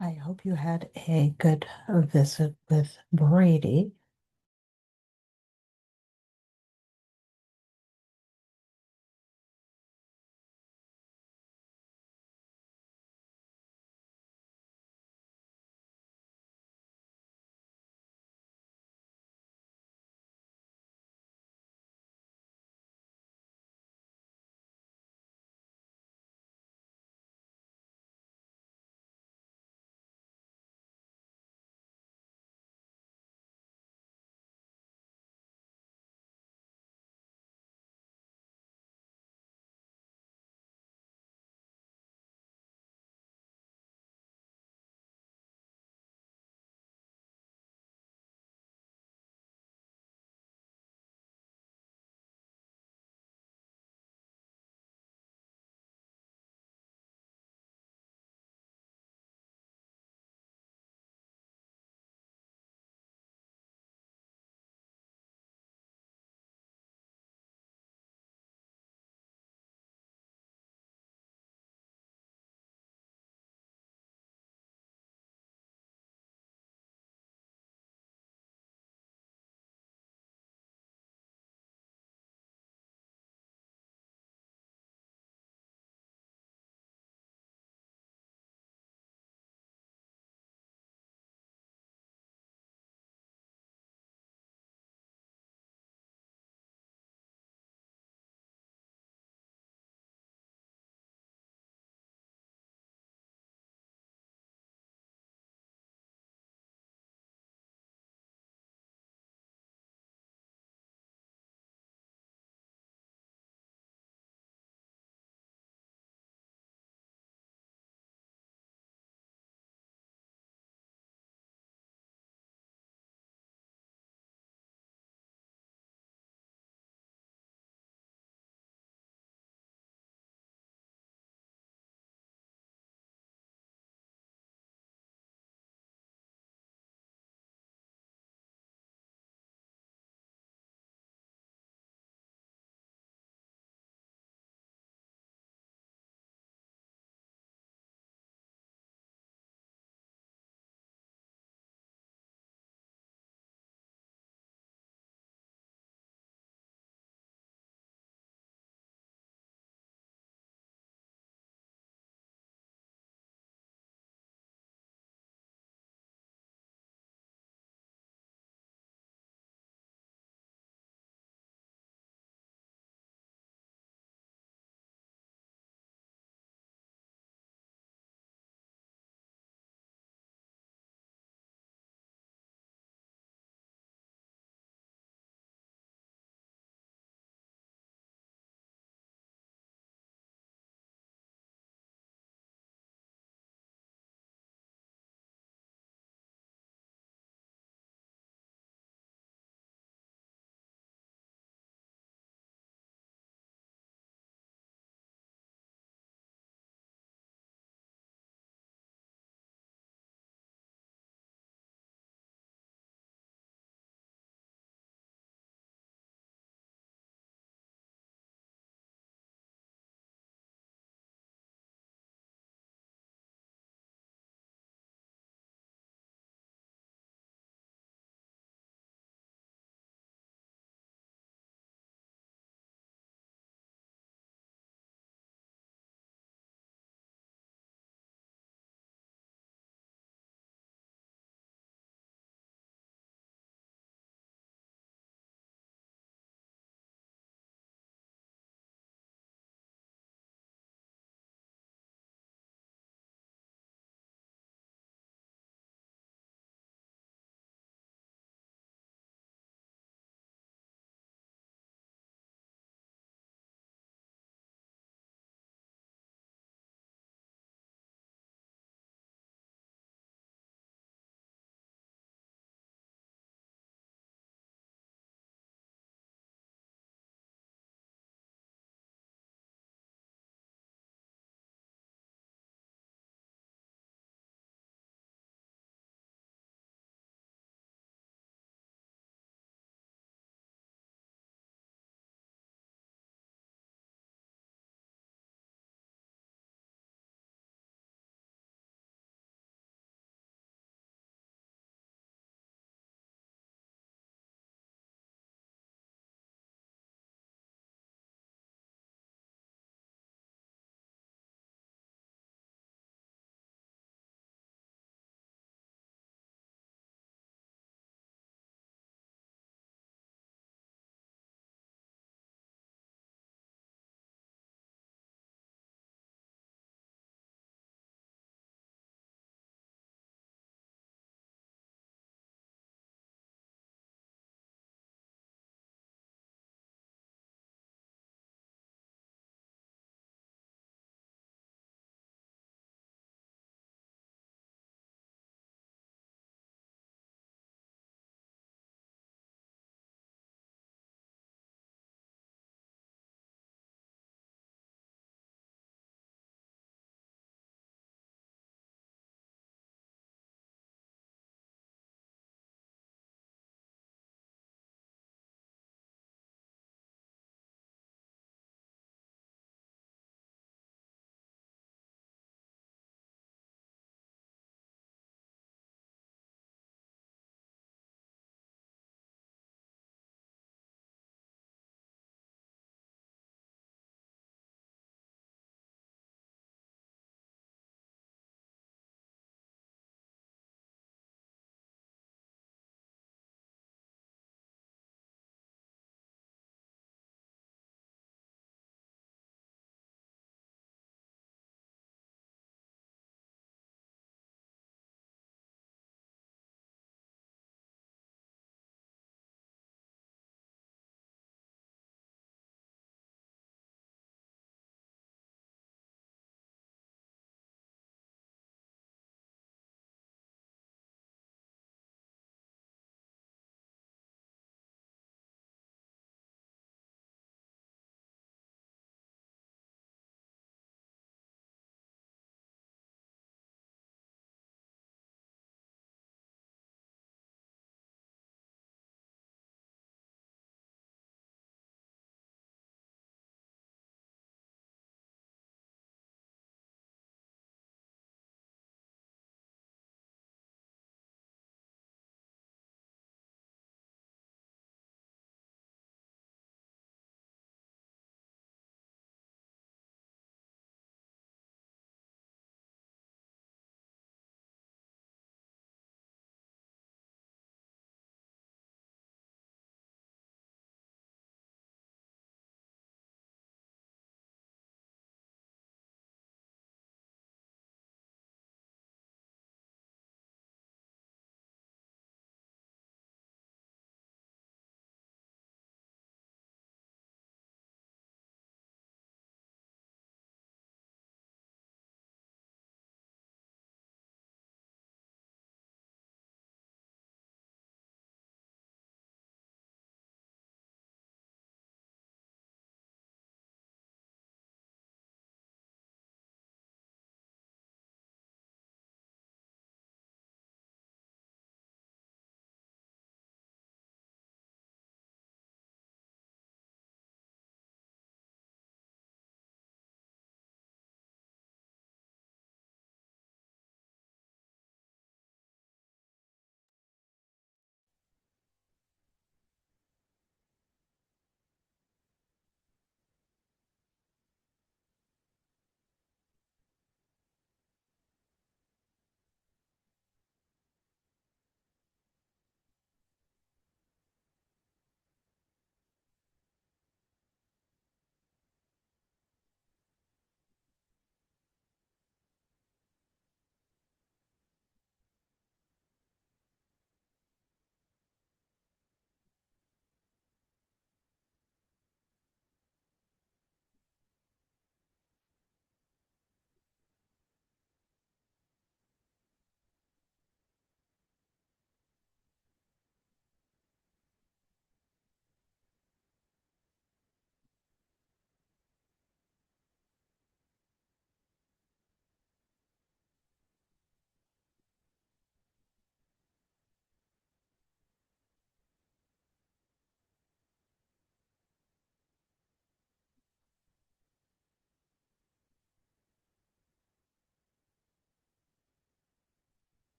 I hope you had a good visit with Brady.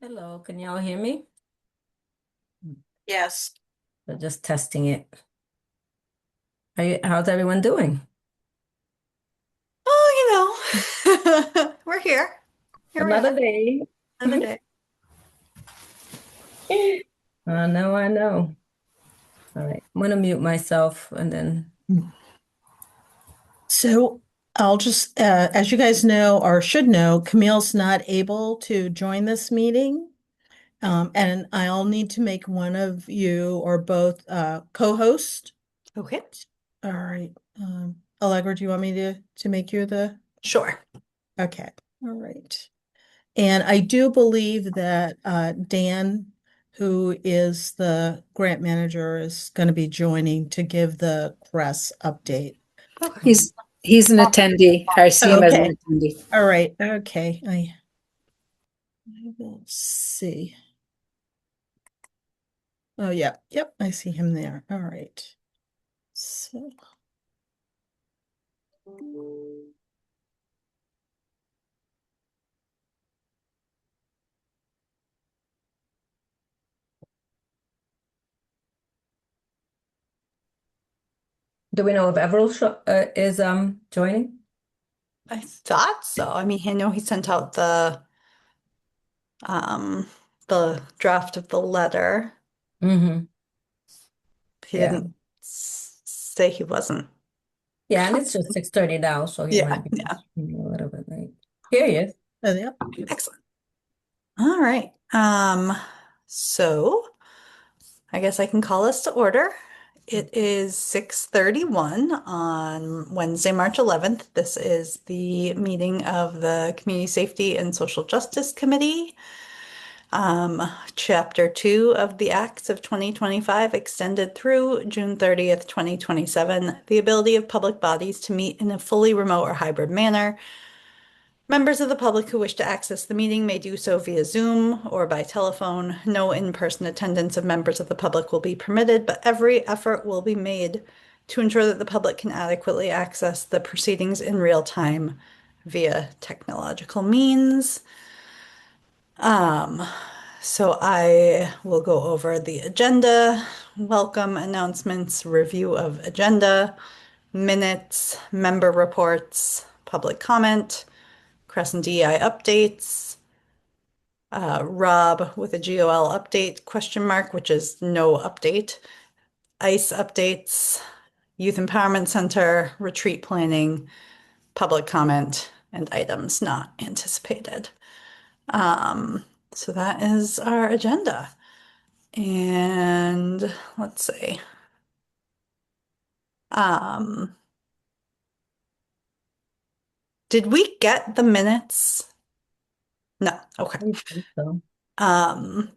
Hello, can y'all hear me? Yes. We're just testing it. How's everyone doing? We're here. Here we Another are, day. another day. I know, I know. All right, I'm gonna mute myself and then So I'll just, as you guys know or should know, Camille's not able to join this meeting. And I'll need to make one of you or both co-host. Okay, All right. Allegra, do you want me to make you the? sure. Okay. All right. And I do believe that Dan, who is the grant manager, is going to be joining to give the press update. Okay. He's an attendee. I see him as an Okay. attendee. All right. Okay. I will see. Oh, yeah. Yep. I see him there. All right. So, do we know if Everell is joining? I thought so. I mean, I know he sent out um the draft of the letter. Mm-hmm. He Yeah. didn't say he wasn't. Yeah, and it's just 6:30 now, so he Yeah, might be yeah. a little bit late. Here he is. yep. Excellent. All right. So I guess I can call us to order. It is 6:31 on Wednesday, March 11th. This is the meeting of the Community Safety and Social Justice Committee. Chapter 2 of the Acts of 2025 extended through June 30th, 2027, the ability of public bodies to meet in a fully remote or hybrid manner. Members of the public who wish to access the meeting may do so via Zoom or by telephone. No in-person attendance of members of the public will be permitted, but every effort will be made to ensure that the public can adequately access the proceedings in real time via technological means. So I will go over the agenda, welcome announcements, review of agenda, minutes, member reports, public comment, Crescent DEI updates, Rob with a GOL update question mark, which is no update, ICE updates, Youth Empowerment Center, retreat planning, public comment, and items not anticipated. So that is our agenda. And let's see. Um, did we get the minutes? No. Okay. I think so. Um,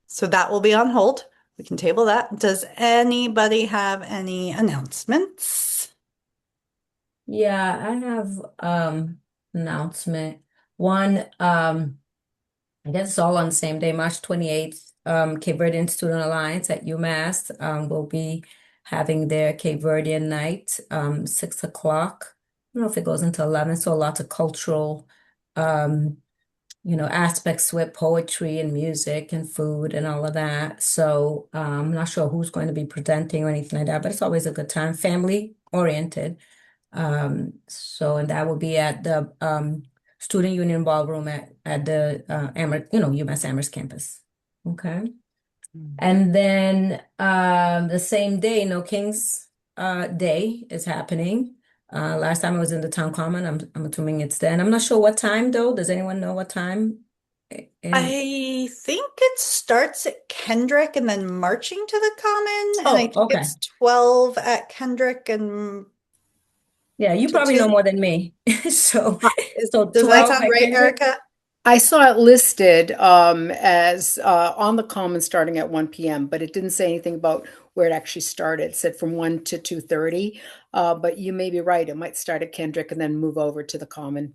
so that will be on hold. We can table that. Does anybody have any announcements? Yeah, I have announcement. One, I guess it's all on the same day, March 28th. Cape Verdean Student Alliance at UMass will be having their Cape Verdean night, 6 o'clock. I don't know if it goes into 11, so lots of cultural um, aspects with poetry and music and food and all of that. So I'm not sure who's going to be presenting or anything like that, but it's always a good time, family oriented. And that will be at the Student Union Ballroom at the UMass Amherst campus. Okay. And then the same day, No King's Day is happening. Last time I was in the town common. I'm assuming it's then. I'm not sure what time though. Does anyone know what time? In I think it starts at Kendrick and then marching to the Common, and I Oh, think okay. it's 12 at Kendrick and Yeah, you probably to know more than me. So so does that 12 sound at right, Kendrick? Erica? I saw it listed as on the common starting at 1 p.m., but it didn't say anything about where it actually started. It said from 1 to 2:30. But you may be right. It might start at Kendrick and then move over to the common.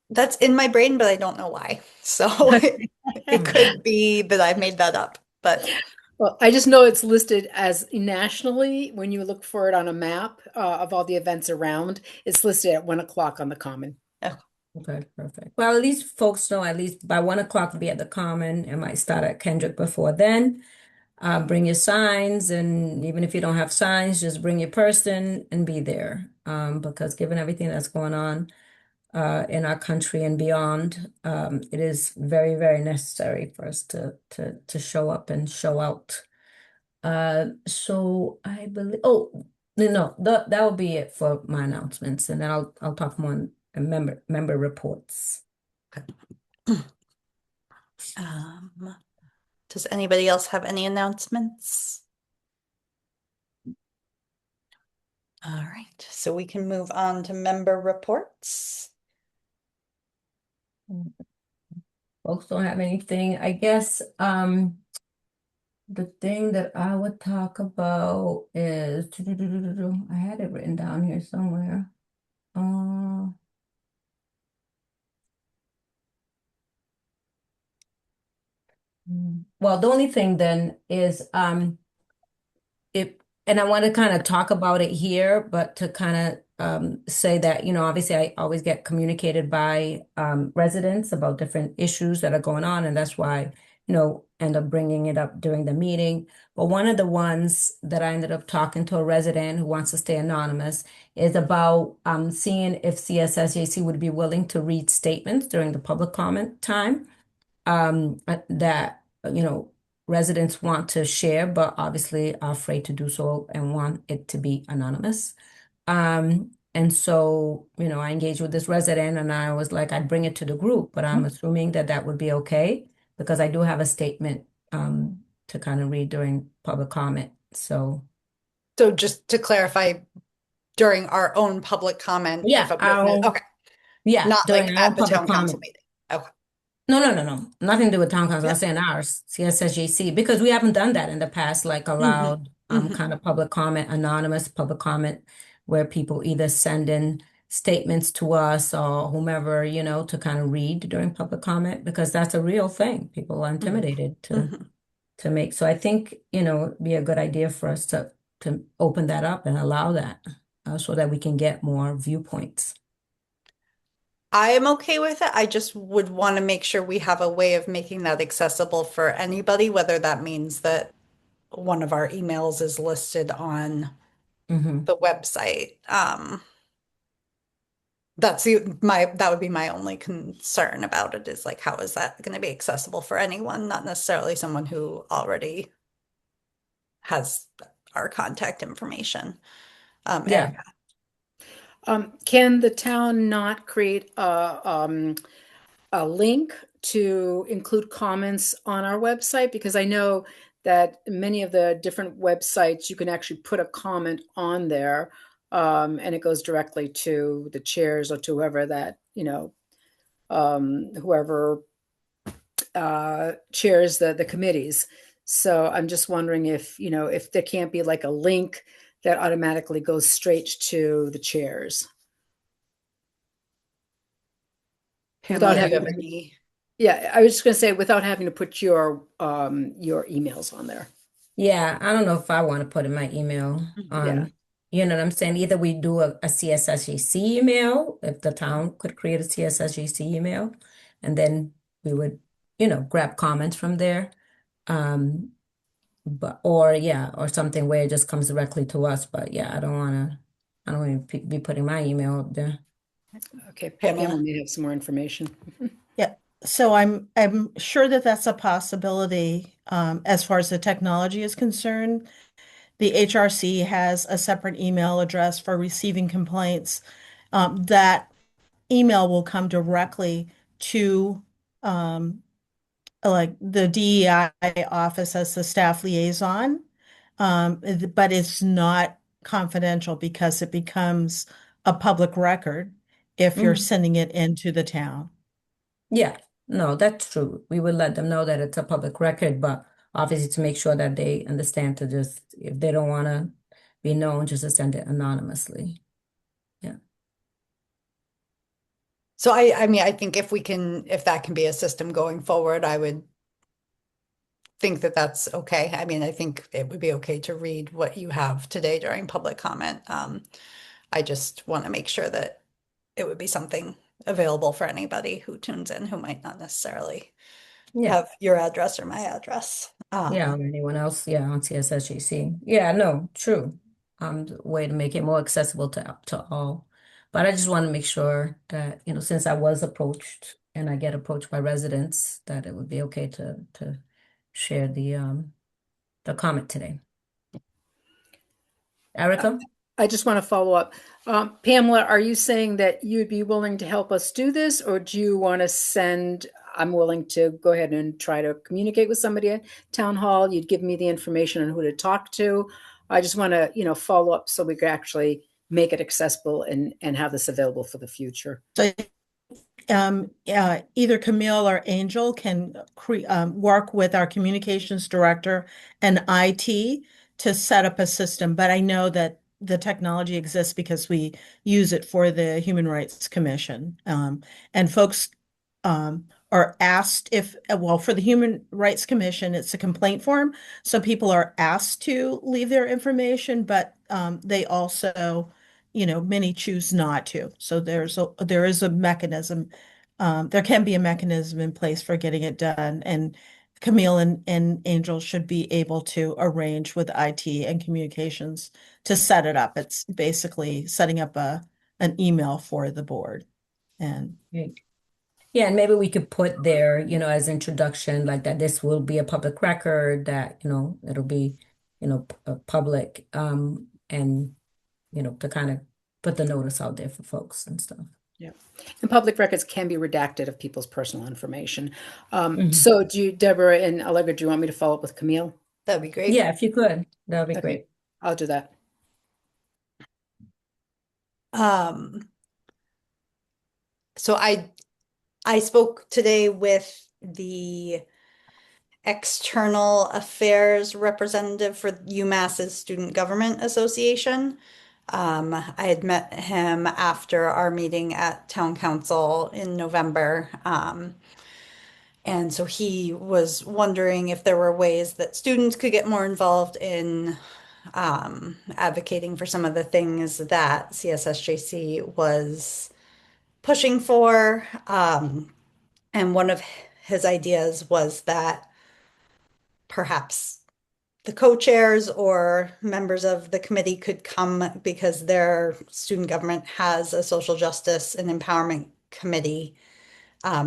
That's in my brain, but I don't know why. So it Hmm. could be that I made that up, but Well, I just know it's listed as nationally when you look for it on a map of all the events around. It's listed at 1 o'clock on the common. oh, Okay, perfect. Well, at least folks know at least by 1 o'clock to be at the Common. It might start at Kendrick before then. Bring your signs, and even if you don't have signs, just bring your person and be there. Because given everything that's going on in our country and beyond, it is very, very necessary for us to show up and show out. So I believe. Oh no, that will be it for my announcements, and then I'll talk more on member reports. Does anybody else have any announcements? All right, so we can move on to member reports. Folks don't have anything. I guess the thing that I would talk about is I had it written down here somewhere. Uh, well, the only thing then is it, and I want to kind of talk about it here, but to kind of say that, obviously I always get communicated by residents about different issues that are going on, and that's why, end up bringing it up during the meeting. But one of the ones that I ended up talking to a resident who wants to stay anonymous is about seeing if CSSJC would be willing to read statements during the public comment time that, residents want to share, but obviously are afraid to do so and want it to be anonymous. And so, I engaged with this resident and I was like, I'd bring it to the group, but I'm assuming that that would be okay because I do have a statement to kind of read during public comment. So just to clarify, during our own public comment, yeah, okay, yeah, not during like our at the public town council comment. meeting. Okay. No. Nothing to do with town council. I'm Yep. saying ours, CSSJC, because we haven't done that in the past, like allowed Mhm. kind of public comment, anonymous public comment, where people either send in statements to us or whomever, to kind of read during public comment, because that's a real thing. People are intimidated Mhm. to make. So I think, it'd be a good idea for us to open that up and allow that so that we can get more viewpoints. I am okay with it. I just would want to make sure we have a way of making that accessible for anybody, whether that means that one of our emails is listed on Hmm. the website. That would be my only concern about it is like, how is that going to be accessible for anyone? Not necessarily someone who already has our contact information. Yeah. Erica. Can the town not create a link to include comments on our website? Because I know that many of the different websites, you can actually put a comment on there, and it goes directly to the chairs or to whoever that, whoever chairs the committees. So I'm just wondering if, if there can't be like a link that automatically goes straight to the chairs Pamela, without do you having have to, any? yeah, I was just going to say without having to put your emails on there. Yeah, I don't know if I want to put in my email Yeah. on, you know what I'm saying? Either we do a CSSJC email, if the town could create a CSSJC email, and then we would, grab comments from there. Um, but or yeah, or something where it just comes directly to us. But yeah, I don't want to be putting my email up there. Okay, Pamela Pamela? may have some more information. Yeah, so I'm sure that that's a possibility as far as the technology is concerned. The HRC has a separate email address for receiving complaints. That email will come directly to like the DEI office as the staff liaison, but it's not confidential because it becomes a public record if you're Mhm. sending it into the town. Yeah, no, that's true. We would let them know that it's a public record, but obviously to make sure that they understand to just, if they don't want to be known, just to send it anonymously. Yeah. So I mean, I think if that can be a system going forward, I would think that that's okay. I mean, I think it would be okay to read what you have today during public comment. I just want to make sure that it would be something available for anybody who tunes in who might not necessarily Yeah. have your address or my address. Yeah, or anyone else, yeah, on CSSJC. Yeah, no, true. The way to make it more accessible to all. But I just want to make sure that, since I was approached and I get approached by residents, that it would be okay to share the comment today. Erica? I just want to follow up. Pamela, are you saying that you'd be willing to help us do this, or do you want to send? I'm willing to go ahead and try to communicate with somebody at town hall. You'd give me the information on who to talk to. I just want to, follow up so we could actually make it accessible and have this available for the future. So either Camille or Angel can work with our communications director and IT to set up a system. But I know that the technology exists because we use it for the Human Rights Commission. And folks are asked well, for the Human Rights Commission, it's a complaint form. So people are asked to leave their information, but they also, many choose not to. So there is a mechanism. There can be a mechanism in place for getting it done. And Camille and Angel should be able to arrange with IT and communications to set it up. It's basically setting up an email for the board. And Yeah, and maybe we could put there, as introduction, like that this will be a public record, that, it'll be, public, and, to kind of put the notice out there for folks and stuff. Yeah. And public records can be redacted of people's personal information. Mhm. So Deborah and Allegra, do you want me to follow up with Camille? That'd be great. Yeah, if you could, that would be Okay. great. I'll do that. So I spoke today with the external affairs representative for UMass's Student Government Association. I had met him after our meeting at Town Council in November. And so he was wondering if there were ways that students could get more involved in advocating for some of the things that CSSJC was pushing for. And one of his ideas was that perhaps the co-chairs or members of the committee could come because their student government has a social justice and empowerment committee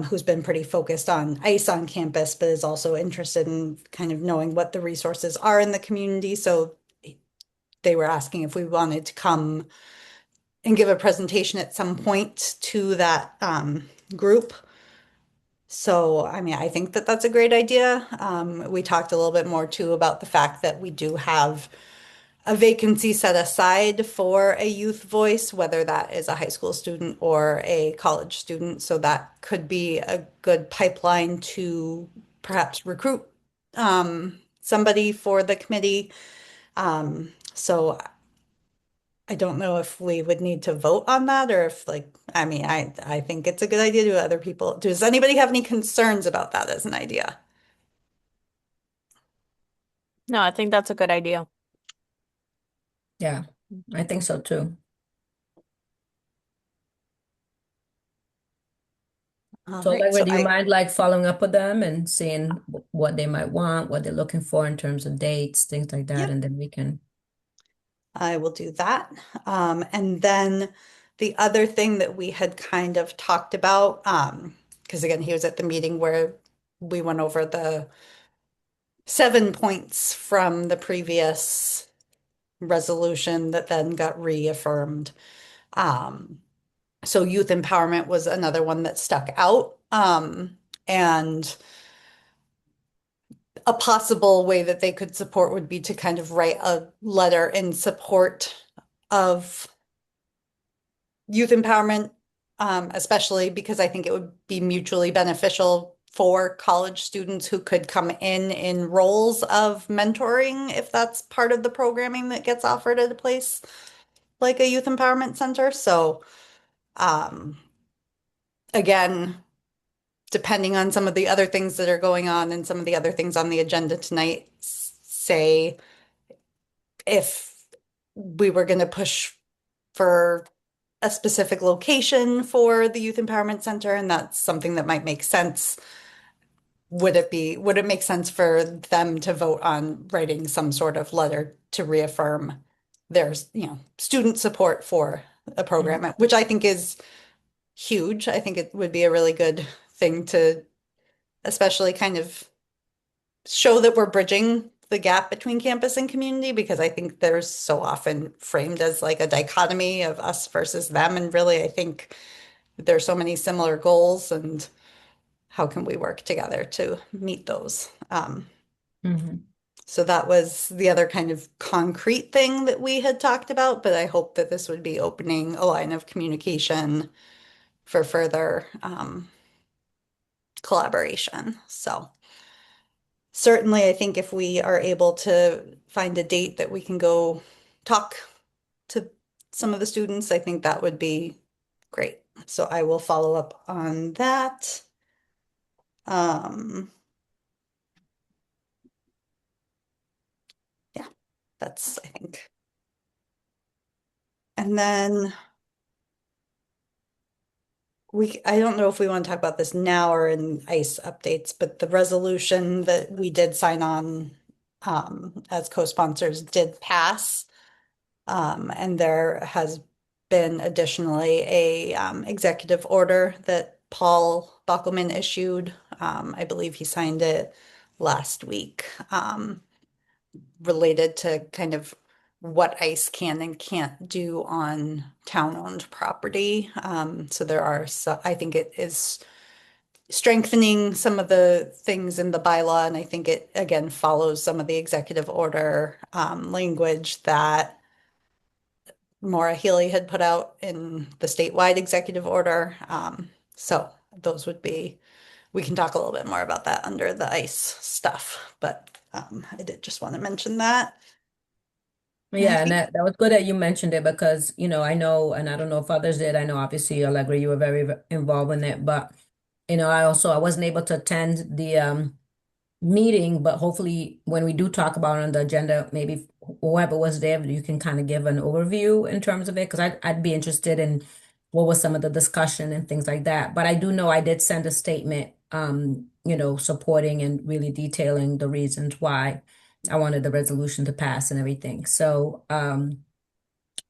who's been pretty focused on ICE on campus, but is also interested in kind of knowing what the resources are in the community. So they were asking if we wanted to come and give a presentation at some point to that group. So, I mean, I think that that's a great idea. We talked a little bit more too about the fact that we do have a vacancy set aside for a youth voice, whether that is a high school student or a college student. So that could be a good pipeline to perhaps recruit somebody for the committee. So I don't know if we would need to vote on that or if I mean, I think it's a good idea. Do other people, does anybody have any concerns about that as an idea? No, I think that's a good idea. Yeah, I think so too. All So, right, Allegra, so do you mind following up with them and seeing what they might want, what they're looking for in terms of dates, things like that, Yep. and then we can. I will do that. And then the other thing that we had kind of talked about, because again, he was at the meeting where we went over the 7 points from the previous resolution that then got reaffirmed. So youth empowerment was another one that stuck out. And a possible way that they could support would be to kind of write a letter in support of youth empowerment, especially because I think it would be mutually beneficial for college students who could come in roles of mentoring if that's part of the programming that gets offered at a place like a youth empowerment center. So, again, depending on some of the other things that are going on and some of the other things on the agenda tonight, say if we were going to push for a specific location for the Youth Empowerment Center, and that's something that might make sense. Would it make sense for them to vote on writing some sort of letter to reaffirm their, student support for a program, which I think is huge. I think it would be a really good thing to especially kind of show that we're bridging the gap between campus and community, because I think there's so often framed as like a dichotomy of us versus them. And really, I think there's so many similar goals, and how can we work together to meet those? Mhm. So that was the other kind of concrete thing that we had talked about, but I hope that this would be opening a line of communication for further collaboration. So certainly, I think if we are able to find a date that we can go talk to some of the students, I think that would be great. So I will follow up on that. Um, yeah, that's, I think. And then I don't know if we want to talk about this now or in ICE updates, but the resolution that we did sign on as co-sponsors did pass. And there has been additionally a executive order that Paul Buckelman issued. I believe he signed it last week, related to kind of what ICE can and can't do on town-owned property. So there are, so I think it is strengthening some of the things in the bylaw, and I think it again follows some of the executive order language that Maura Healy had put out in the statewide executive order. So those would be, we can talk a little bit more about that under the ICE stuff, but I did just want to mention that. And I Yeah, and think that was good that you mentioned it because, I know, and I don't know if others did. I know obviously, Allegra, you were very involved in it, but I wasn't able to attend the meeting, but hopefully when we do talk about it on the agenda, maybe whoever was there, you can kind of give an overview in terms of it, because I'd be interested in what was some of the discussion and things like that. But I do know I did send a statement, supporting and really detailing the reasons why I wanted the resolution to pass and everything. So,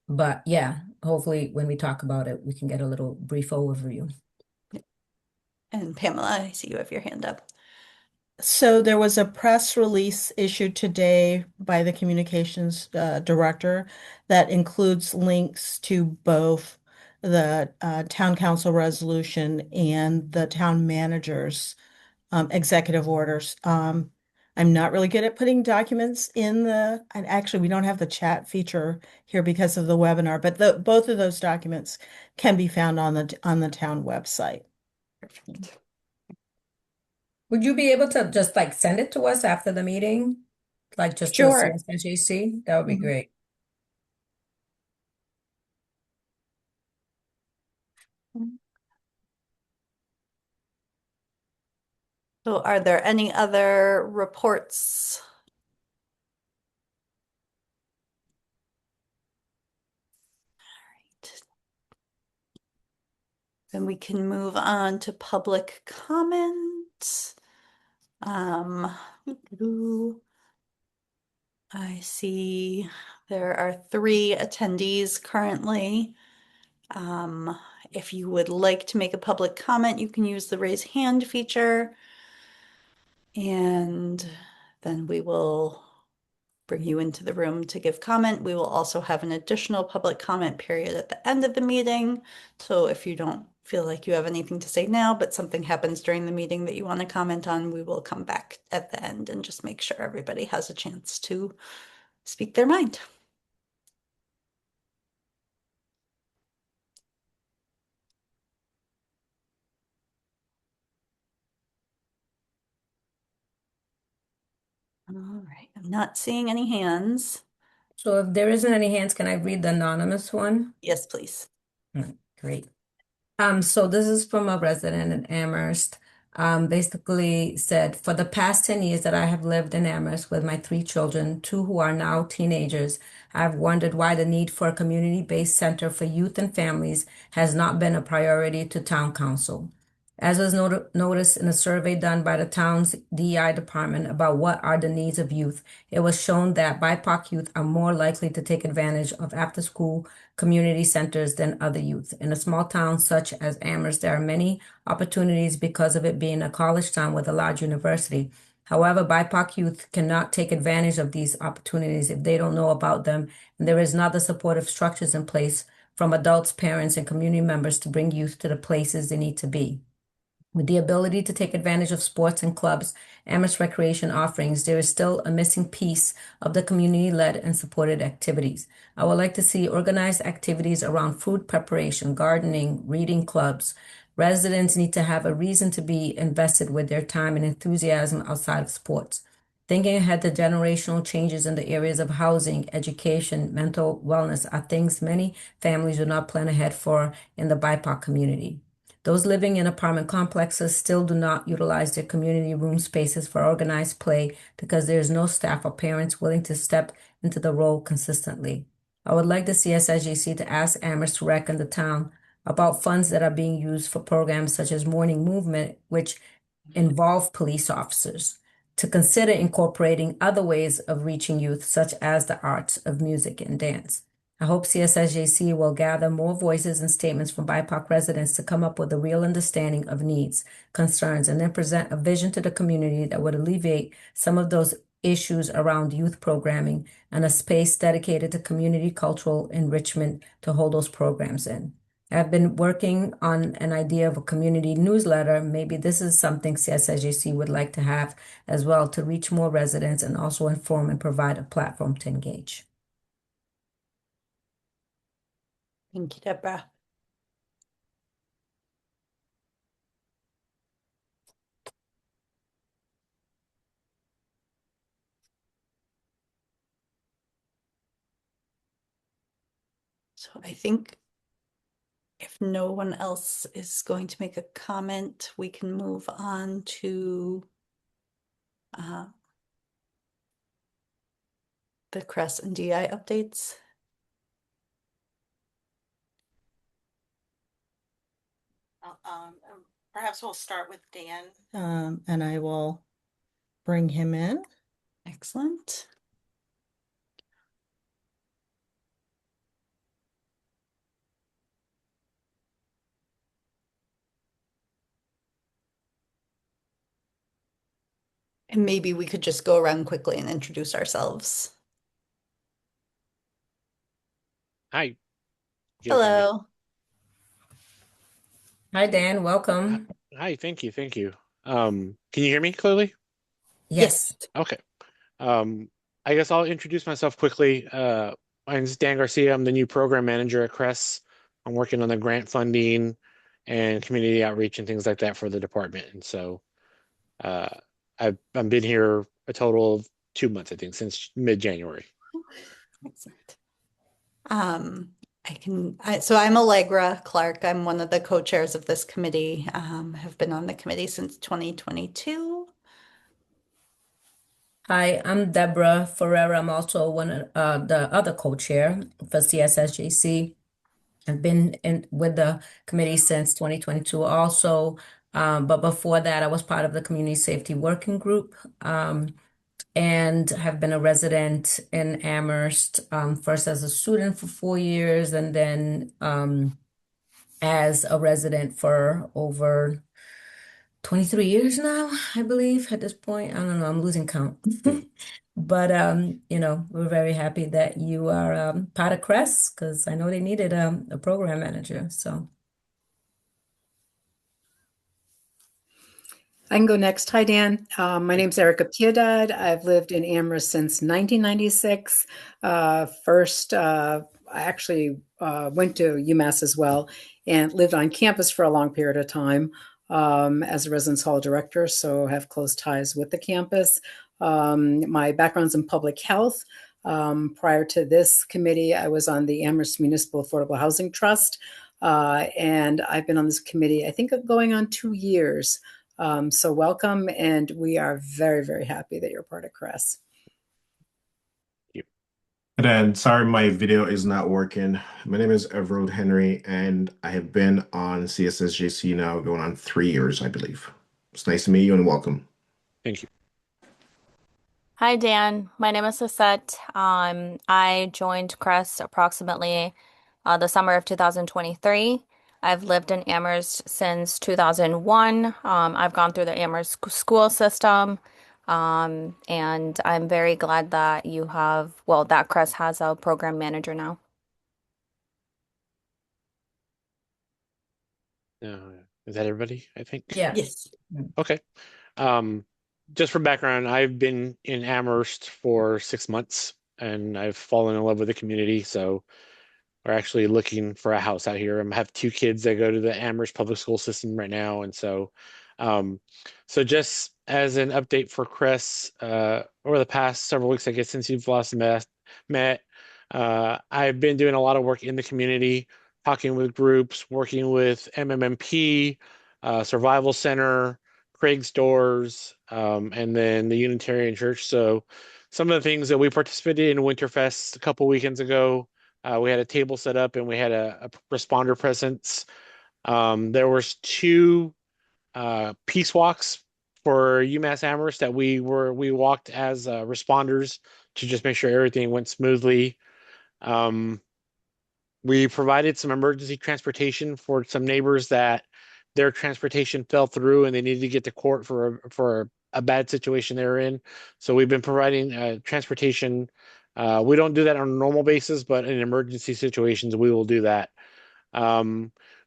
but yeah, hopefully when we talk about it, we can get a little brief overview. and Pamela, I see you have your hand up. So there was a press release issued today by the communications director that includes links to both the town council resolution and the town manager's executive orders. I'm not really good at putting documents in and actually we don't have the chat feature here because of the webinar, but both of those documents can be found on the town website. Perfect. Would you be able to just like send it to us after the meeting? Like just to Sure. CSSJC? That would be Mhm. great. So are there any other reports? All right. Then we can move on to public comment. Um, I see there are 3 attendees currently. If you would like to make a public comment, you can use the raise hand feature. And then we will bring you into the room to give comment. We will also have an additional public comment period at the end of the meeting. So if you don't feel like you have anything to say now, but something happens during the meeting that you want to comment on, we will come back at the end and just make sure everybody has a chance to speak their mind. All right, I'm not seeing any hands. So if there isn't any hands, can I read the anonymous one? Yes, please. Great. So this is from a resident in Amherst. basically said, for the past 10 years that I have lived in Amherst with my three children, two who are now teenagers, I've wondered why the need for a community-based center for youth and families has not been a priority to town council. As was noticed in a survey done by the town's DEI department about what are the needs of youth, it was shown that BIPOC youth are more likely to take advantage of after-school community centers than other youth. In a small town such as Amherst, there are many opportunities because of it being a college town with a large university. However, BIPOC youth cannot take advantage of these opportunities if they don't know about them, and there is not the supportive structures in place from adults, parents, and community members to bring youth to the places they need to be. With the ability to take advantage of sports and clubs, Amherst recreation offerings, there is still a missing piece of the community-led and supported activities. I would like to see organized activities around food preparation, gardening, reading clubs. Residents need to have a reason to be invested with their time and enthusiasm outside of sports. Thinking ahead to generational changes in the areas of housing, education, mental wellness are things many families do not plan ahead for in the BIPOC community. Those living in apartment complexes still do not utilize their community room spaces for organized play because there is no staff or parents willing to step into the role consistently. I would like the CSSJC to ask Amherst Rec and the town about funds that are being used for programs such as Morning Movement, which involve police officers, to consider incorporating other ways of reaching youth, such as the arts of music and dance. I hope CSSJC will gather more voices and statements from BIPOC residents to come up with a real understanding of needs, concerns, and then present a vision to the community that would alleviate some of those issues around youth programming and a space dedicated to community cultural enrichment to hold those programs in. I've been working on an idea of a community newsletter. Maybe this is something CSSJC would like to have as well to reach more residents and also inform and provide a platform to engage. Thank you, Deborah. So I think if no one else is going to make a comment, we can move on to the CRESS and DI updates. Perhaps we'll start with Dan, and I will bring him in. Excellent. And maybe we could just go around quickly and introduce ourselves. Hi. You guys hear me? Hello. Hi, Dan. Welcome. Hi, thank you, thank you. Can you hear me clearly? Yes. Okay. I guess I'll introduce myself quickly. My name is Dan Garcia. I'm the new program manager at CRESS. I'm working on the grant funding and community outreach and things like that for the department. And so I've been here a total of 2 months, I think, since mid-January. Excellent. So I'm Allegra Clark. I'm one of the co-chairs of this committee. Have been on the committee since 2022. Hi, I'm Deborah Ferreira. I'm also one of the other co-chair for CSSJC. I've been with the committee since 2022 also. But before that, I was part of the Community Safety Working Group and have been a resident in Amherst, first as a student for 4 years and then as a resident for over 23 years now, I believe, at this point. I don't know, I'm losing count. But we're very happy that you are part of CRESS because I know they needed a program manager. So I can go next. Hi, Dan. My name's Erica Piedad. I've lived in Amherst since 1996. First, I actually went to UMass as well and lived on campus for a long period of time as a residence hall director, so have close ties with the campus. My background's in public health. Prior to this committee, I was on the Amherst Municipal Affordable Housing Trust, and I've been on this committee, I think, going on 2 years. So welcome, and we are very, very happy that you're part of CRESS. And then, sorry, my video is not working. My name is Everald Henry, and I have been on CSSJC now going on 3 years, I believe. It's nice to meet you and welcome. Thank you. Hi, Dan. My name is Sasette. I joined Crest approximately the summer of 2023. I've lived in Amherst since 2001. I've gone through the Amherst school system, and I'm very glad that that Crest has a program manager now. Is that everybody, I think? Yeah. Yes. Okay. Just for background, I've been in Amherst for 6 months and I've fallen in love with the community. So we're actually looking for a house out here. I have two kids that go to the Amherst public school system right now. And um, so just as an update for Chris, over the past several weeks, I guess since you've last met, I've been doing a lot of work in the community, talking with groups, working with MMMP, Survival Center, Craig's Doors, and then the Unitarian Church. So some of the things that we participated in Winterfest a couple weekends ago, we had a table set up and we had a responder presence. There was two peace walks for UMass Amherst that we walked as responders to just make sure everything went smoothly. We provided some emergency transportation for some neighbors that their transportation fell through and they needed to get to court for a bad situation they were in. So we've been providing transportation. We don't do that on a normal basis, but in emergency situations, we will do that.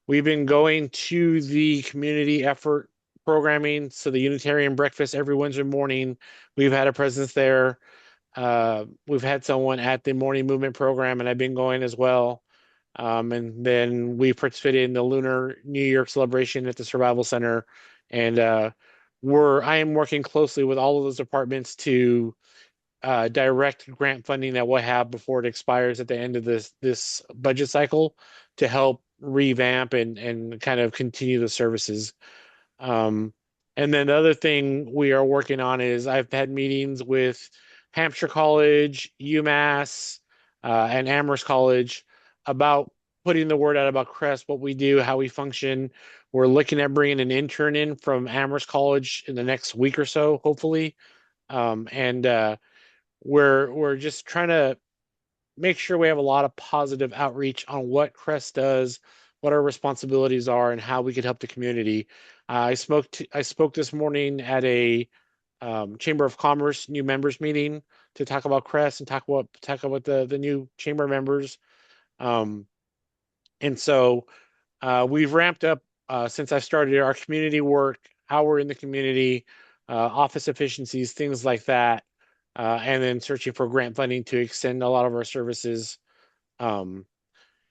We've been going to the community effort programming. So the Unitarian breakfast every Wednesday morning, we've had a presence there. We've had someone at the morning movement program, and I've been going as well. And then we participated in the Lunar New Year celebration at the Survival Center. And I am working closely with all of those departments to direct grant funding that we'll have before it expires at the end of this budget cycle to help revamp and kind of continue the services. And then the other thing we are working on is I've had meetings with Hampshire College, UMass, and Amherst College about putting the word out about Crest, what we do, how we function. We're looking at bringing an intern in from Amherst College in the next week or so, hopefully. And we're just trying to make sure we have a lot of positive outreach on what Crest does, what our responsibilities are, and how we could help the community. I spoke this morning at a Chamber of Commerce new members meeting to talk about Crest and talk about the new chamber members. And so we've ramped up since I started our community work, how we're in the community, office efficiencies, things like that, and then searching for grant funding to extend a lot of our services. And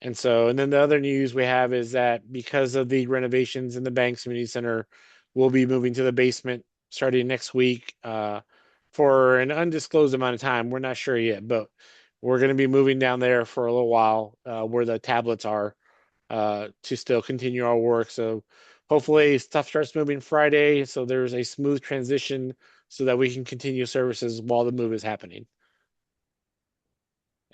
then the other news we have is that because of the renovations in the Banks Community Center, we'll be moving to the basement starting next week for an undisclosed amount of time. We're not sure yet, but we're going to be moving down there for a little while where the tablets are to still continue our work. So hopefully stuff starts moving Friday, so there's a smooth transition so that we can continue services while the move is happening.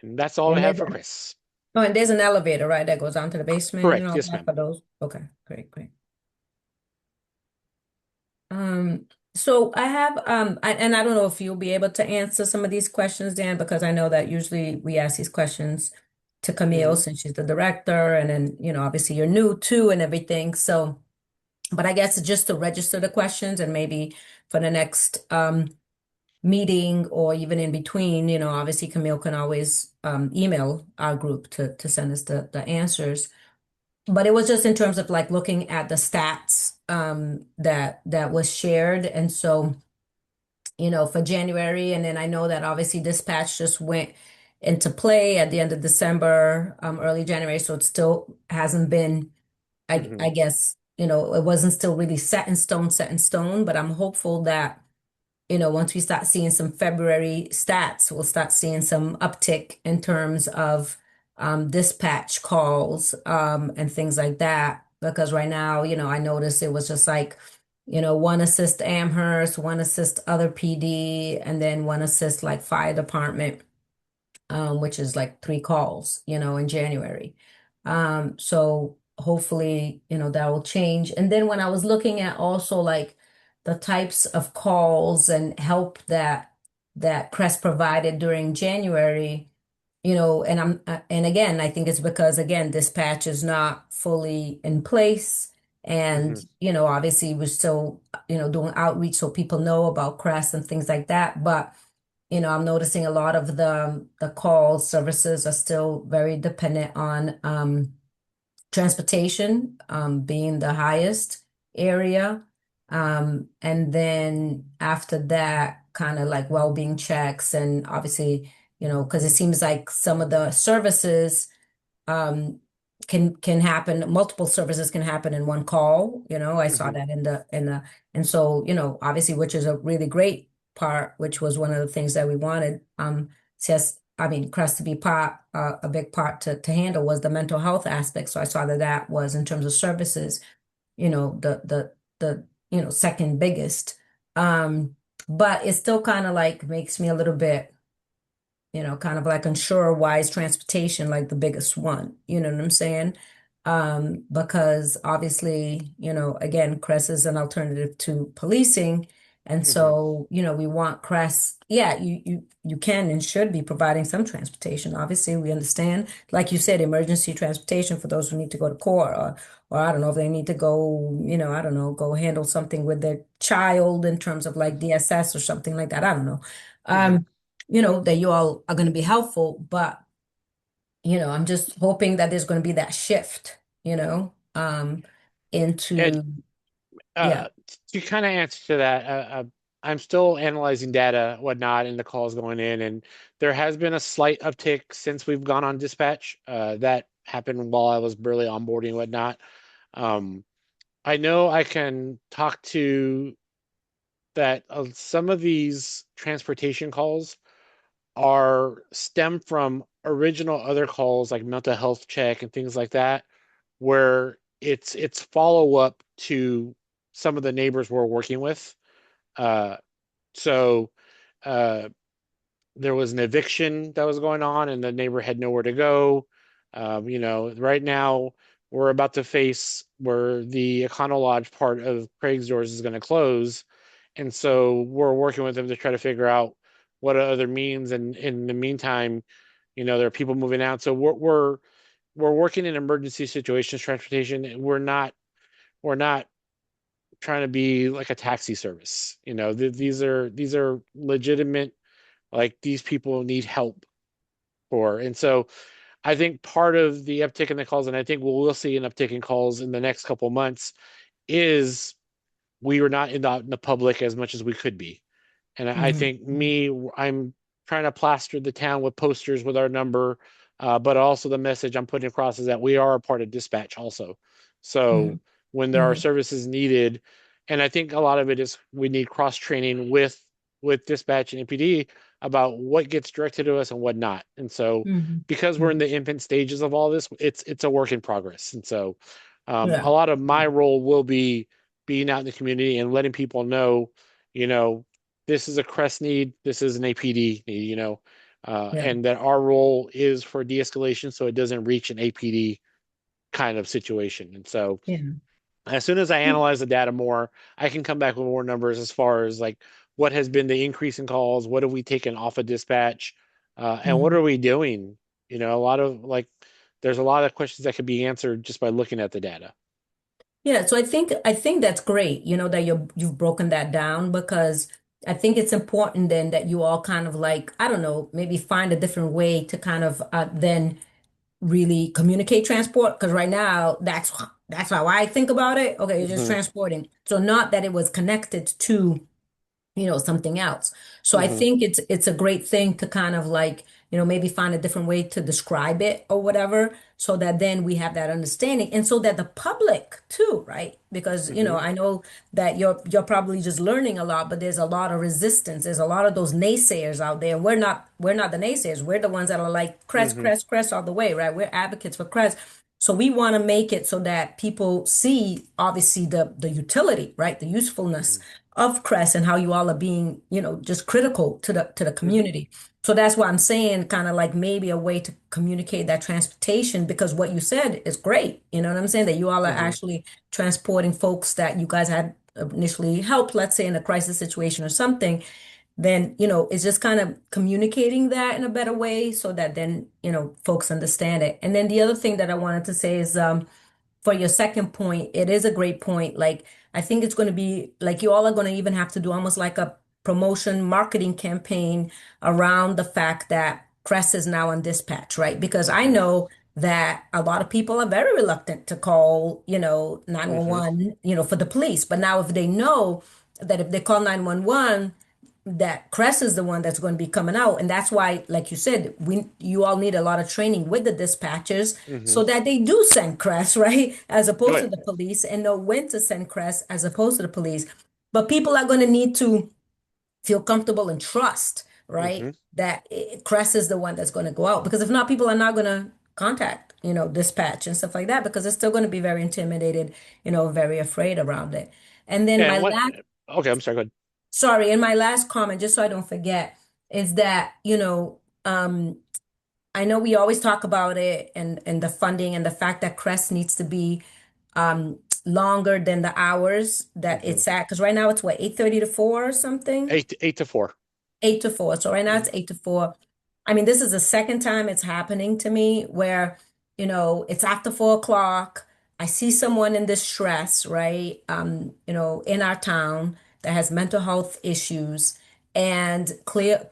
And that's all I have for Chris. Oh, and there's an elevator, right, that goes down to the basement Correct. and all Yes, that ma'am. for those. Okay, great. So I have and I don't know if you'll be able to answer some of these questions, Dan, because I know that usually we ask these questions to Camille since she's the director, and then obviously you're new too and everything. So, but I guess just to register the questions and maybe for the next meeting or even in between, obviously Camille can always email our group to send us the answers. But it was just in terms of like looking at the stats that was shared. And so, for January, and then I know that obviously dispatch just went into play at the end of December, early January. So it still hasn't been, I guess, it wasn't still really set in stone, but I'm hopeful that once we start seeing some February stats, we'll start seeing some uptick in terms of dispatch calls and things like that. Because right now, I noticed it was just like one assist Amherst, one assist other PD, and then one assist like fire department, which is like 3 calls, in January. So hopefully, that will change. And then when I was looking at also like the types of calls and help that Crest provided during January, and again, I think it's because again, dispatch is not fully in place. And, Hmm. obviously we're still, doing outreach so people know about Crest and things like that. But I'm noticing a lot of the call services are still very dependent on transportation being the highest area. And then after that, kind of like well-being checks and obviously, because it seems like some of the services um can happen, multiple services can happen in one call. I saw Hmm. that in the and so, obviously, which is a really great part, which was one of the things that we wanted CS I mean Crest to be a big part to handle was the mental health aspect. So I saw that was in terms of services, the second biggest. But it still kind of like makes me a little bit, kind of like unsure why is transportation like the biggest one? You know what I'm saying? Because obviously, again, CRESS is an alternative to policing. And Hmm. so, we want CRESS, yeah, you can and should be providing some transportation. Obviously, we understand, like you said, emergency transportation for those who need to go to court or I don't know if they need to go, I don't know, go handle something with their child in terms of like DSS or something like that. I don't know. Hmm. Um, that you all are going to be helpful, but, I'm just hoping that there's going to be that shift, And into, yeah. uh, to kind of answer to that, I'm still analyzing data, whatnot, and the calls going in, and there has been a slight uptick since we've gone on dispatch. That happened while I was barely onboarding, whatnot. Um, I know I can talk to that. Some of these transportation calls are stem from original other calls like mental health check and things like that, where it's follow up to some of the neighbors we're working with. Uh, so uh, there was an eviction that was going on, and the neighbor had nowhere to go. Right now we're about to face where the Econo Lodge part of Craig's Doors is going to close, and so we're working with them to try to figure out what are other means. And in the meantime, there are people moving out, so we're working in emergency situations, transportation. We're not trying to be like a taxi service. These are legitimate, like these people need help for. And so I think part of the uptick in the calls, and I think we'll see an uptick in calls in the next couple of months, is we were not in the public as much as we could be. And I Hmm. think I'm trying to plaster the town with posters with our number, but also the message I'm putting across is that we are a part of dispatch also. Hmm. So when there are Hmm. services needed, and I think a lot of it is we need cross training with dispatch and NPD about what gets directed to us and what not. And so Hmm. because we're in Hmm. the infant stages of all this, it's a work in progress. And so a Yeah. lot of my role will be being out in the community and letting people know, you know, this is a CREST need, this is an APD need, Yeah. and that our role is for de-escalation so it doesn't reach an APD kind of situation. And so Yeah. as soon as I analyze the data more, I can come back with more numbers as far as like what has been the increase in calls, what have we taken off of dispatch, and what Mhm. are we doing? A lot of like, there's a lot of questions that could be answered just by looking at the data. Yeah, so I think that's great, that you've broken that down because I think it's important then that you all kind of like, I don't know, maybe find a different way to kind of then really communicate transport because right now that's how I think about it. Okay, you're just Hmm. transporting. So not that it was connected to something else. So I Hmm. think it's a great thing to kind of like, maybe find a different way to describe it or whatever, so that then we have that understanding and so that the public too, right? Because, Hmm. I know that you're probably just learning a lot, but there's a lot of resistance. There's a lot of those naysayers out there. We're not the naysayers. We're the ones that are like crest, Hmm. crest, crest all the way, right? We're advocates for crest. So we want to make it so that people see obviously the utility, right? The usefulness Mhm. of Crest and how you all are being, just critical to the Mhm. community. So that's why I'm saying kind of like maybe a way to communicate that transportation, because what you said is great. You know what I'm saying? That you all are Mhm. actually transporting folks that you guys had initially helped, let's say in a crisis situation or something. Then, it's just kind of communicating that in a better way so that then, folks understand it. And then the other thing that I wanted to say is, for your second point, it is a great point. Like, I think it's going to be like you all are going to even have to do almost like a promotion marketing campaign around the fact that Crest is now on dispatch, right? Because I Mhm. know that a lot of people are very reluctant to call, Mhm. 911, for the police. But now if they know that if they call 911, that Crest is the one that's going to be coming out. And that's why, like you said, you all need a lot of training with the dispatchers so Mhm. that they do send Crest, right? As Oh opposed yeah. to the police, and know when to send Crest as opposed to the police. But people are going to need to feel comfortable and trust, right? Mhm. That Crest is the one that's going to go out. Because if not, people are not going to contact, dispatch and stuff like that because they're still going to be very intimidated, very afraid around it. And then And my what? last Okay, I'm sorry. Go ahead. Sorry, and my last comment, just so I don't forget, is that, I know we always talk about it and the funding and the fact that Crest needs to be longer than the hours that Mhm. it's at. Because right now it's what, 8:30 to 4 or something? 8 to 4. 8 to 4. So right now it's Mhm. 8 to 4. I mean, this is the second time it's happening to me where, it's after 4 o'clock. I see someone in distress, right? In our town that has mental health issues and clear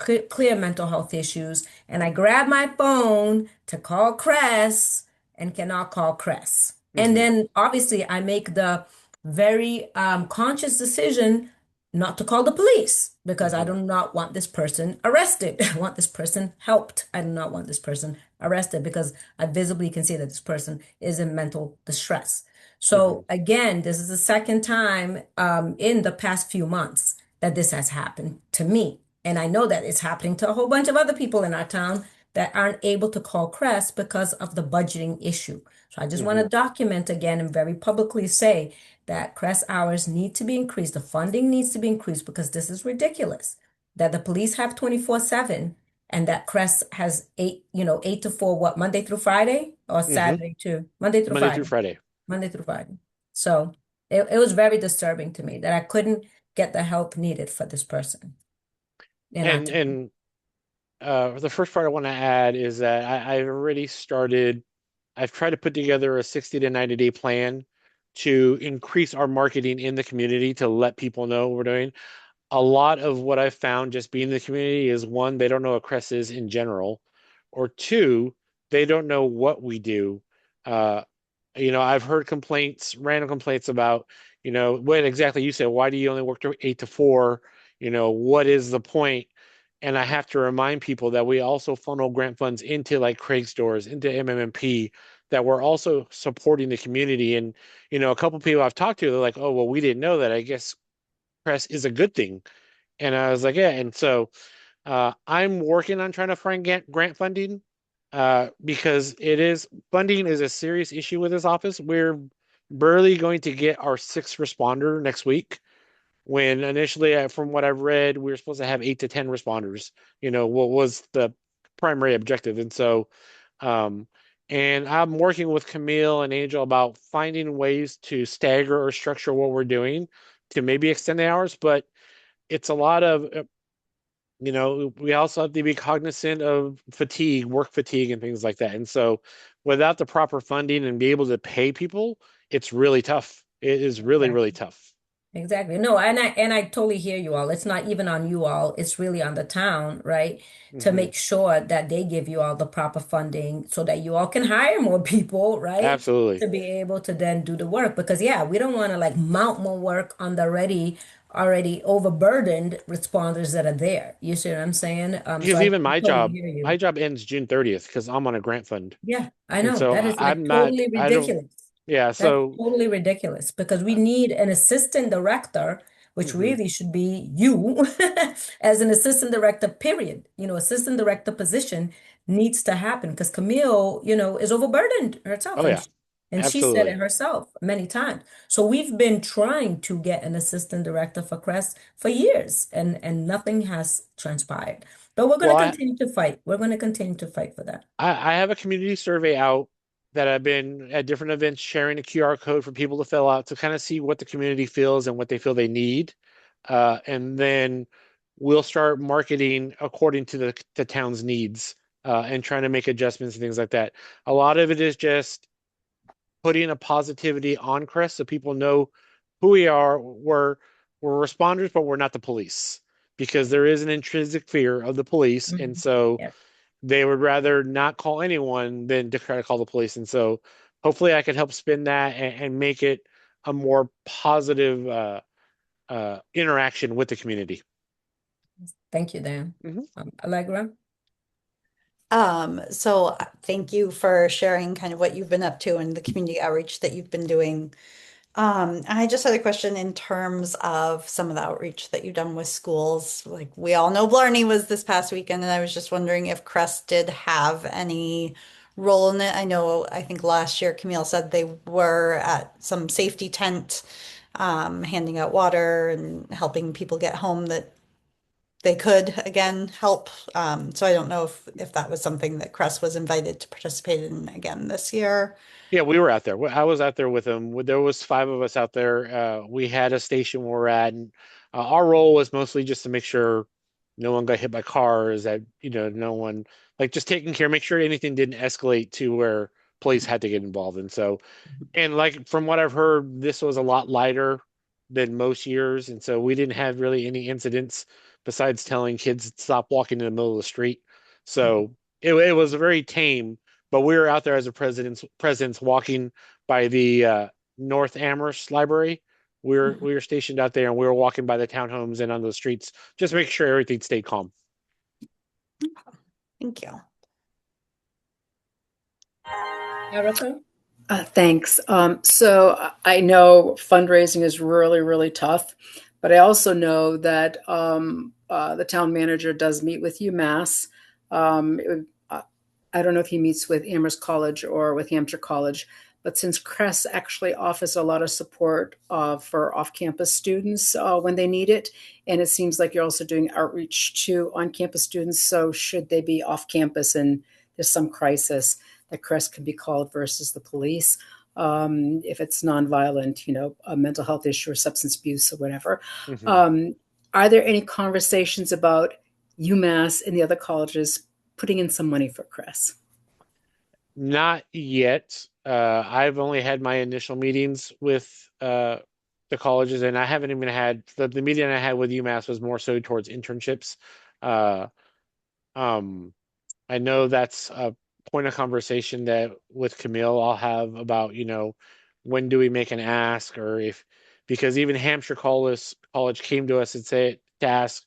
mental health issues. And I grab my phone to call Cress and cannot call Cress. And Mhm. then obviously I make the very conscious decision not to call the police because I Mhm. do not want this person arrested. I want this person helped. I do not want this person arrested because I visibly can see that this person is in mental distress. So Mhm. again, this is the second time in the past few months that this has happened to me. And I know that it's happening to a whole bunch of other people in our town that aren't able to call Crest because of the budgeting issue. So I just want to Mhm. document again and very publicly say that Crest hours need to be increased. The funding needs to be increased because this is ridiculous. That the police have 24/7 and that Crest has 8 to 4, what, Monday through Friday or Mhm. Saturday too? Monday through Monday through Friday. Friday. Monday through Friday. So it was very disturbing to me that I couldn't get the help needed for this person in our And town. and the first part I want to add is that I've already started. I've tried to put together a 60 to 90-day plan to increase our marketing in the community to let people know what we're doing. A lot of what I've found just being in the community is one, they don't know what Crest is in general, or two, they don't know what we do. Uh, I've heard complaints, random complaints about, what exactly you said. Why do you only work to 8 to 4? What is the point? And I have to remind people that we also funnel grant funds into like Craig stores, into MMMP, that we're also supporting the community. And, a couple people I've talked to, they're like, oh, well, we didn't know that. I guess press is a good thing. And I was like, yeah. And so I'm working on trying to find grant funding because funding is a serious issue with this office. We're barely going to get our sixth responder next week. When initially, from what I've read, we were supposed to have 8 to 10 responders. What was the primary objective? And so, um, and I'm working with Camille and Angel about finding ways to stagger or structure what we're doing to maybe extend the hours, but it's a lot of we also have to be cognizant of fatigue, work fatigue, and things like that. And so, without the proper funding and be able to pay people, it's really tough. It is really, really Exactly. tough. Exactly. No, and I totally hear you all. It's not even on you all. It's really on the town, right? To Hmm. make sure that they give you all the proper funding so that you all can hire more people, right? Absolutely. To be able to then do the work. Because yeah, we don't want to like mount more work on the already overburdened responders that are there. You see what I'm saying? So Because I even totally hear you. my job ends June 30th because I'm on a grant fund. Yeah, I And know. so That is like I'm not, totally I don't, ridiculous. yeah. That's So, totally ridiculous because we uh, need an assistant director, which mhm. really should be you as an assistant director, period. Assistant director position needs to happen because Camille, is overburdened herself Oh, and yeah. And she said it Absolutely. herself many times. So we've been trying to get an assistant director for Crest for years, and nothing has transpired. But we're going Well, to continue to fight. We're going to continue to fight for that. I have a community survey out that I've been at different events sharing a QR code for people to fill out to kind of see what the community feels and what they feel they need. And then we'll start marketing according to the town's needs, and trying to make adjustments and things like that. A lot of it is just putting a positivity on Crest so people know who we are. We're responders, but we're not the police because there is an intrinsic fear of the police. And Mhm. so Yeah. they would rather not call anyone than to try to call the police. And so hopefully I can help spin that and make it a more positive interaction with the community. Thank you, Dan. Mhm. Allegra? So thank you for sharing kind of what you've been up to and the community outreach that you've been doing. I just had a question in terms of some of the outreach that you've done with schools. Like we all know Blarney was this past weekend, and I was just wondering if Crest did have any role in it. I know, I think last year Camille said they were at some safety tent, handing out water and helping people get home that they could again help. So I don't know if that was something that Crest was invited to participate in again this year. Yeah, we were out there. I was out there with them. There was five of us out there. We had a station where we're at, and our role was mostly just to make sure no one got hit by cars, that no one, like, just taking care, make sure anything didn't escalate to where police had to get involved. And so, and like from what I've heard, this was a lot lighter than most years, and so we didn't have really any incidents besides telling kids to stop walking in the middle of the street. So it was very tame, but we were out there as a presidents walking by the North Amherst Library. We were stationed out there, and we were walking by the townhomes and on the streets, just make sure everything stayed calm. Thank you. Erica? Thanks. I know fundraising is really, really tough, but I also know that the town manager does meet with UMass. I don't know if he meets with Amherst College or with Hampshire College, but since Crest actually offers a lot of support for off-campus students when they need it, and it seems like you're also doing outreach to on-campus students. So should they be off-campus and there's some crisis, that Crest can be called versus the police. If it's nonviolent, a mental health issue or substance abuse or whatever. Mhm. Are there any conversations about UMass and the other colleges putting in some money for Crest? Not yet. I've only had my initial meetings with the colleges, and I haven't even had the meeting I had with UMass was more so towards internships. Uh, um, I know that's a point of conversation that with Camille I'll have about, when do we make an ask, or if, because even Hampshire College came to us and said to ask,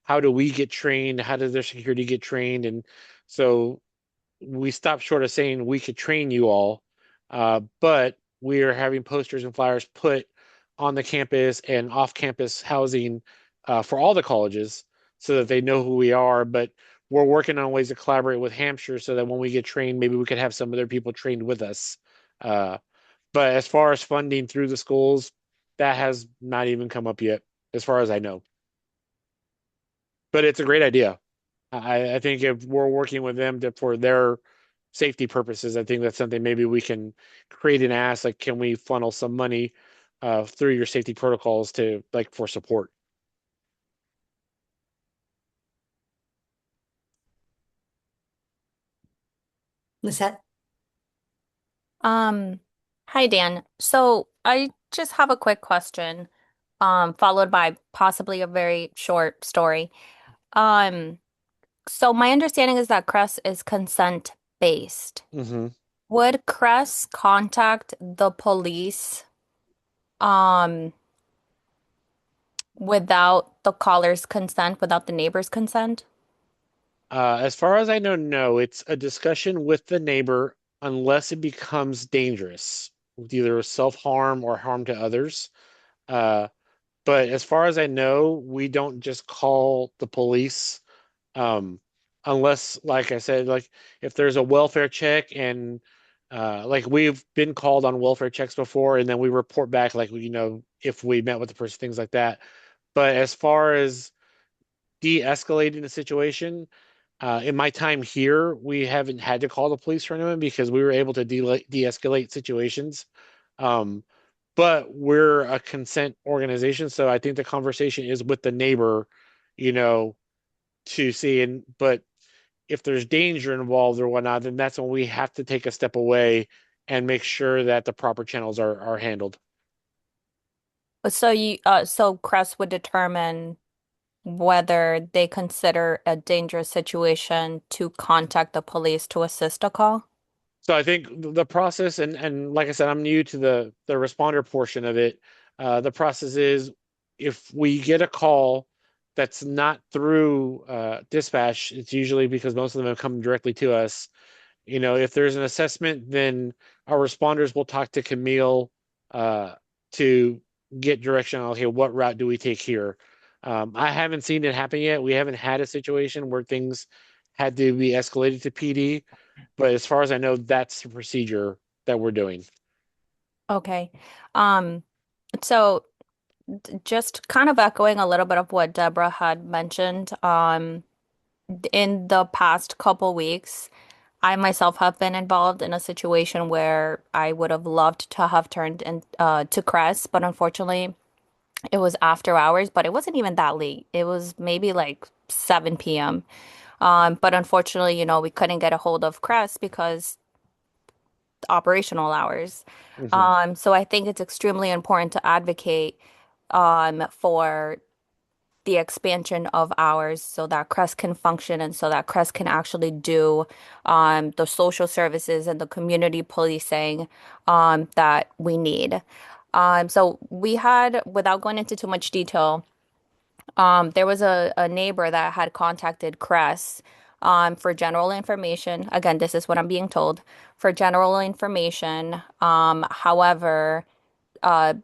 how do we get trained? How does their security get trained? And so we stopped short of saying we could train you all, but we are having posters and flyers put on the campus and off-campus housing for all the colleges so that they know who we are. But we're working on ways to collaborate with Hampshire so that when we get trained, maybe we could have some of their people trained with us. Uh, but as far as funding through the schools, that has not even come up yet, as far as I know. But it's a great idea. I think if we're working with them for their safety purposes, I think that's something maybe we can create an ask, like, can we funnel some money through your safety protocols to, like, for support? Lisette? Um, Hi Dan. So I just have a quick question, followed by possibly a very short story. Um, so my understanding is that Crest is consent based. Hmm. Would Crest contact the police, um, without the caller's consent, without the neighbor's consent? As far as I know, no, it's a discussion with the neighbor unless it becomes dangerous, with either self-harm or harm to others. Uh, but as far as I know, we don't just call the police, um, unless, like I said, like if there's a welfare check and Like we've been called on welfare checks before, and then we report back like if we met with the person, things like that. But as far as de-escalating the situation, in my time here, we haven't had to call the police or anyone because we were able to de-escalate situations. Um, but we're a consent organization, so I think the conversation is with the neighbor, you know, to see. And but if there's danger involved or whatnot, then that's when we have to take a step away and make sure that the proper channels are handled. So Crest would determine whether they consider a dangerous situation to contact the police to assist a call. So I think the process, and like I said, I'm new to the responder portion of it. The process is if we get a call that's not through dispatch, it's usually because most of them have come directly to us. If there's an assessment, then our responders will talk to Camille to get direction on, okay, what route do we take here? I haven't seen it happen yet. We haven't had a situation where things had to be escalated to PD, but as far as I know, that's the procedure that we're doing. Okay. Um, so just kind of echoing a little bit of what Deborah had mentioned, in the past couple weeks, I myself have been involved in a situation where I would have loved to have turned in to Crest, but unfortunately it was after hours, but it wasn't even that late. It was maybe like 7 p.m. But unfortunately, we couldn't get a hold of Crest because operational hours. Hmm. So I think it's extremely important to advocate for the expansion of hours so that Crest can function and so that Crest can actually do the social services and the community policing that we need. So we had, without going into too much detail, there was a neighbor that had contacted Crest for general information. Again, this is what I'm being told for general information. However, uh,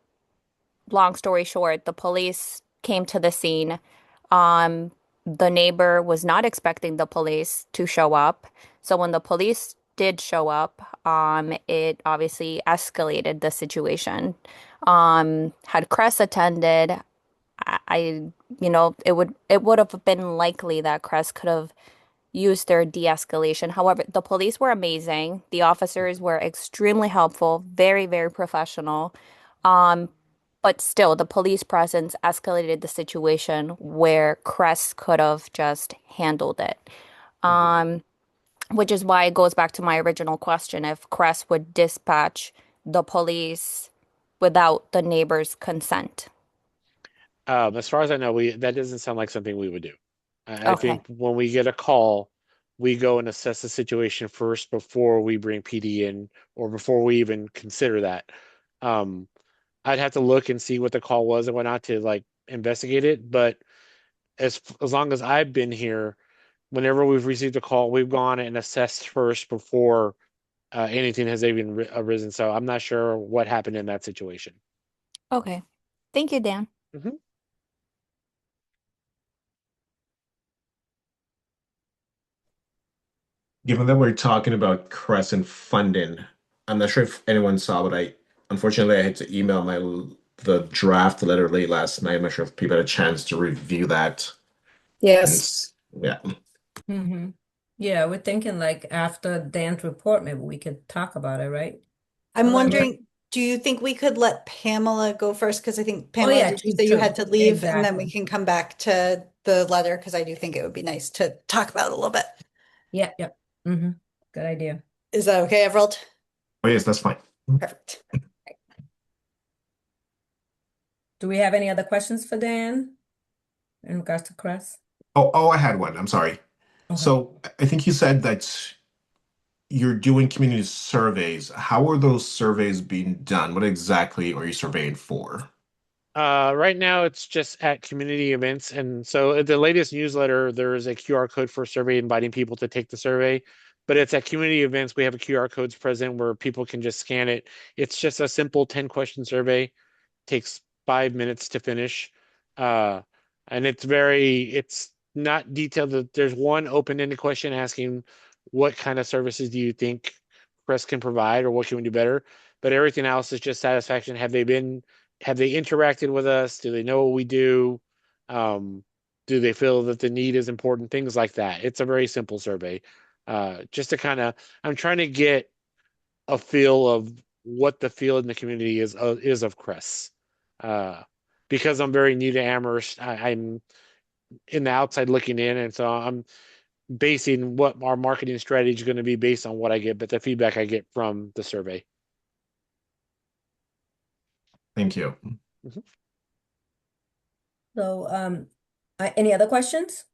long story short, the police came to the scene. Um, the neighbor was not expecting the police to show up. So when the police did show up, it obviously escalated the situation. Had Cress attended, it would have been likely that Cress could have used their de-escalation. However, the police were amazing. The officers were extremely helpful, very, very professional. Um, but still, the police presence escalated the situation where Crest could have just handled it. Hmm. Um, which is why it goes back to my original question if Crest would dispatch the police without the neighbor's consent. As far as I know, we that doesn't sound like something we would do. I Okay. think when we get a call, we go and assess the situation first before we bring PD in or before we even consider that. Um, I'd have to look and see what the call was and whatnot to like investigate it. But as long as I've been here, whenever we've received a call, we've gone and assessed first before anything has even arisen. So I'm not sure what happened in that situation. Okay. Thank you, Dan. Hmm. Given that we're talking about Crescent funding, I'm not sure if anyone saw, but unfortunately I had to email the draft letter late last night. I'm not sure if people had a chance to review that. And Yes. yeah. Mm-hmm. Yeah, we're thinking like after Dan's report, maybe we could talk about it, right? I'm However, wondering, do you think we could let Pamela go first? Because I think, oh Pamela, yeah, did you true, say you true. had to leave? And then we Exactly. can come back to the letter because I do think it would be nice to talk about it a little bit. Yeah, yeah. Mm-hmm. Good idea. Is that okay, Everald? Oh yes, that's fine. Perfect. Do we have any other questions for Dan in regards to Crest? Oh, I had one. I'm sorry. Okay. So I think you said that you're doing community surveys. How are those surveys being done? What exactly are you surveying for? Right now, it's just at community events. And so at the latest newsletter, there's a QR code for a survey inviting people to take the survey. But it's at community events. We have a QR codes present where people can just scan it. It's just a simple 10-question survey. Takes 5 minutes to finish. Uh, and it's not detailed. There's one open-ended question asking what kind of services do you think Crest can provide or what can we do better. But everything else is just satisfaction. Have they interacted with us? Do they know what we do? Do they feel that the need is important? Things like that. It's a very simple survey. Just to I'm trying to get a feel of what the feel in the community is of Crest. Because I'm very new to Amherst, I'm in the outside looking in, and so I'm basing what our marketing strategy is going to be based on what I get, but the feedback I get from the survey. Thank you. So, any other questions?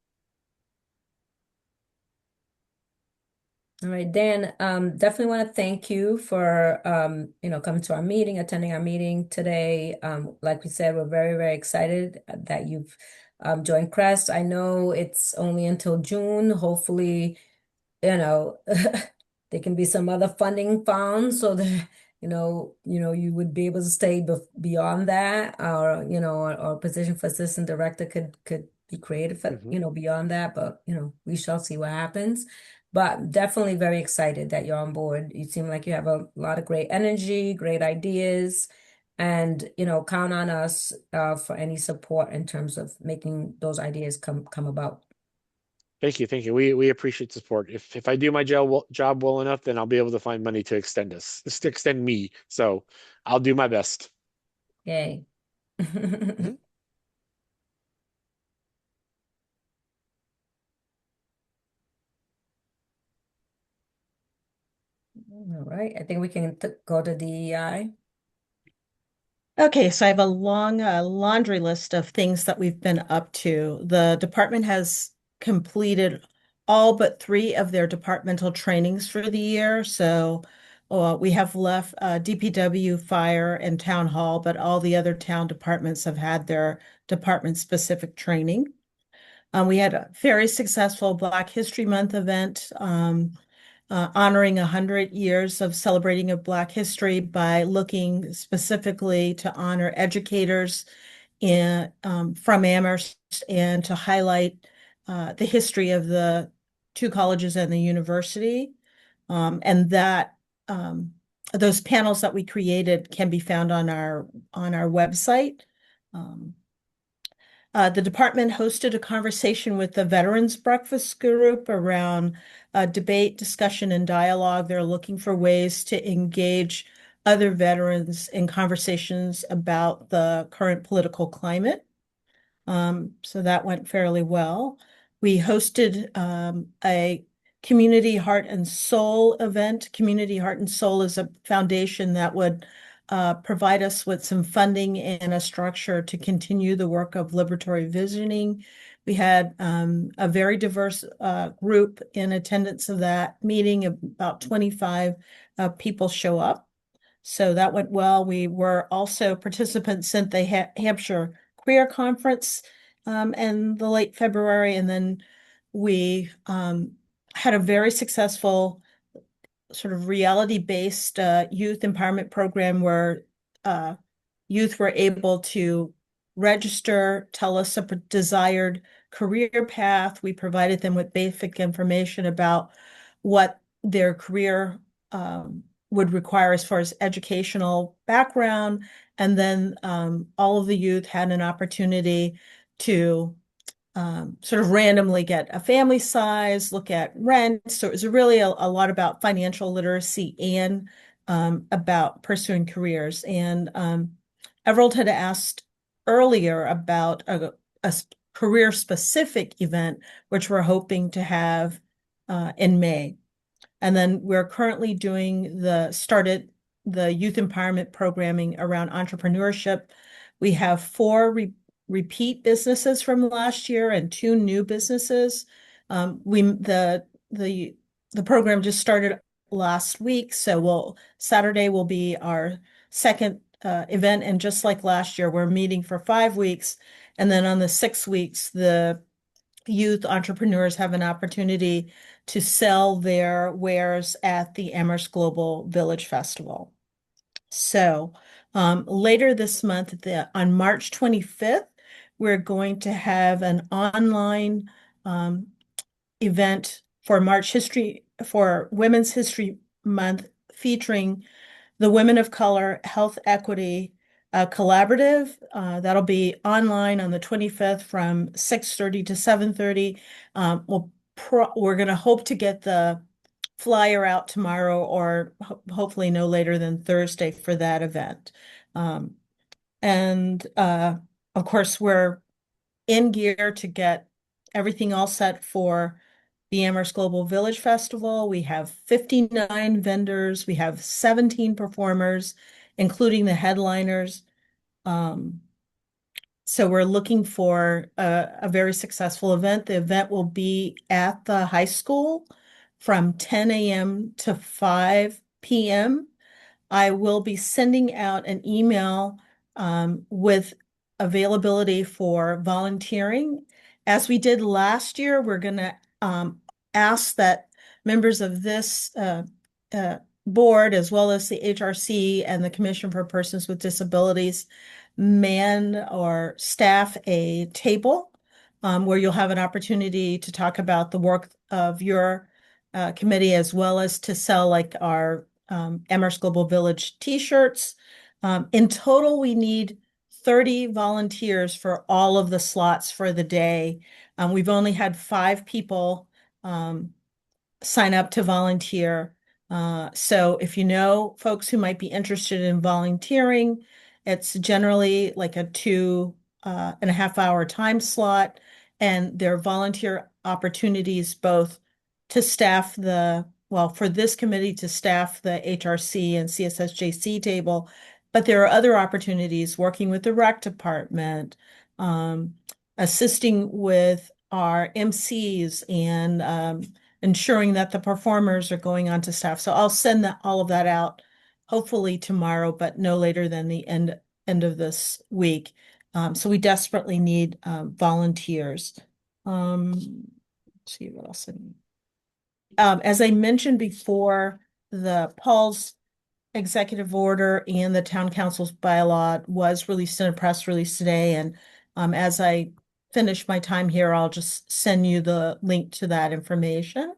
All right, Dan, definitely want to thank you for coming to our meeting, attending our meeting today. Like we said, we're very, very excited that you've joined Crest. I know it's only until June. Hopefully, there can be some other funding found so that you would be able to stay beyond that, or or position for assistant director could be created for beyond that, but we shall see what happens. But definitely very excited that you're on board. You seem like you have a lot of great energy, great ideas, and count on us for any support in terms of making those ideas come about. Thank you. We appreciate the support. If I do my job well enough, then I'll be able to find money to extend me. So I'll do my best. Yay. Mhm. All right, I think we can go to DEI. Okay, so I have a long laundry list of things that we've been up to. The department has completed all but 3 of their departmental trainings for the year. So we have left DPW, fire, and town hall, but all the other town departments have had their department-specific training. We had a very successful Black History Month event. Honoring 100 years of celebrating of Black history by looking specifically to honor educators from Amherst and to highlight the history of the 2 colleges and the university. And that those panels that we created can be found on our website. The department hosted a conversation with the Veterans Breakfast Group around debate, discussion, and dialogue. They're looking for ways to engage other veterans in conversations about the current political climate. So that went fairly well. We hosted a Community Heart and Soul event. Community Heart and Soul is a foundation that would provide us with some funding and a structure to continue the work of liberatory visioning. We had a very diverse group in attendance of that meeting. About 25 people show up. So that went well. We were also participants in the Hampshire Queer Conference in the late February. And then we had a very successful sort of reality-based youth empowerment program where youth were able to register, tell us a desired career path. We provided them with basic information about what their career would require as far as educational background. And then all of the youth had an opportunity to sort of randomly get a family size, look at rent. So it was really a lot about financial literacy and about pursuing careers. And Everald had asked earlier about a career-specific event, which we're hoping to have in May. And then we're currently started the youth empowerment programming around entrepreneurship. We have 4 repeat businesses from last year and 2 new businesses. The program just started last week, so Saturday will be our second event, and just like last year, we're meeting for 5 weeks, and then on the 6 weeks, the youth entrepreneurs have an opportunity to sell their wares at the Amherst Global Village Festival. So later this month, on March 25th, we're going to have an online event for Women's History Month featuring the Women of Color Health Equity Collaborative. That'll be online on the 25th from 6:30 to 7:30. We're going to hope to get the flyer out tomorrow or hopefully no later than Thursday for that event. And of course, we're in gear to get everything all set for the Amherst Global Village Festival. We have 59 vendors. We have 17 performers, including the headliners. So we're looking for a very successful event. The event will be at the high school from 10 a.m. to 5 p.m. I will be sending out an email with availability for volunteering. As we did last year, we're going to ask that members of this board, as well as the HRC and the Commission for Persons with Disabilities, man or staff a table where you'll have an opportunity to talk about the work of your committee, as well as to sell like our Amherst Global Village t-shirts. In total, we need 30 volunteers for all of the slots for the day. We've only had 5 people sign up to volunteer. So if you know folks who might be interested in volunteering, it's generally like a 2.5 hour time slot, and there are volunteer opportunities both to staff for this committee to staff the HRC and CSSJC table, but there are other opportunities working with the rec department, assisting with our MCs and ensuring that the performers are going on to staff. So I'll send all of that out hopefully tomorrow, but no later than the end of this week. So we desperately need volunteers. Let's see what else I need. As I mentioned before, the Paul's executive order and the town council's bylaw was released in a press release today. And as I finish my time here, I'll just send you the link to that information.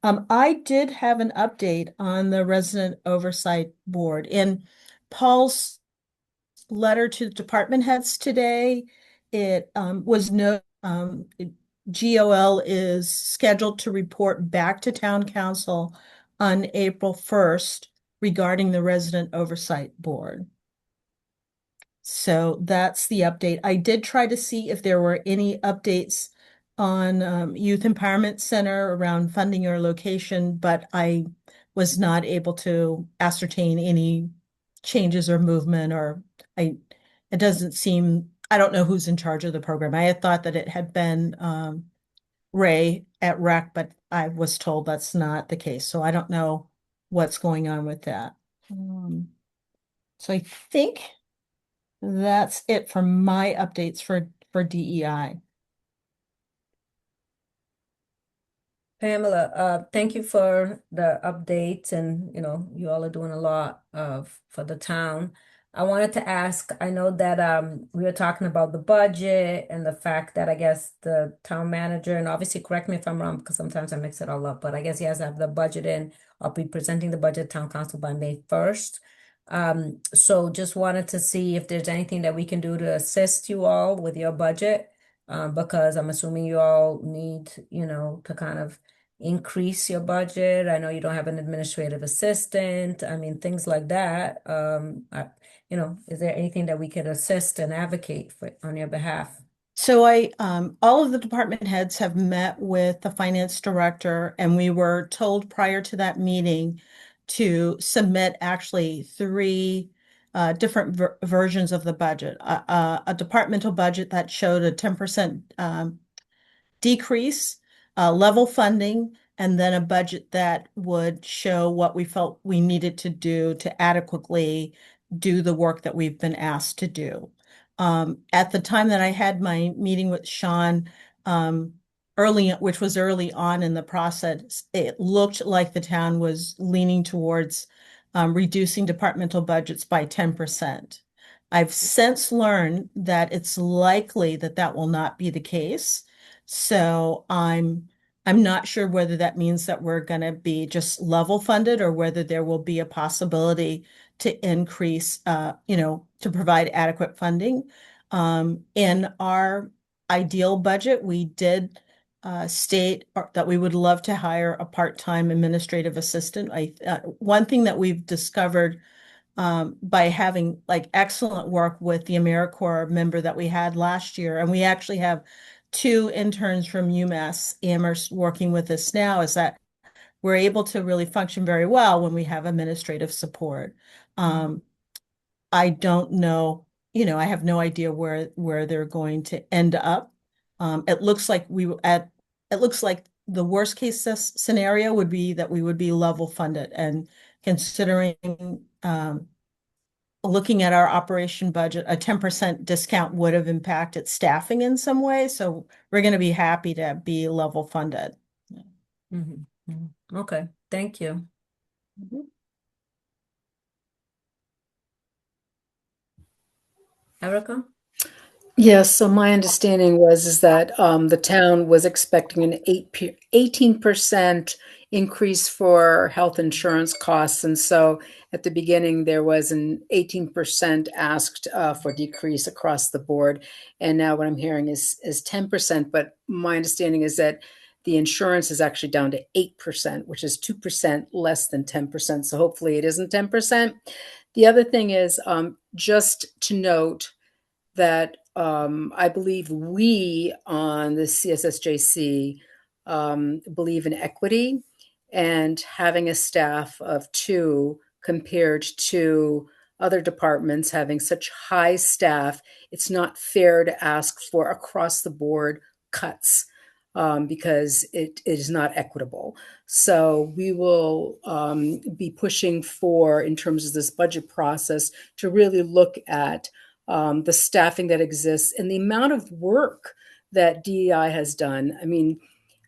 I did have an update on the Resident Oversight Board. In Paul's letter to the department heads today, it was GOL is scheduled to report back to town council on April 1st regarding the Resident Oversight Board. So that's the update. I did try to see if there were any updates on Youth Empowerment Center around funding or location, but I was not able to ascertain any changes or movement, or it doesn't seem, I don't know who's in charge of the program. I had thought that it had been Ray at Rec, but I was told that's not the case. So I don't know what's going on with that. So I think that's it for my updates for DEI. Pamela, thank you for the updates, and you all are doing a lot for the town. I wanted to ask, I know that we were talking about the budget and the fact that I guess the town manager, and obviously correct me if I'm wrong because sometimes I mix it all up, but I guess he has to have the budget in. I'll be presenting the budget to town council by May 1st. So just wanted to see if there's anything that we can do to assist you all with your budget, because I'm assuming you all need, to kind of increase your budget. I know you don't have an administrative assistant. I mean, things like that. Is there anything that we could assist and advocate for on your behalf? So all of the department heads have met with the finance director, and we were told prior to that meeting to submit actually 3 different versions of the budget. A departmental budget that showed a 10% decrease, level funding, and then a budget that would show what we felt we needed to do to adequately do the work that we've been asked to do. At the time that I had my meeting with Sean, which was early on in the process, it looked like the town was leaning towards reducing departmental budgets by 10%. I've since learned that it's likely that that will not be the case. So I'm I'm not sure whether that means that we're going to be just level funded or whether there will be a possibility to increase, to provide adequate funding. In our ideal budget, we did state that we would love to hire a part-time administrative assistant. One thing that we've discovered by having like excellent work with the AmeriCorps member that we had last year, and we actually have two interns from UMass Amherst working with us now, is that we're able to really function very well when we have administrative support. I don't know, I have no idea where they're going to end up. It looks like the worst case scenario would be that we would be level funded, and considering looking at our operation budget, a 10% discount would have impacted staffing in some way. So we're going to be happy to be level funded. Mhm, mhm. Okay, thank you. Erica? Yes, so my understanding is that the town was expecting an 18% increase for health insurance costs. And so at the beginning, there was an 18% asked for decrease across the board. And now what I'm hearing is 10%. But my understanding is that the insurance is actually down to 8%, which is 2% less than 10%. So hopefully it isn't 10%. The other thing is just to note that I believe we on the CSSJC believe in equity, and having a staff of two compared to other departments having such high staff, it's not fair to ask for across the board cuts because it is not equitable. So we will be pushing for, in terms of this budget process, to really look at the staffing that exists and the amount of work that DEI has done. I mean,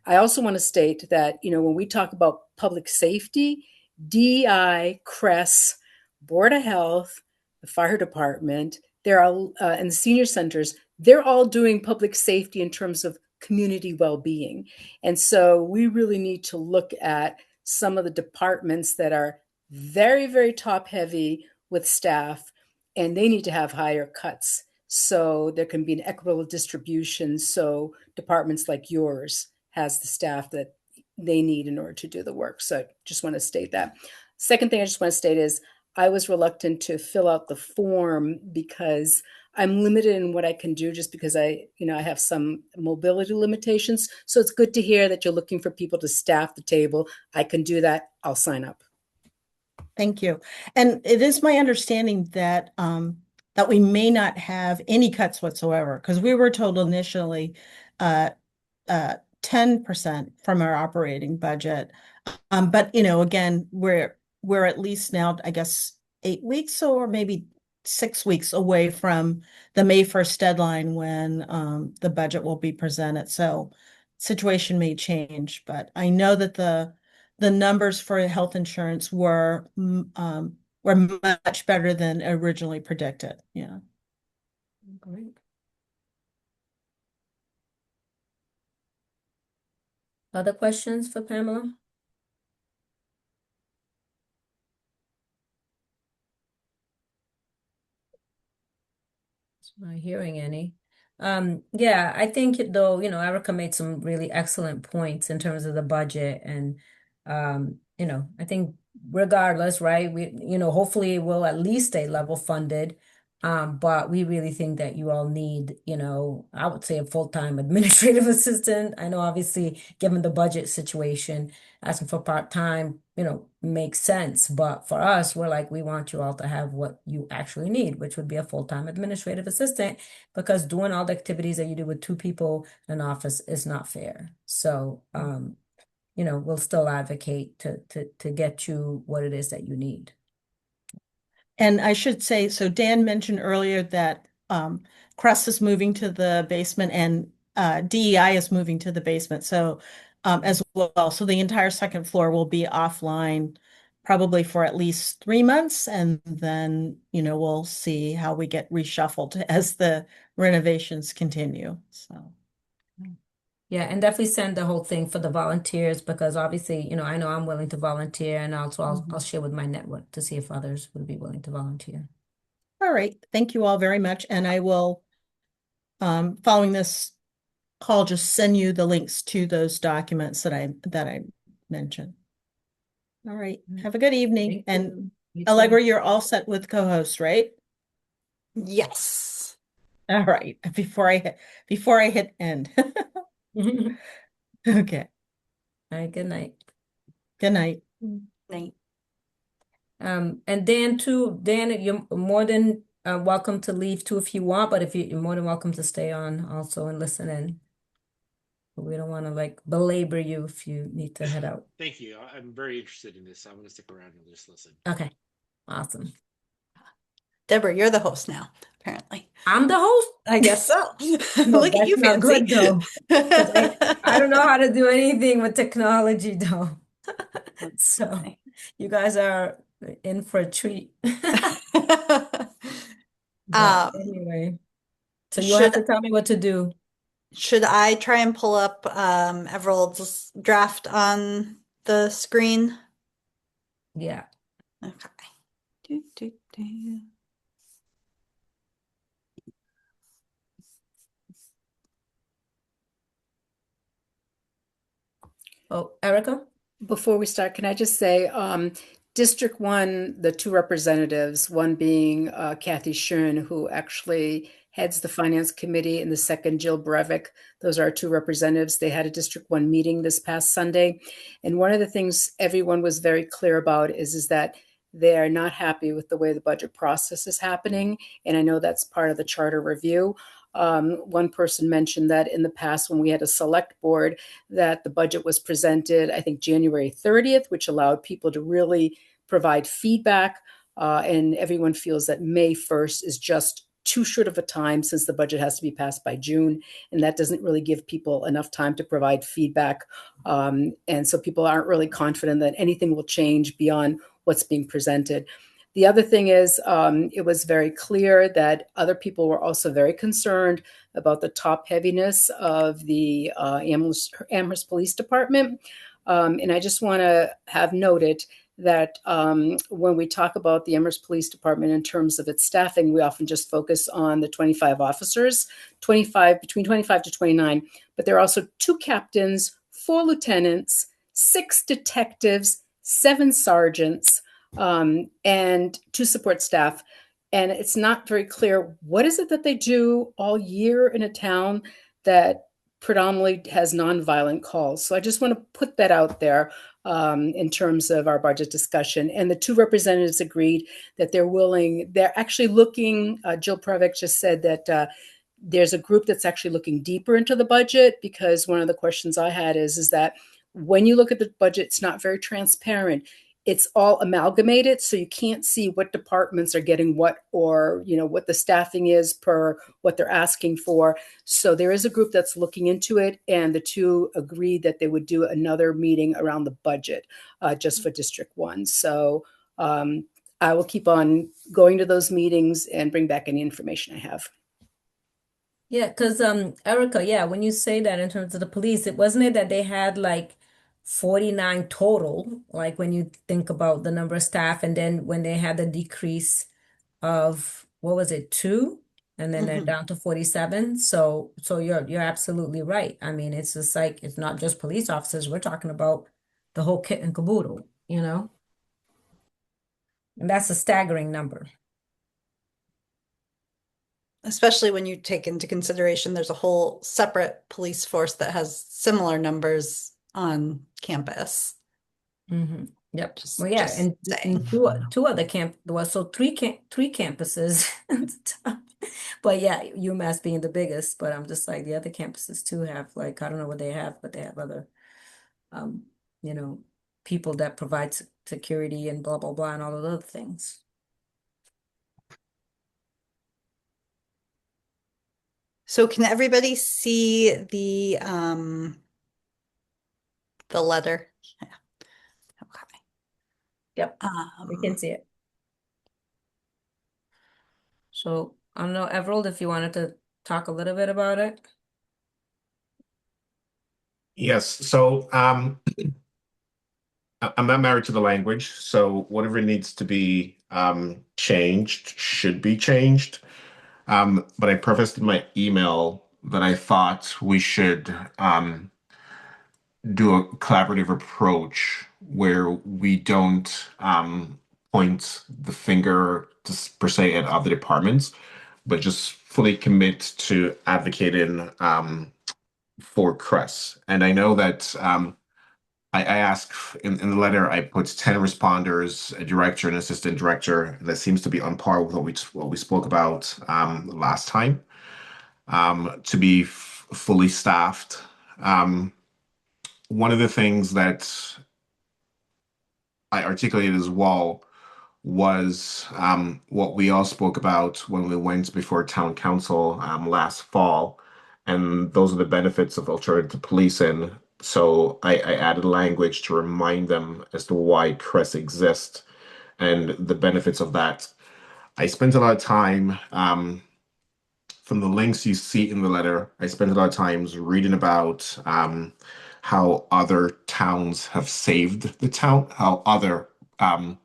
I also want to state that, when we talk about public safety, DEI, CRES, Board of Health, the fire department, and the senior centers, they're all doing public safety in terms of community well-being. And so we really need to look at some of the departments that are very, very top heavy with staff, and they need to have higher cuts so there can be an equitable distribution, so departments like yours has the staff that they need in order to do the work. So I just want to state that. Second thing I just want to state is I was reluctant to fill out the form because I'm limited in what I can do, just because I have some mobility limitations. So it's good to hear that you're looking for people to staff the table. I can do that. I'll sign up. Thank you. And it is my understanding that that we may not have any cuts whatsoever, because we were told initially 10% from our operating budget. But again, we're at least now, I guess, 8 weeks or maybe 6 weeks away from the May 1st deadline when the budget will be presented. So situation may change, but I know that the numbers for health insurance were much better than originally predicted. Yeah. Great. Other questions for Pamela? Not hearing any. Yeah, I think though, Erica made some really excellent points in terms of the budget, and I think regardless, right, hopefully we'll at least stay level funded. But we really think that you all need, I would say a full-time administrative assistant. I know obviously given the budget situation, asking for part-time, makes sense. But for us, we're like, we want you all to have what you actually need, which would be a full-time administrative assistant, because doing all the activities that you do with two people in an office is not fair. So, we'll still advocate to get you what it is that you need. And I should say, so Dan mentioned earlier that Crest is moving to the basement and DEI is moving to the basement. So as well, so the entire second floor will be offline probably for at least 3 months, and then we'll see how we get reshuffled as the renovations continue. So Yeah, and definitely send the whole thing for the volunteers because obviously, I know I'm willing to volunteer and also I'll share with my network to see if others would be willing to volunteer. All right. Thank you all very much. And I will, following this call, just send you the links to those documents that I mentioned. All right. Have a good evening. Thank And you. You too. Allegra, you're all set with co-hosts, right? Yes. All right. Before I hit end. All Okay. right, good night. Good night. Night. And Dan too, Dan, you're more than welcome to leave too if you want, but if you're more than welcome to stay on also and listen in. We don't want to like belabor you if you need to head out. Thank you. I'm very interested in this. I'm going to stick around and just listen. Okay, awesome. Deborah, you're the host now, apparently. I'm the host. I guess so. No, Look at that's you, not fancy. good though. 'Cause I don't know how to do anything with technology though. So you guys are in for a treat. But Um, anyway, so you'll have should to tell me what to do. should I try and pull up Everald's draft on the screen? Yeah. Okay. Do, do, do. Oh, Erica? Before we start, can I just say, District One, the two representatives, one being Kathy Schön, who actually heads the Finance Committee, and the second, Jill Breivik. Those are our two representatives. They had a District One meeting this past Sunday. And one of the things everyone was very clear about is that they are not happy with the way the budget process is happening. And I know that's part of the charter review. One person mentioned that in the past, when we had a select board, that the budget was presented, I think, January 30th, which allowed people to really provide feedback. And everyone feels that May 1st is just too short of a time since the budget has to be passed by June. And that doesn't really give people enough time to provide feedback. And so people aren't really confident that anything will change beyond what's being presented. The other thing is, it was very clear that other people were also very concerned about the top heaviness of the Amherst Police Department. And I just want to have noted that when we talk about the Amherst Police Department in terms of its staffing, we often just focus on the 25 officers, between 25 to 29. But there are also 2 captains, 4 lieutenants, 6 detectives, 7 sergeants, and 2 support staff. And it's not very clear what is it that they do all year in a town that predominantly has nonviolent calls. So I just want to put that out there in terms of our budget discussion. And the 2 representatives agreed that they're actually looking, Jill Previck just said that there's a group that's actually looking deeper into the budget, because one of the questions I had is that when you look at the budget, it's not very transparent. It's all amalgamated, so you can't see what departments are getting what, or what the staffing is per what they're asking for. So there is a group that's looking into it, and the 2 agreed that they would do another meeting around the budget just for District 1. So I will keep on going to those meetings and bring back any information I have. Yeah, because Erica, yeah, when you say that in terms of the police, it wasn't it that they had like 49 total, like when you think about the number of staff, and then when they had the decrease of what was it, 2? And then they're down to 47. So you're absolutely right. I mean, it's just like it's not just police officers, we're talking about the whole kit and caboodle, you know? And that's a staggering number. Especially when you take into consideration there's a whole separate police force that has similar numbers on campus. Mm-hmm. Yep. Just, Well, yeah, just and saying. two other so three campuses. But yeah, UMass being the biggest, but I'm just like the other campuses too have like I don't know what they have, but they have other um, you know, people that provide security and blah blah blah and all of those things. So can everybody see the letter? Yeah. Okay. Yep, we can see it. So I don't know, Everald, if you wanted to talk a little bit about it. Yes. So I'm not married to the language, so whatever needs to be changed should be changed. But I prefaced in my email that I thought we should do a collaborative approach where we don't point the finger per se at other departments, but just fully commit to advocating for Cress. And I know that I asked in the letter, I put 10 responders, a director, and assistant director. That seems to be on par with what we spoke about last time, to be fully staffed. Um, One of the things that I articulated as well was what we all spoke about when we went before town council last fall. And those are the benefits of alternative policing. So I added language to remind them as to why CRESS exists and the benefits of that. I spent a lot of time from the links you see in the letter. I spent a lot of times reading about how other towns have saved the town, how other um,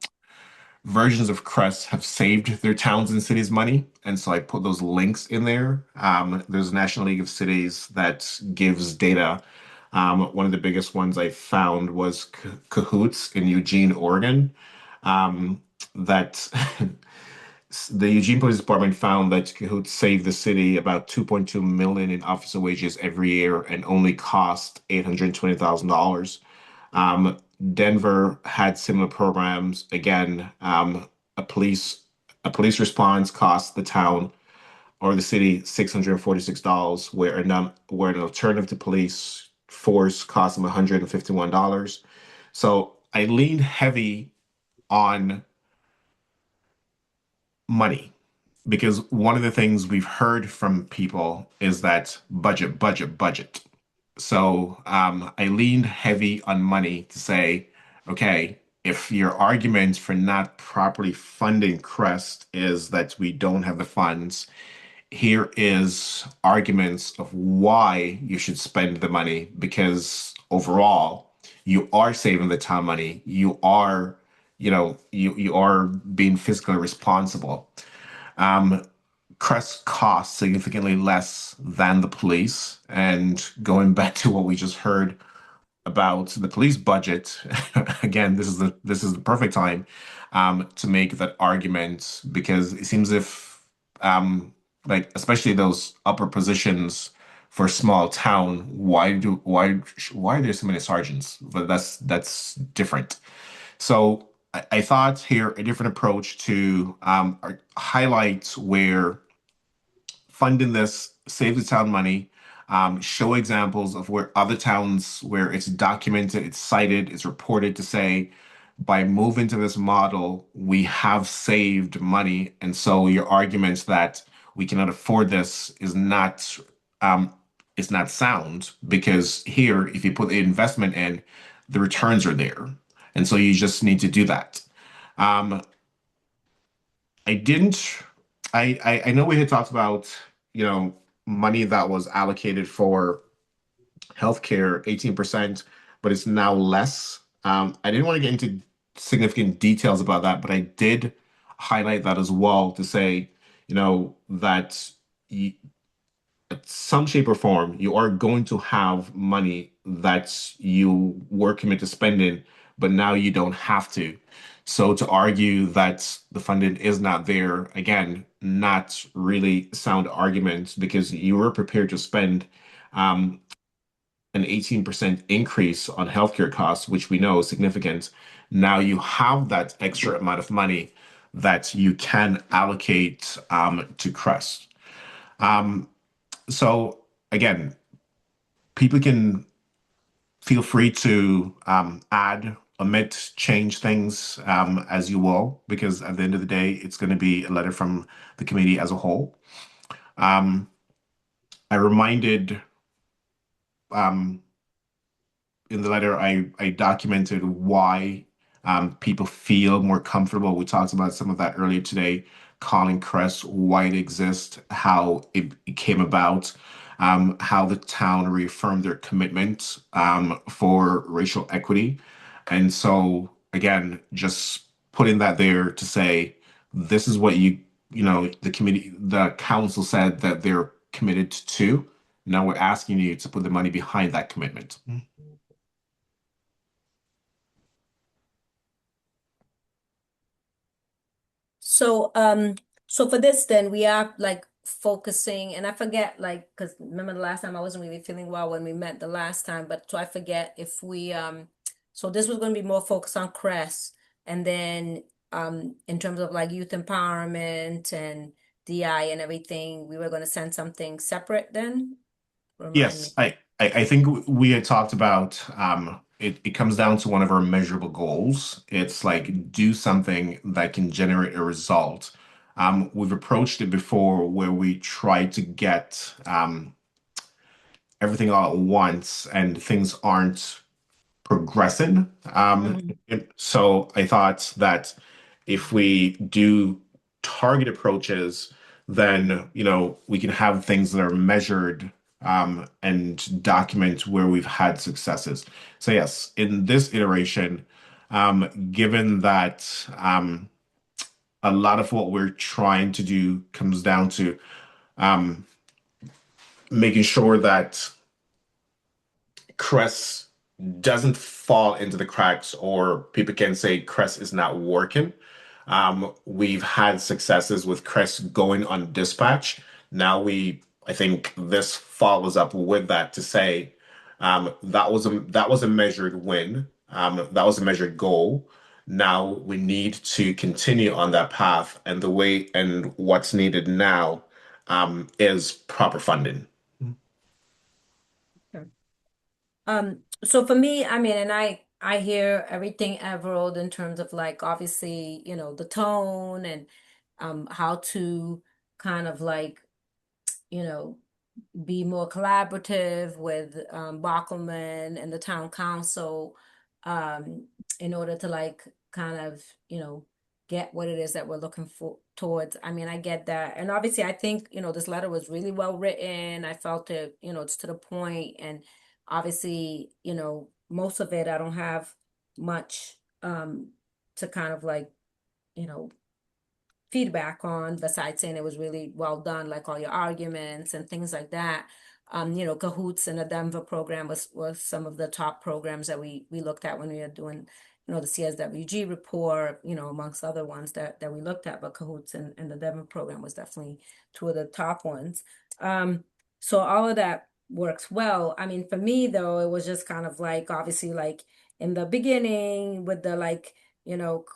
versions of Crest have saved their towns and cities money. And so I put those links in there. There's a National League of Cities that gives data. One of the biggest ones I found was Cahoots in Eugene, Oregon. That the Eugene Police Department found that Cahoots saved the city about 2.2 million in officer wages every year and only cost $820,000. Denver had similar programs. Again, a police a police response cost the town or the city $646, where an alternative to police force cost them $151. So I leaned heavy on money because one of the things we've heard from people is that budget, budget, budget. So I leaned heavy on money to say, okay, if your argument for not properly funding Crest is that we don't have the funds, here is arguments of why you should spend the money because overall you are saving the town money. You are, you are being fiscally responsible. Um, Crest costs significantly less than the police. And going back to what we just heard about the police budget, again, this is the perfect time to make that argument because it seems if like especially those upper positions for a small town, why are there so many sergeants? But that's different. So I thought here a different approach to highlight where funding this save the town money, show examples of where other towns, where it's documented, it's cited, it's reported to say, by moving to this model, we have saved money. And so your argument that we cannot afford this um, is not sound because here, if you put the investment in, the returns are there. And so you just need to do that. Um, I didn't. I know we had talked about, money that was allocated for healthcare, 18%, but it's now less. I didn't want to get into significant details about that, but I did highlight that as well to say, that some shape or form, you are going to have money that you were committed to spending, but now you don't have to. So to argue that the funding is not there, again, not really sound arguments because you were prepared to spend um, an 18% increase on healthcare costs, which we know is significant. Now you have that extra amount of money that you can allocate to Crest. Um, so again, people can feel free to add, omit, change things as you will, because at the end of the day, it's going to be a letter from the committee as a whole. Um, I reminded um, in the letter, I documented why people feel more comfortable. We talked about some of that earlier today, calling Crest, why it exists, how it came about. how the town reaffirmed their commitment for racial equity. And so, again, just putting that there to say, this is what the committee, the council said that they're committed to. Now we're asking you to put the money behind that commitment. So, so for this, then we are like focusing, and I forget, like, because remember the last time I wasn't really feeling well when we met the last time, but so I forget if we, so this was going to be more focused on CRES, and then, in terms of like youth empowerment and DI and everything, we were going to send something separate then? Remind me. Yes, I think we had talked about it comes down to one of our measurable goals. It's like do something that can generate a result. We've approached it before where we tried to get everything all at once and things aren't progressing. Mhm. So I thought that if we do target approaches, then we can have things that are measured and document where we've had successes. So yes, in this iteration, given that a lot of what we're trying to do comes down to um, making sure that Crest doesn't fall into the cracks, or people can say Crest is not working. We've had successes with Crest going on dispatch. Now I think this follows up with that to say that was a measured win. That was a measured goal. Now we need to continue on that path, and what's needed now is proper funding. So for me, I mean, and I hear everything Everald in terms of like obviously, the tone and how to kind of like, you know, be more collaborative with Bockelman and the town council um, in order to like kind of, get what it is that we're looking for towards. I mean, I get that. And obviously I think, this letter was really well written. I felt it, it's to the point, and obviously, most of it I don't have much to kind of like, you know, feedback on, besides saying it was really well done, like all your arguments and things like that. Cahoots and the Denver program was some of the top programs that we looked at when we were doing, the CSWG report, amongst other ones that we looked at, but Cahoots and the Denver program was definitely two of the top ones. So all of that works well. I mean, for me though, it was just kind of like obviously like in the beginning with the like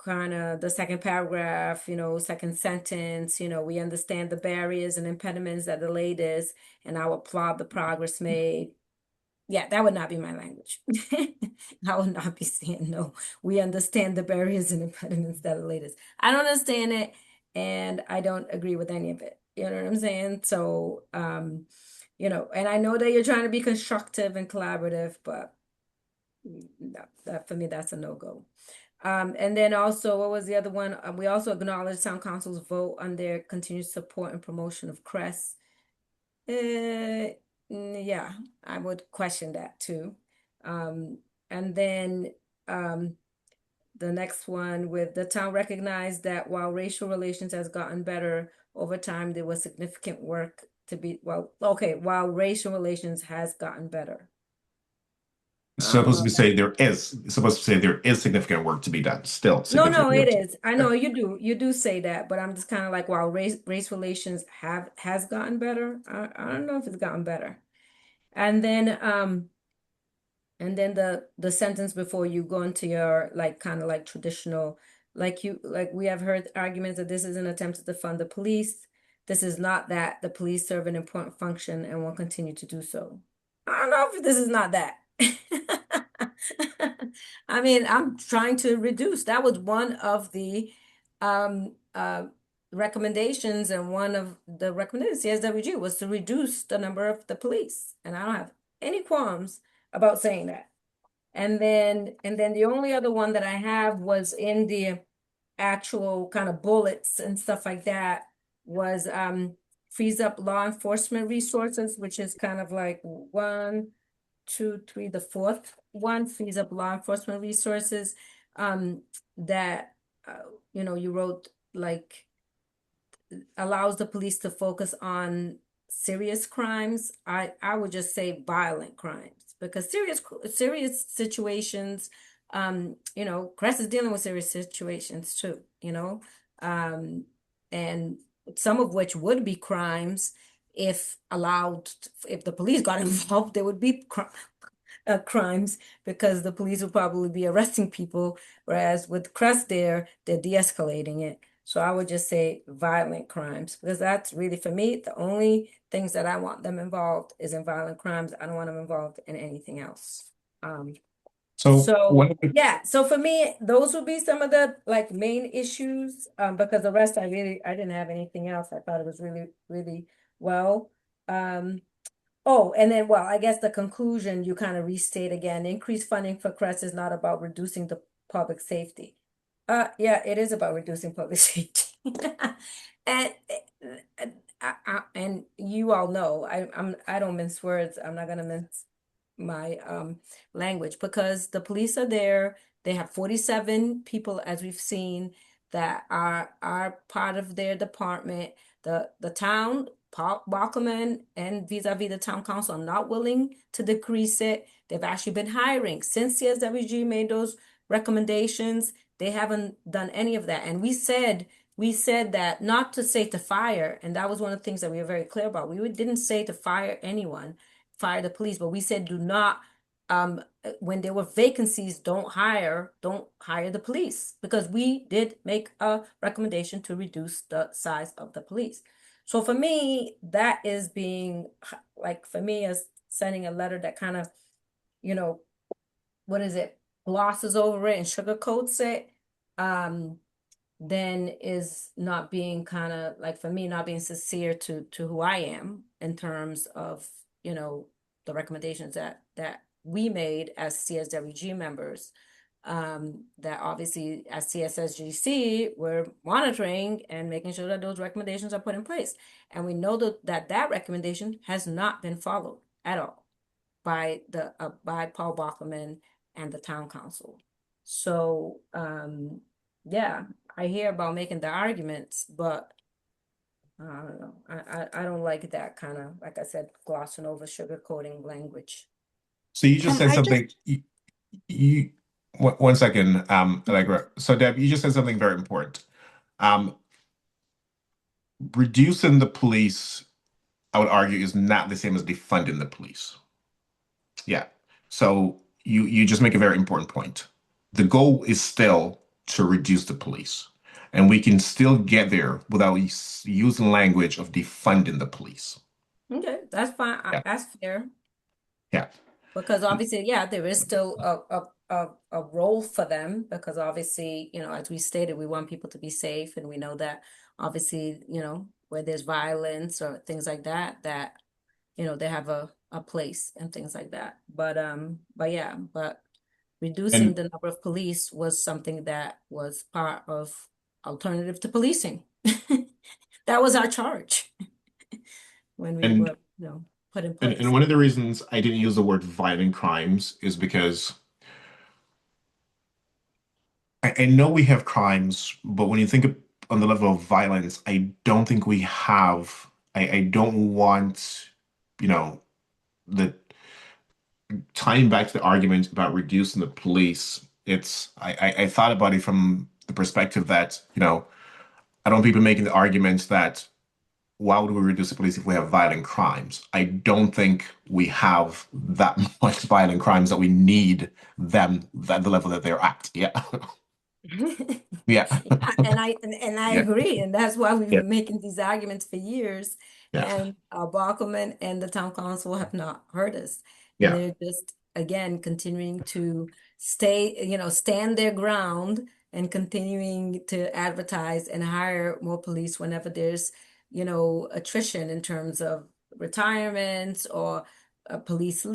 kind of the second paragraph, second sentence, we understand the barriers and impediments that delay this, and I will applaud the progress made. Yeah, that would not be my language. I would not be saying no. We understand the barriers and impediments that delay this. I don't understand it, and I don't agree with any of it. You know what I'm saying? So, and I know that you're trying to be constructive and collaborative, but that for me, that's a no-go. And then also, what was the other one? We also acknowledge town council's vote on their continued support and promotion of CREST. Yeah, I would question that too. And then the next one with the town recognized that while racial relations has gotten better over time, there was significant work to be, while racial relations has gotten better. I don't Supposed to know. be say there is supposed to say there is significant work to be done. Still No, significant it work. is. I know you do say that, but I'm just kind of like, while race relations has gotten better. I don't know if it's gotten better. And then the sentence before you go into your like kind of like traditional, like we have heard arguments that this is an attempt to fund the police. This is not that. The police serve an important function and will continue to do so. I don't know if this is not that. I mean, I'm trying to reduce. That was one of the um recommendations, and one of the recommendations CSWG was to reduce the number of the police. And I don't have any qualms about saying that. And then the only other one that I have was in the actual kind of bullets and stuff like that was frees up law enforcement resources, which is kind of like 1, 2, 3, the fourth one, frees up law enforcement resources. That you wrote like allows the police to focus on serious crimes. I would just say violent crimes, because serious situations, Crest is dealing with serious situations too, and some of which would be crimes if allowed. If the police got involved, there would be crimes, because the police would probably be arresting people, whereas with Crest they're de-escalating it. So I would just say violent crimes, because that's really, for me, the only things that I want them involved is in violent crimes. I don't want them involved in anything else. So So one of the yeah, so for me, those would be some of the like main issues. Because the rest I didn't have anything else. I thought it was really, really well. Oh, and then, well, I guess the conclusion you kind of restate again, increased funding for CREST is not about reducing the public safety. Yeah, it is about reducing public safety. And and you all know, I don't mince words. I'm not gonna mince my language, because the police are there. They have 47 people, as we've seen, that are part of their department. The town, Paul Wackelman and vis-a-vis the town council, are not willing to decrease it. They've actually been hiring since CSWG made those recommendations. They haven't done any of that. And we said that, not to say to fire, and that was one of the things that we were very clear about. We didn't say to fire anyone, fire the police, but we said do not, when there were vacancies, don't hire the police, because we did make a recommendation to reduce the size of the police. So for me, that is being like, for me, as sending a letter that kind of, what is it, glosses over it and sugarcoats it, then is not being kind of like, for me, not being sincere to who I am in terms of, the recommendations that we made as CSWG members. That obviously as CSSJC, we're monitoring and making sure that those recommendations are put in place. And we know that recommendation has not been followed at all by by Paul Bachman and the town council. So yeah, I hear about making the arguments, but I don't know. I don't like that kind of, like I said, glossing over, sugarcoating language. So you just Can said I just, something. You one second, Allegra. So Deb, you just said something very important. Um, Reducing the police, I would argue, is not the same as defunding the police. Yeah. So you just make a very important point. The goal is still to reduce the police, and we can still get there without using language of defunding the police. Okay, that's fine. Yeah. That's fair. Yeah. Because obviously, yeah, there is still a role for them, because obviously, as we stated, we want people to be safe, and we know that obviously, where there's violence or things like that, they have a place and things like that. But yeah, but reducing And the number of police was something that was part of alternative to policing. That was our charge when we and were, put in and place. and one of the reasons I didn't use the word violent crimes is because I know we have crimes, but when you think on the level of violence, I don't think we have. I don't want, the tying back to the argument about reducing the police. I thought about it from the perspective that, I don't want people making the argument that why would we reduce the police if we have violent crimes? I don't think we have that much violent crimes that we need them at the level that they're at. Yeah. Yeah. And I Yeah. agree, and that's why we've Yeah. been making these arguments for years. Yeah. And Bachman and the town council have not heard us, and Yeah. they're just again continuing to stand their ground, and continuing to advertise and hire more police whenever there's attrition in terms of retirements or police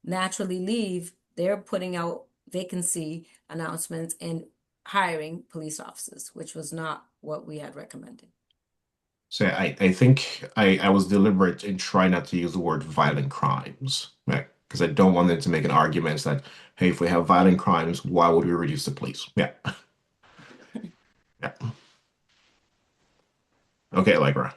naturally leave. They're putting out vacancy announcements and hiring police officers, which was not what we had recommended. So I think I was deliberate in trying not to use the word violent crimes, right? Because I don't want them to make an argument that, hey, if we have violent crimes, why would we reduce the police? Yeah. Yeah. Okay, Allegra.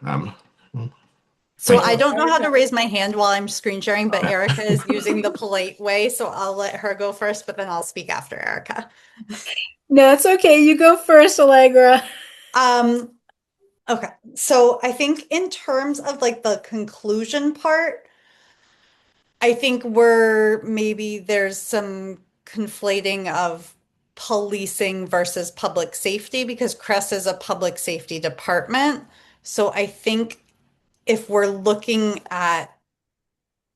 So Thank I you. don't know how to Erica. raise my hand while I'm screen sharing, but Yeah. Erica is using the polite way, so I'll let her go first, but then I'll speak after Erica. No, it's okay. You go first, Allegra. Um, okay. So I think in terms of like the conclusion part, I think maybe there's some conflating of policing versus public safety because Crest is a public safety department. So I think if we're looking at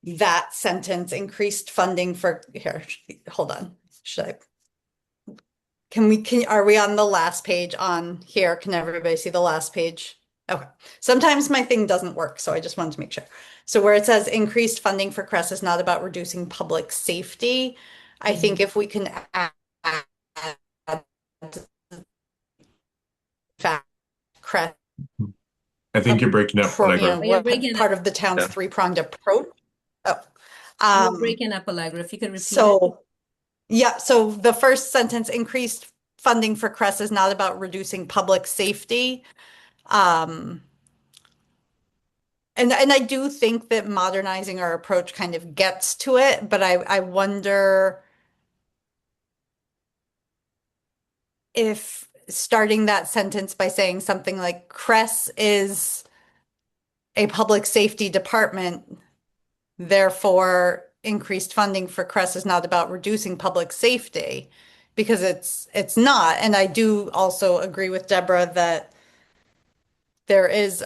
that sentence, increased funding for, here, hold on. Should I, are we on the last page on here? Can everybody see the last page? Okay. Sometimes my thing doesn't work, so I just wanted to make sure. So where it says increased funding for CRESS is not about reducing public safety. I think if we can add fact CRESS, I think you're breaking up, you know, Allegra. Oh, you're what breaking up. part of the town's Yeah. three-pronged approach. Oh, You're breaking up, Allegra. If you could repeat it. so yeah, so the first sentence, increased funding for CRESS is not about reducing public safety. Um, and I do think that modernizing our approach kind of gets to it, but I wonder if starting that sentence by saying something like CRESS is a public safety department, therefore increased funding for CRESS is not about reducing public safety, because it's not. And I do also agree with Deborah that there is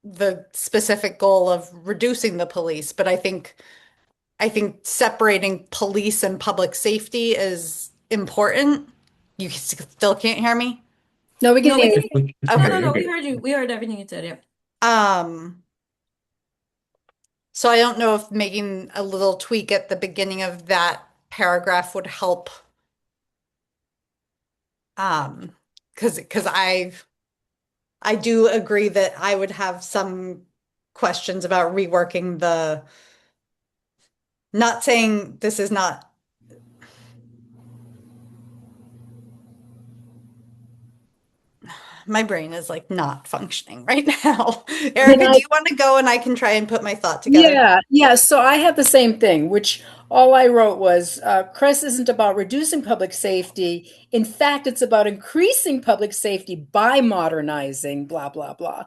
the specific goal of reducing the police, but I think separating police and public safety is important. You still can't hear me? No, we can No, we hear can. you. No, Okay. no, no. We Okay. heard you. We heard everything you said. Yeah. Um, so I don't know if making a little tweak at the beginning of that paragraph would help. Because I do agree that I would have some questions about reworking not saying this is not. My brain is like not functioning right now. Can Erica, I do you want to go and I can try and put my thought together? Yeah. So I had the same thing, which all I wrote was CRESS isn't about reducing public safety. In fact, it's about increasing public safety by modernizing, blah, blah, blah.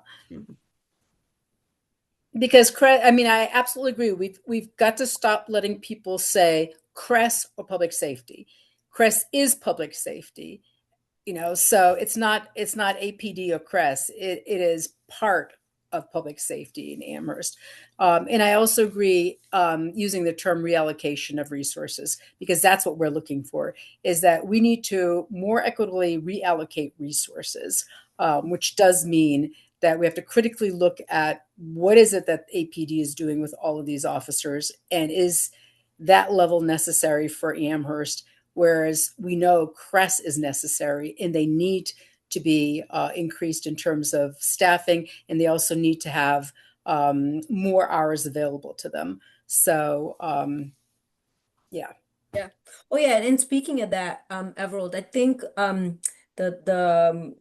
Because CRESS, I mean, I absolutely agree. We've got to stop letting people say CRESS or public safety. CRESS is public safety. So it's not APD or CRESS. It is part of public safety in Amherst. And I also agree using the term reallocation of resources, because that's what we're looking for, is that we need to more equitably reallocate resources, which does mean that we have to critically look at what is it that APD is doing with all of these officers, and is that level necessary for Amherst? Whereas we know CRESS is necessary and they need to be increased in terms of staffing, and they also need to have more hours available to them. So, yeah. Yeah. Oh, yeah. And speaking of that, Everald, I think the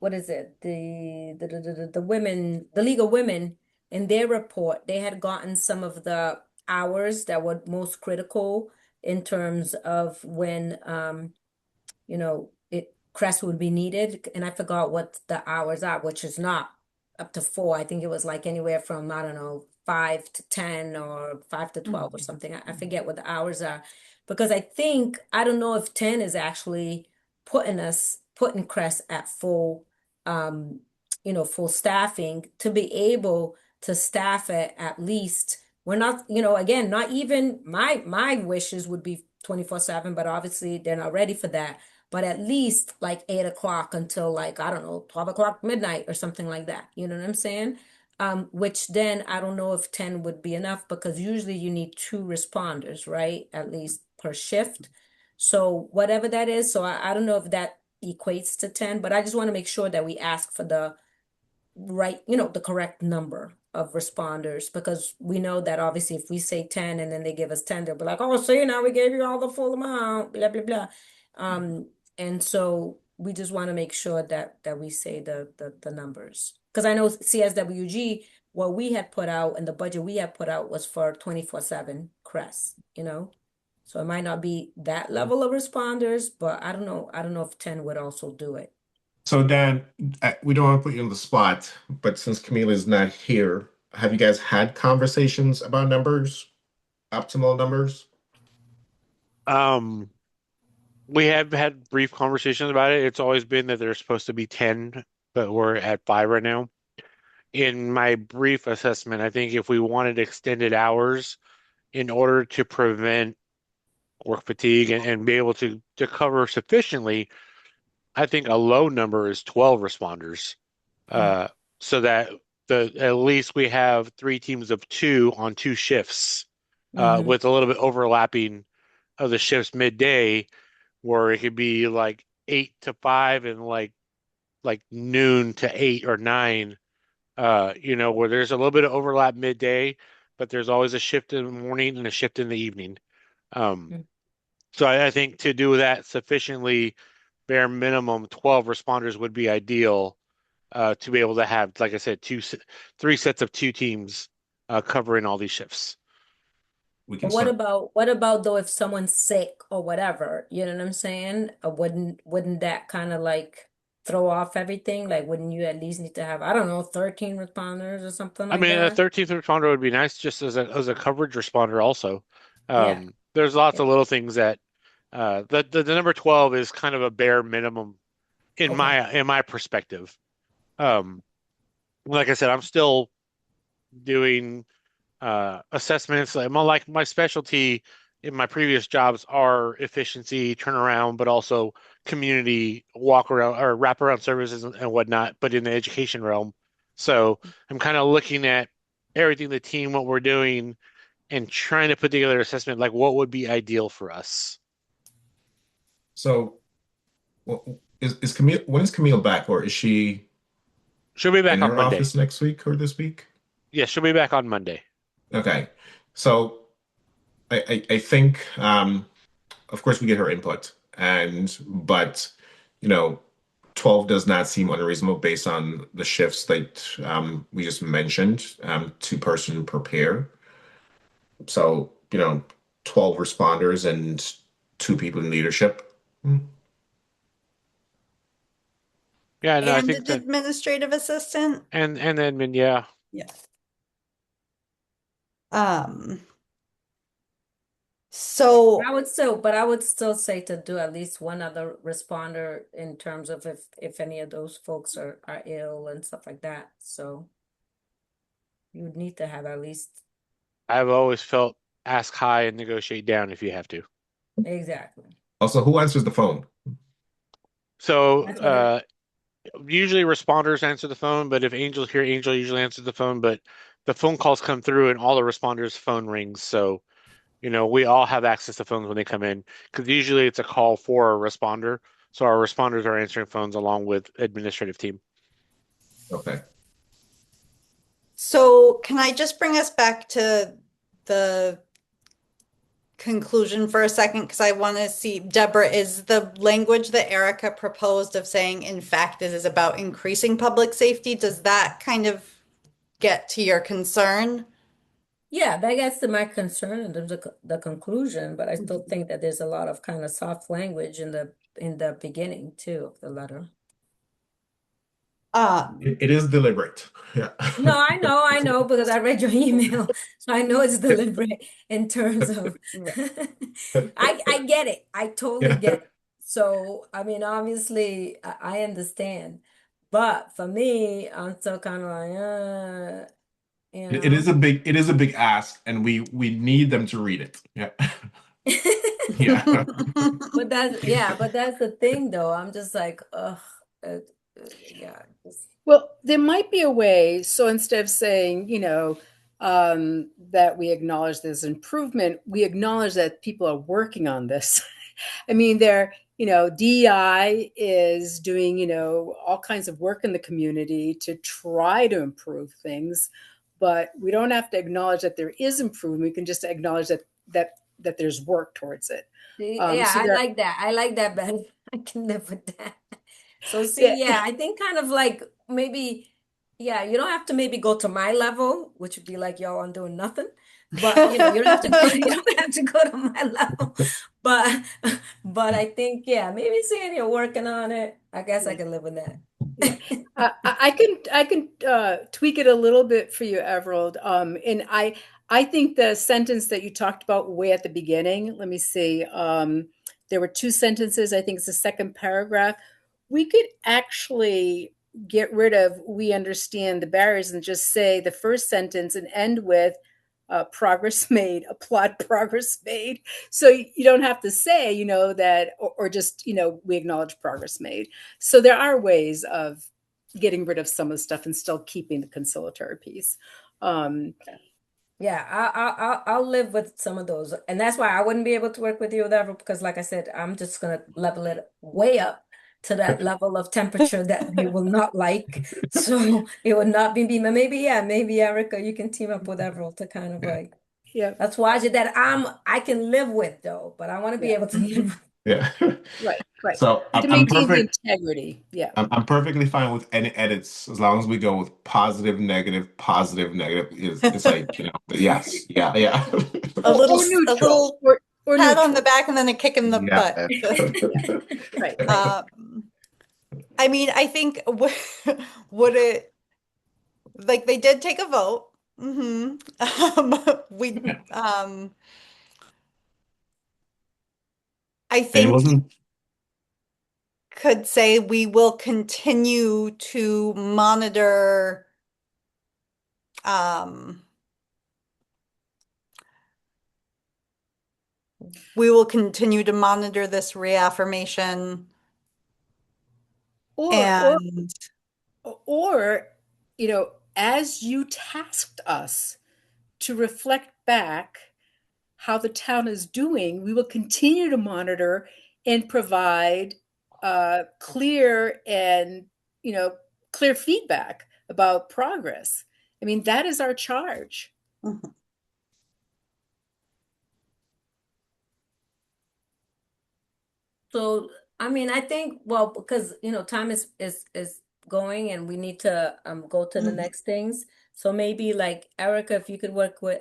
what is it? The women, the League of Women, in their report, they had gotten some of the hours that were most critical in terms of when crest would be needed. And I forgot what the hours are, which is not up to 4. I think it was like anywhere from, I don't know, 5 to 10 or 5 to 12 or something. I forget what the hours are. Because I don't know if 10 is actually putting crest at full, full staffing to be able to staff it at least. We're not, again, not even my wishes would be 24/7, but obviously they're not ready for that. But at least like 8 o'clock until like, I don't know, 12 o'clock midnight or something like that. You know what I'm saying? Which then I don't know if 10 would be enough, because usually you need 2 responders, right? At least per shift. So whatever that is. So I don't know if that equates to 10, but I just want to make sure that we ask for right, the correct number of responders, because we know that obviously if we say 10 and then they give us 10, they'll be like, oh, see, now we gave you all the full amount, blah, blah, blah. And so we just want to make sure that we say the numbers. Because I know CSWG, what we had put out and the budget we had put out was for 24/7 CRES. So it might not be that level of responders, but I don't know. I don't know if 10 would also do it. So Dan, we don't want to put you on the spot, but since Camila is not here, have you guys had conversations about numbers, optimal numbers? We have had brief conversations about it. It's always been that there's supposed to be 10, but we're at 5 right now. In my brief assessment, I think if we wanted extended hours in order to prevent work fatigue and be able to cover sufficiently, I think a low number is 12 responders. So that at least we have 3 teams of 2 on 2 shifts, with a little bit overlapping of the shifts midday, where it could be like 8 to 5 and like noon to 8 or 9, where there's a little bit of overlap midday, but there's always a shift in the morning and a shift in the evening. Um, so I think to do that sufficiently, bare minimum 12 responders would be ideal, to be able to have, like I said, 3 sets of 2 teams covering all these shifts. We But can start. what about though if someone's sick or whatever, you know what I'm saying? Wouldn't that kind of like throw off everything? Like wouldn't you at least need to have, I don't know, 13 responders or something I like mean, a that? 13th responder would be nice just as a coverage responder also. Yeah. There's lots Yeah. of little things that the number 12 is kind of a bare minimum in Okay. my perspective. Um, like I said, I'm still doing assessments. Like my specialty in my previous jobs are efficiency, turnaround, but also community walk around or wraparound services and whatnot, but in the education realm. So I'm kind of looking at everything, the team, what we're doing, and trying to put together an assessment like what would be ideal for us. So, is Camille, when is Camille back, or is she She'll be in back on her Monday. office next week or this week? Yeah, she'll be back on Monday. Okay. So I think of course we get her input, but you know 12 does not seem unreasonable based on the shifts that we just mentioned, 2 person per pair. So 12 responders and 2 people in leadership. Yeah, no, I And think an that administrative assistant. and admin, yeah. Yeah. Um, so I would still say to do at least one other responder in terms of if any of those folks are ill and stuff like that. So you would need to have at least I've always felt ask high and negotiate down if you have to. exactly. Also, who answers the phone? So That's what it usually responders answer the phone, but if Angel's here, Angel usually answers the phone, but the phone calls come through and all the responders' phone rings. So, we all have access to phones when they come in because usually it's a call for a responder. So our responders are answering phones along with administrative team. Okay. So can I just bring us back to the conclusion for a second? Because I want to see, Deborah, is the language that Erica proposed of saying, in fact, it is about increasing public safety, does that kind of get to your concern? Yeah, that gets to my concern in terms of the conclusion, but I still think that there's a lot of kind of soft language in the beginning too of the letter. It is deliberate. Yeah. No, I know because I read your email, so I know it's deliberate in terms of I get it. I totally Yeah. get it. So, I mean, obviously, I understand, but for me, I'm still kind of like, you It is know. a big ask, and we need them to read it. Yeah. Yeah. But that's the thing, though. I'm just like, ugh, uh, yeah. Well, there might be a way. So instead of saying, that we acknowledge there's improvement, we acknowledge that people are working on this. I mean, DEI is doing, all kinds of work in the community to try to improve things, but we don't have to acknowledge that there is improvement. We can just acknowledge that there's work towards it. Yeah, So I there, like that. I like that better. I can live with that. So yeah, see, yeah, I think kind of like maybe, yeah, you don't have to maybe go to my level, which would be like y'all on doing nothing. But you don't have to go, you don't have to go to my level. But but I think, yeah, maybe seeing you're working on it, I guess I yeah. can live with that. Yeah, I can tweak it a little bit for you, Everald. And I think the sentence that you talked about way at the beginning. Let me see. There were two sentences. I think it's the second paragraph. We could actually get rid of "we understand the barriers" and just say the first sentence and end with "progress made." Applaud progress made. So you don't have to say, that, or just, we acknowledge progress made. So there are ways of getting rid of some of the stuff and still keeping the conciliatory piece. Um, Yeah, I'll live with some of those, and that's why I wouldn't be able to work with you whatever because, like I said, I'm just gonna level it way up to that level of temperature that you will not like. So it would not be me. But maybe, yeah, maybe Erica, you can team up with Everett to kind of like yeah, that's why I did that I can live with though, but I want to be yeah, able to live with. Yeah. right. So And to maintain the integrity. Yeah, I'm perfectly fine with any edits as long as we go with positive, negative, positive, negative. It's like, yes, yeah, yeah. A little, or a neutral, little or pat on neutral. the back and then a kick in the Yeah. butt. Yeah, right, right. I mean, I think would it like they did take a vote. Hmm. We I And it think wasn't, could say we will continue to monitor um we will continue to monitor this reaffirmation Or, or, and or, as you tasked us to reflect back how the town is doing, we will continue to monitor and provide clear and you know clear feedback about progress. I mean, that is our charge. Mhm. So, I mean, I think, well, because time is going and we need to go to the Mhm. next things. So maybe like Erica, if you could work with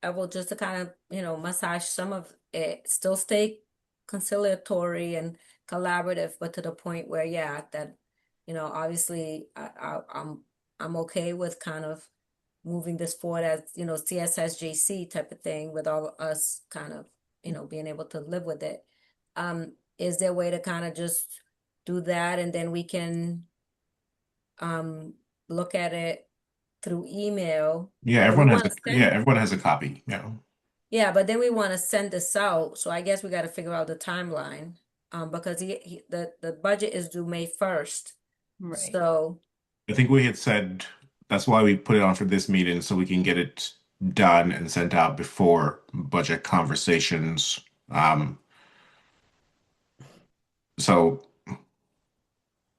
I will just to kind of, massage some of it, still stay conciliatory and collaborative, but to the point where, yeah, that, obviously I'm okay with kind of moving this forward as, CSSJC type of thing with all of us kind of, being able to live with it. Is there a way to kind of just do that and then we can um look at it through email yeah, and then we everyone has want a, to yeah, send everyone has a copy. Yeah. yeah, but then we want to send this out, so I guess we got to figure out the timeline because the budget is due May 1st. Right. So I think we had said that's why we put it on for this meeting so we can get it done and sent out before budget conversations. So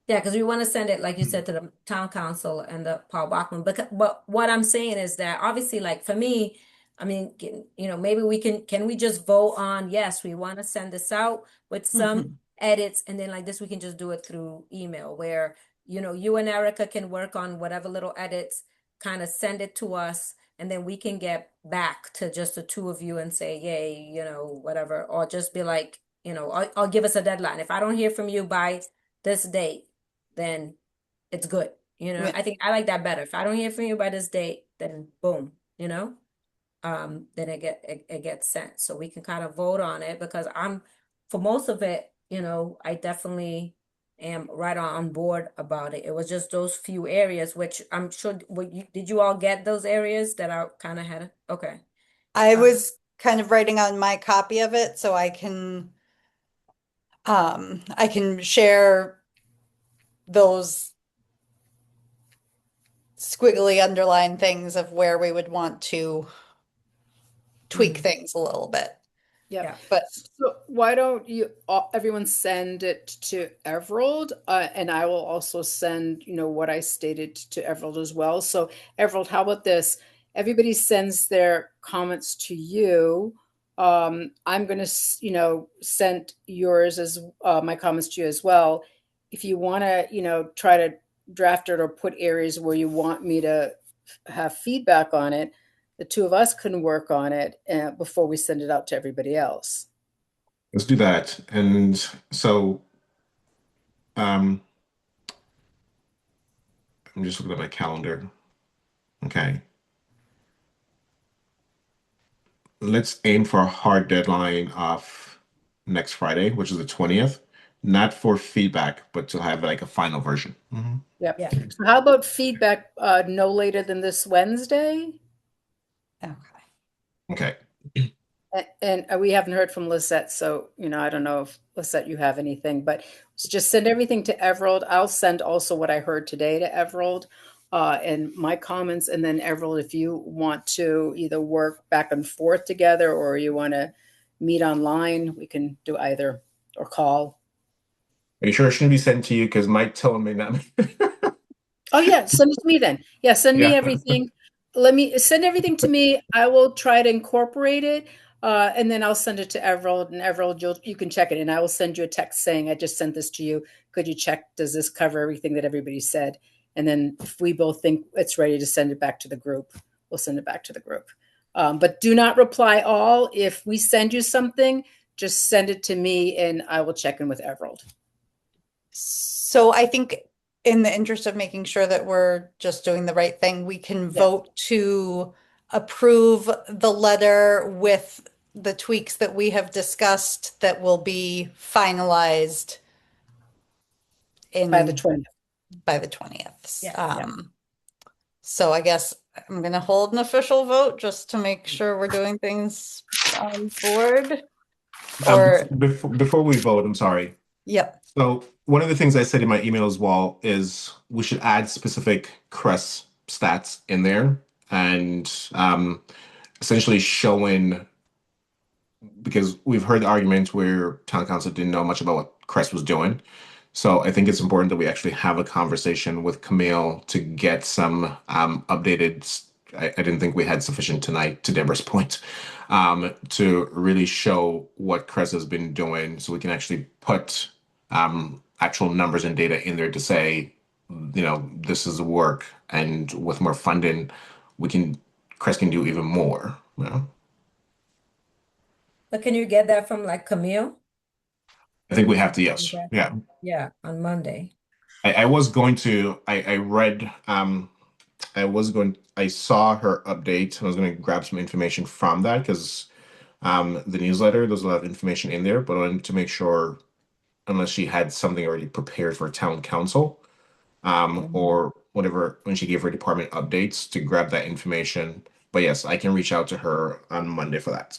yeah, because we want to send it, like you said, to the town council and the Paul Bachman. But what I'm saying is that obviously, like for me, I mean, maybe can we just vote on, yes, we want to send this out with some Mhm. edits, and then like this, we can just do it through email where, you and Erica can work on whatever little edits, kind of send it to us, and then we can get back to just the two of you and say, yay, whatever, or just be like, or give us a deadline. If I don't hear from you by this date, then it's good. Yeah. I think I like that better. If I don't hear from you by this date, then boom, then it gets sent. So we can kind of vote on it because for most of it, I definitely am right on board about it. It was just those few areas, which I'm sure, did you all get those areas that I kind of had? Okay. I Um, was kind of writing on my copy of it so I can share those squiggly underline things of where we would want to tweak mhm. things a little bit. Yep. Yeah. But So why don't you everyone send it to Everald, and I will also send, what I stated to Everald as well. So Everald, how about this? Everybody sends their comments to you. I'm going to, send yours as my comments to you as well. If you want to, try to draft it or put areas where you want me to have feedback on it, the two of us can work on it before we send it out to everybody else. Let's do that. And so um, I'm just looking at my calendar. Okay. Let's aim for a hard deadline of next Friday, which is the 20th, not for feedback, but to have like a final version. Yep. Yeah. So how about feedback no later than this Wednesday? okay. Okay. And we haven't heard from Lisette, so I don't know if Lisette you have anything, but just send everything to Everald. I'll send also what I heard today to Everald, and my comments, and then Everald, if you want to either work back and forth together or you want to meet online, we can do either or call. Are you sure it shouldn't be sent to you? Because my tone may not be. Oh yeah, send it to me then. Yeah, send me Yeah. everything. Let me send everything to me. I will try to incorporate it, and then I'll send it to Everald, and Everald, you can check it, and I will send you a text saying I just sent this to you. Could you check? Does this cover everything that everybody said? And then if we both think it's ready to send it back to the group, we'll send it back to the group. But do not reply all. If we send you something, just send it to me, and I will check in with Everald. So I think in the interest of making sure that we're just doing the right thing, we can vote to approve the letter with the tweaks that we have discussed that will be finalized By the in 20th. by the 20th. Yeah. So I guess I'm gonna hold an official vote just to make sure we're doing things on board. Or, Before we vote, I'm sorry. yep. So one of the things I said in my email as well is we should add specific CREST stats in there and essentially showing, because we've heard the argument where town council didn't know much about what CREST was doing. So I think it's important that we actually have a conversation with Camille to get some updated. I didn't think we had sufficient tonight, to Deborah's point, to really show what CREST has been doing, so we can actually put actual numbers and data in there to say, this is the work, and with more funding, CREST can do even more. But can you get that from like Camille? I think we have to, yes. Okay. Yeah. Yeah, on Monday. I was going to, I read, I saw her update. I was going to grab some information from that because the newsletter, there's a lot of information in there, but I wanted to make sure, unless she had something already prepared for town council, or whatever, when she gave her department updates, to grab that information. But yes, I can reach out to her on Monday for that.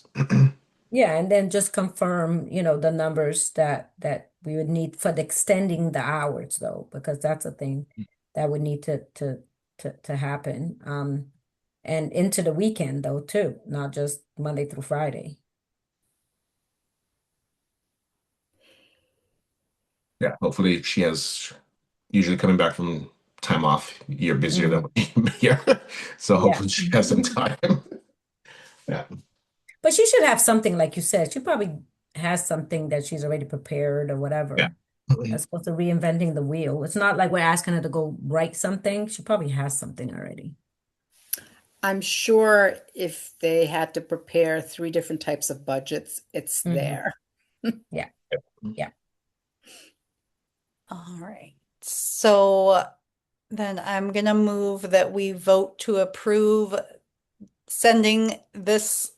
Yeah, and then just confirm, the numbers that we would need for the extending the hours though, because that's a thing that would need to happen. And into the weekend though too, not just Monday through Friday. Yeah, hopefully she has, usually coming back from time off, you're busier than here. So Yeah. hopefully she has some time. Yeah. But she should have something, like you said. She probably has something that she's already prepared or whatever. Yeah. As opposed to reinventing the wheel. It's not like we're asking her to go write something. She probably has something already. I'm sure if they had to prepare 3 different types of budgets, it's there. Yeah. Yeah. All right. So then I'm gonna move that we vote to approve sending this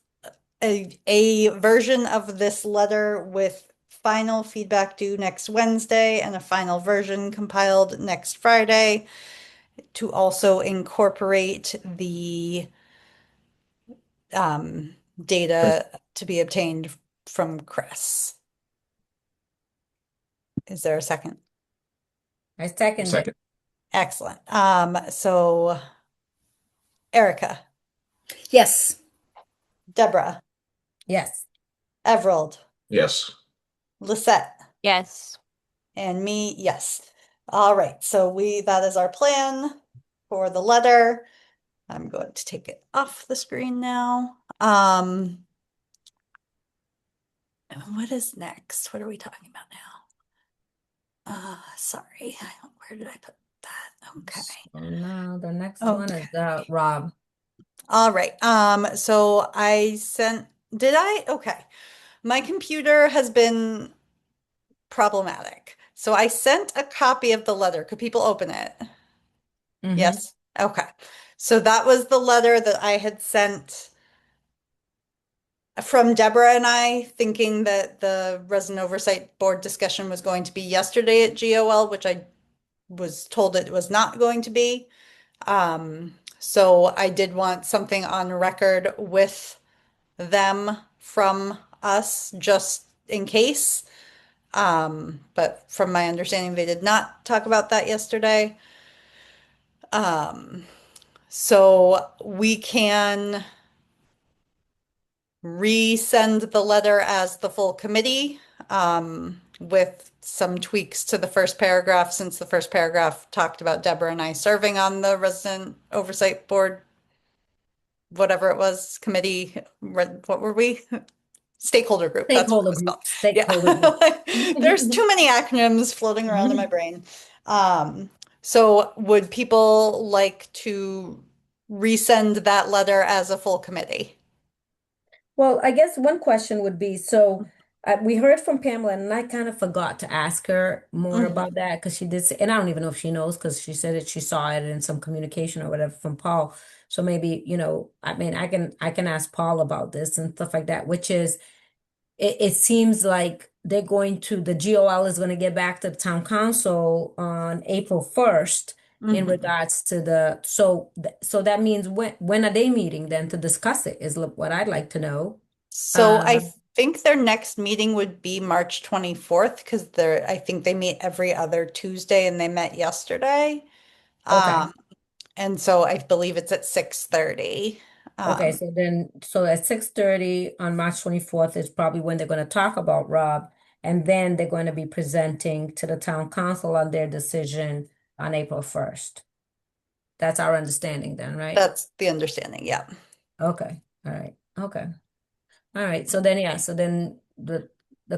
a version of this letter with final feedback due next Wednesday and a final version compiled next Friday, to also incorporate the data to be obtained from Chris. Is there a second? I second it. Second. Excellent. So Erica, Yes. Deborah, Yes. Everald, Yes. Lisette, Yes. and me, yes. All right, so that is our plan for the letter. I'm going to take it off the screen now. What is next? What are we talking about now? Sorry, where did I put that? Okay. So now the next one is Okay. Rob. All right. So I sent, did I? Okay. My computer has been problematic. So I sent a copy of the letter. Could people open it? Mhm. Yes. Okay. So that was the letter that I had sent from Deborah and I, thinking that the Resident Oversight Board discussion was going to be yesterday at GOL, which I was told it was not going to be. So I did want something on record with them from us just in case. But from my understanding, they did not talk about that yesterday. So we can resend the letter as the full committee, with some tweaks to the first paragraph, since the first paragraph talked about Deborah and I serving on the Resident Oversight Board, whatever it was, committee, what were we? Stakeholder group, that's what it Stakeholder was group. called. Stakeholder Yeah. group. There's too many acronyms floating around in my brain. So would people like to resend that letter as a full committee? Well, I guess one question would be, so we heard from Pamela, and I kind of forgot to ask her more Mhm. about that because she did say, and I don't even know if she knows because she said that she saw it in some communication or whatever from Paul. So maybe, I mean, I can ask Paul about this and stuff like that, which is it seems like the GOL is going to get back to the town council on April 1st in Mhm. regards to so that means when are they meeting then to discuss it is what I'd like to know. So I Um, think their next meeting would be March 24th because I think they meet every other Tuesday and they met yesterday. okay. Um, and so I believe it's at 6:30. Okay, Um, so at 6:30 on March 24th is probably when they're going to talk about Rob, and then they're going to be presenting to the town council on their decision on April 1st. That's our understanding then, right? that's the understanding, yeah. Okay, all right, okay. All right, so then, yeah, so then the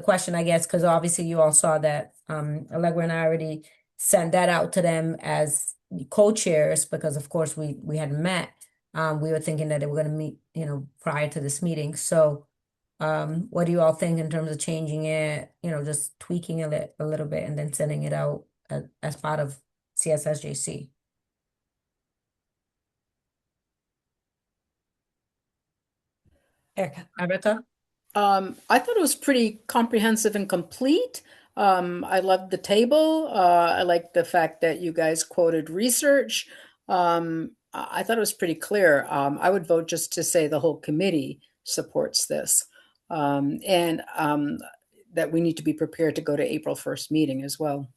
question, I guess, because obviously you all saw that, Allegra and I already sent that out to them as co-chairs, because of course we hadn't met. We were thinking that they were gonna meet, prior to this meeting, so what do you all think in terms of changing it, just tweaking a little bit and then sending it out as part of CSSJC? Erica. Rebecca? I thought it was pretty comprehensive and complete. I loved the table. I liked the fact that you guys quoted research. I thought it was pretty clear. I would vote just to say the whole committee supports this. And that we need to be prepared to go to April 1st meeting as well.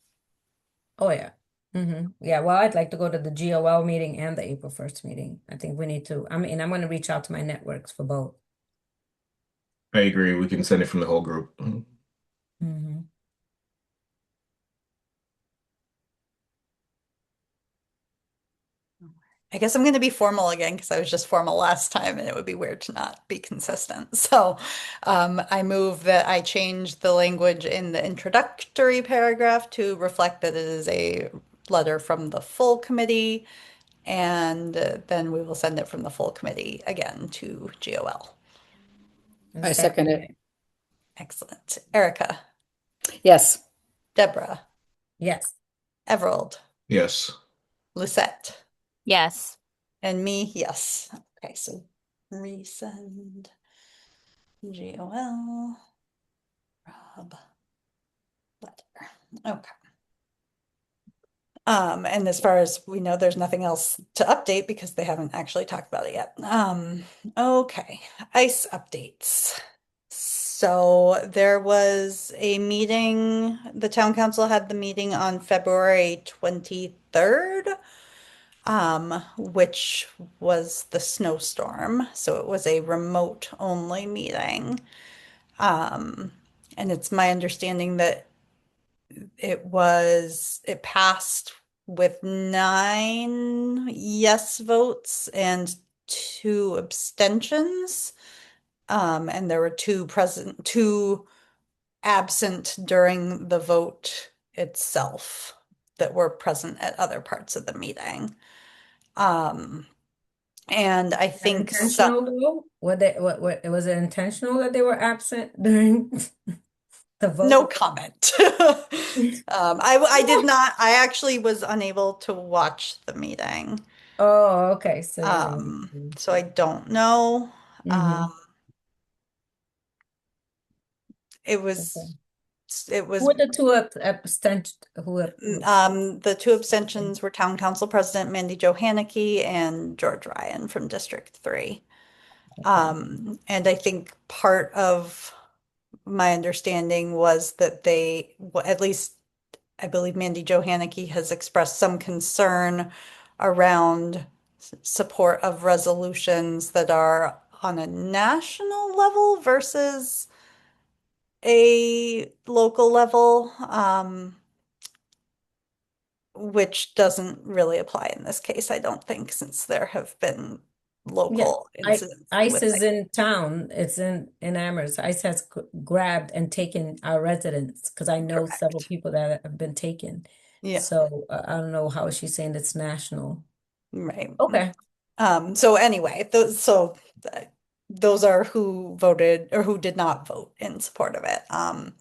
Oh, yeah. Yeah, well, I'd like to go to the GOL meeting and the April 1st meeting. I think we need to, I'm going to reach out to my networks for both. I agree. We can send it from the whole group. Mhm. Mhm. I guess I'm going to be formal again because I was just formal last time and it would be weird to not be consistent. So I move that I change the language in the introductory paragraph to reflect that it is a letter from the full committee, and then we will send it from the full committee again to GOL. And I second it. Excellent. Erica, Yes. Deborah, Yes. Everald, Yes. Lucette, Yes. and me, yes. Okay, so resend GOL. Rob letter. Okay. And as far as we know, there's nothing else to update because they haven't actually talked about it yet. Okay, ice updates. So there was a meeting, the town council had the meeting on February 23rd, which was the snowstorm. So it was a remote only meeting. And it's my understanding that it passed with 9 yes votes and 2 abstentions. And there were 2 absent during the vote itself that were present at other parts of the meeting. Um, and I think some, Intentional though? What was it intentional that they were absent during the no vote? comment. I did not, I actually was unable to watch the meeting. Oh, okay. So you were. So I don't know. Mm-hmm. Um, it Okay. was, it Who was, were the two abstent who the 2 abstentions were Town Council President Mandy Johanneke and George Ryan from District 3. okay. And I think part of my understanding was that well, at least I believe Mandy Johanneke has expressed some concern around support of resolutions that are on a national level versus a local level, which doesn't really apply in this case, I don't think, since there have been Yeah, local I incidents ICE with is it. in town. It's in Amherst. ICE has grabbed and taken our residents because I know several Correct. people that have been taken. Yeah, So I don't know how she's saying it's national. right. Okay. So anyway, those are who voted or who did not vote in support of it. I'm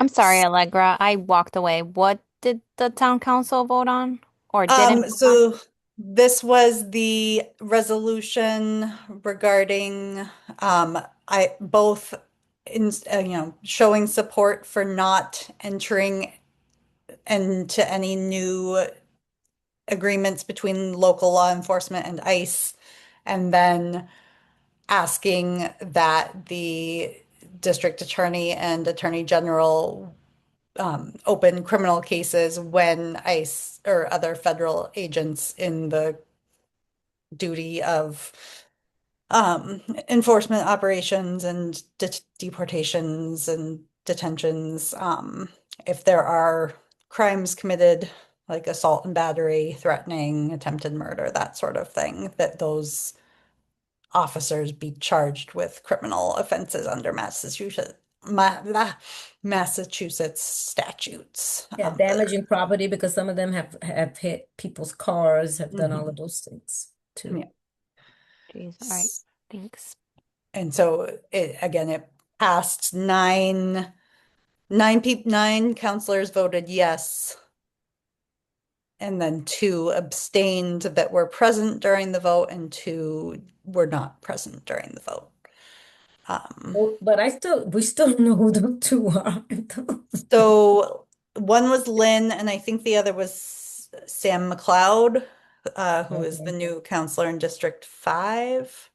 sorry, Allegra. I walked away. What did the town council vote on or didn't vote on? So this was the resolution regarding I both in showing support for not entering into any new agreements between local law enforcement and ICE, and then asking that the district attorney and attorney general open criminal cases when ICE or other federal agents in the duty of enforcement operations and deportations and detentions. If there are crimes committed like assault and battery, threatening, attempted murder, that sort of thing, that those officers be charged with criminal offenses under Massachusetts statutes. Yeah, damaging property because some of them have hit people's cars, have done all Mhm. of those things too. Yeah. Jeez, all right. Thanks. And so it passed 9 counselors voted yes, and then 2 abstained that were present during the vote, and 2 were not present during the vote. Oh, but we still know who the two are. So one was Lynn, and I think the other was Sam McLeod, who is the Okay. new counselor in District 5.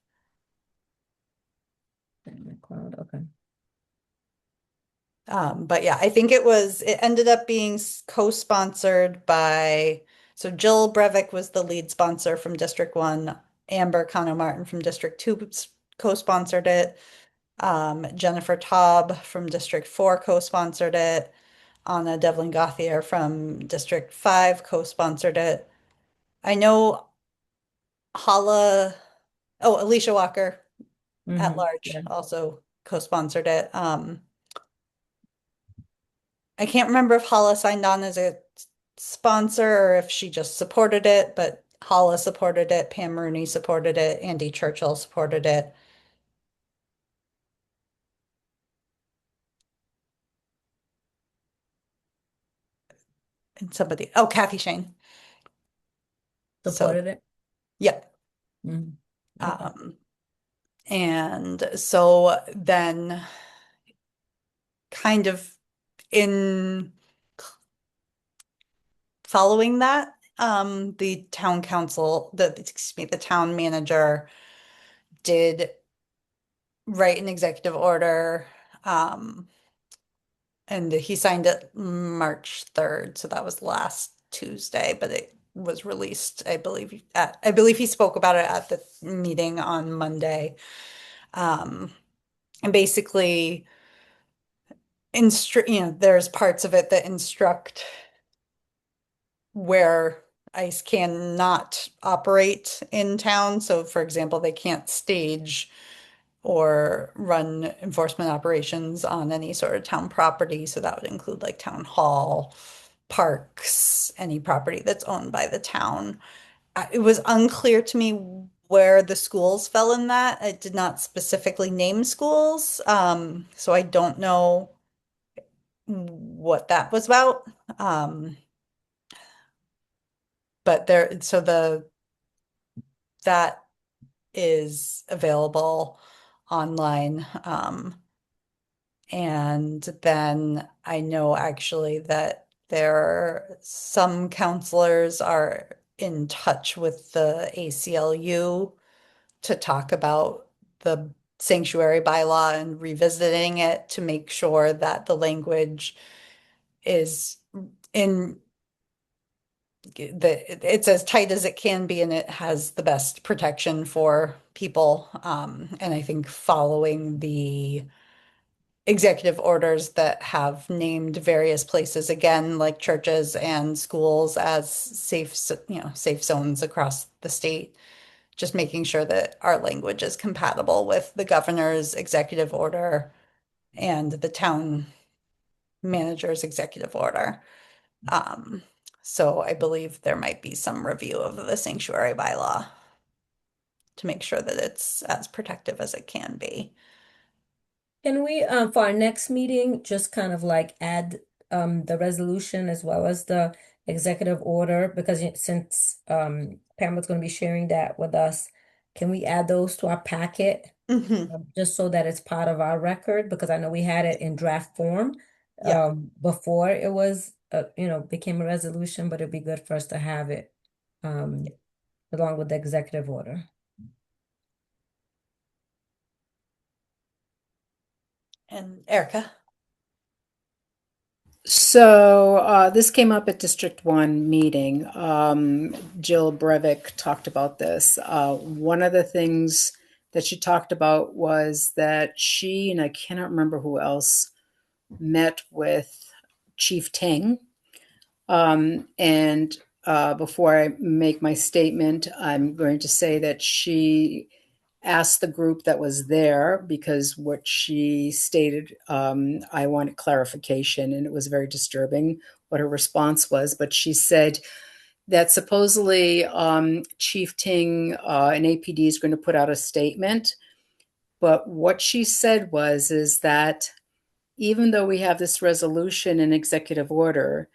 McLeod, okay. But yeah, I think it ended up being co-sponsored by, so Jill Brevick was the lead sponsor from District 1. Amber Cano Martin from District 2 co-sponsored it. Jennifer Taub from District 4 co-sponsored it. Anna Devlin Gauthier from District 5 co-sponsored it. I know Hala, oh, Alicia Walker at large Yeah. also co-sponsored it. I can't remember if Hala signed on as a sponsor or if she just supported it, but Hala supported it, Pam Rooney supported it, Andy Churchill supported it, and Kathy Shane. So, Supported it. yeah. Mhm. Okay. Um, and so then kind of in following that, the town council, excuse me, the town manager did write an executive order, and he signed it March 3rd, so that was last Tuesday, but it was released, I believe he spoke about it at the meeting on Monday. Um, And basically there's parts of it that instruct where ICE cannot operate in town. So for example, they can't stage or run enforcement operations on any sort of town property. So that would include like town hall, parks, any property that's owned by the town. It was unclear to me where the schools fell in that. It did not specifically name schools. So I don't know what that was about. But that is available online. And then I know actually that some counselors are in touch with the ACLU to talk about the sanctuary bylaw and revisiting it to make sure that the language is in it's as tight as it can be and it has the best protection for people. And I think following the executive orders that have named various places again, like churches and schools as safe zones across the state, just making sure that our language is compatible with the governor's executive order and the town manager's executive order. So I believe there might be some review of the sanctuary bylaw to make sure that it's as protective as it can be. Can we, for our next meeting, just kind of like add the resolution as well as the executive order? Because since Pamela's going to be sharing that with us, can we add those to our packet? Just so that it's part of our record? Because I know we had it in draft form Yeah. before it was, became a resolution, but it'd be good for us to have it along with the executive order. And Erica? So this came up at District 1 meeting. Jill Breivik talked about this. One of the things that she talked about was that she, and I cannot remember who else, met with Chief Ting. And before I make my statement, I'm going to say that she asked the group that was there, because what she stated, I wanted clarification, and it was very disturbing what her response was. But she said that supposedly Chief Ting and APD is going to put out a statement. But what she said is that even though we have this resolution and executive order,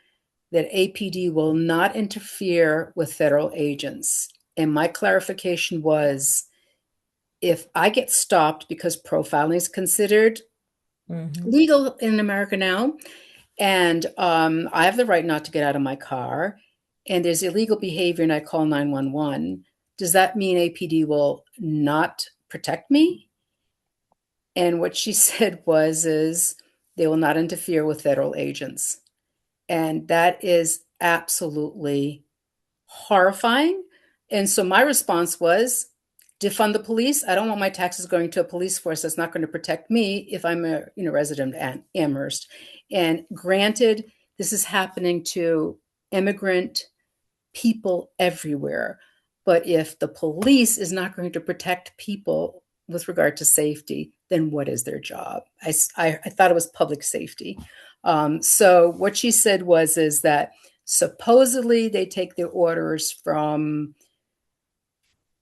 that APD will not interfere with federal agents. And my clarification was, if I get stopped because profiling is considered legal in America now, and I have the right not to get out of my car, and there's illegal behavior and I call 911, does that mean APD will not protect me? And what she said is they will not interfere with federal agents. And that is absolutely horrifying. And so my response was, defund the police. I don't want my taxes going to a police force that's not going to protect me if I'm a resident of Amherst. And granted, this is happening to immigrant people everywhere. But if the police is not going to protect people with regard to safety, then what is their job? I thought it was public safety. So what she said is that supposedly they take their orders from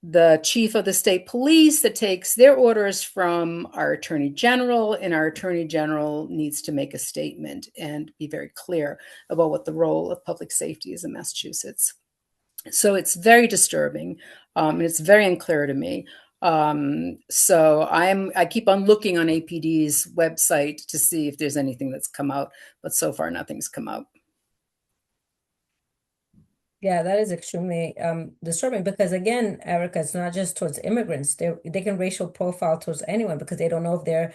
the chief of the state police, that takes their orders from our attorney general, and our attorney general needs to make a statement and be very clear about what the role of public safety is in Massachusetts. So it's very disturbing, and it's very unclear to me. So I keep on looking on APD's website to see if there's anything that's come out, but so far nothing's come out. Yeah, that is extremely disturbing, because again, Erica, it's not just towards immigrants. They can racial profile towards anyone because they don't know if they're,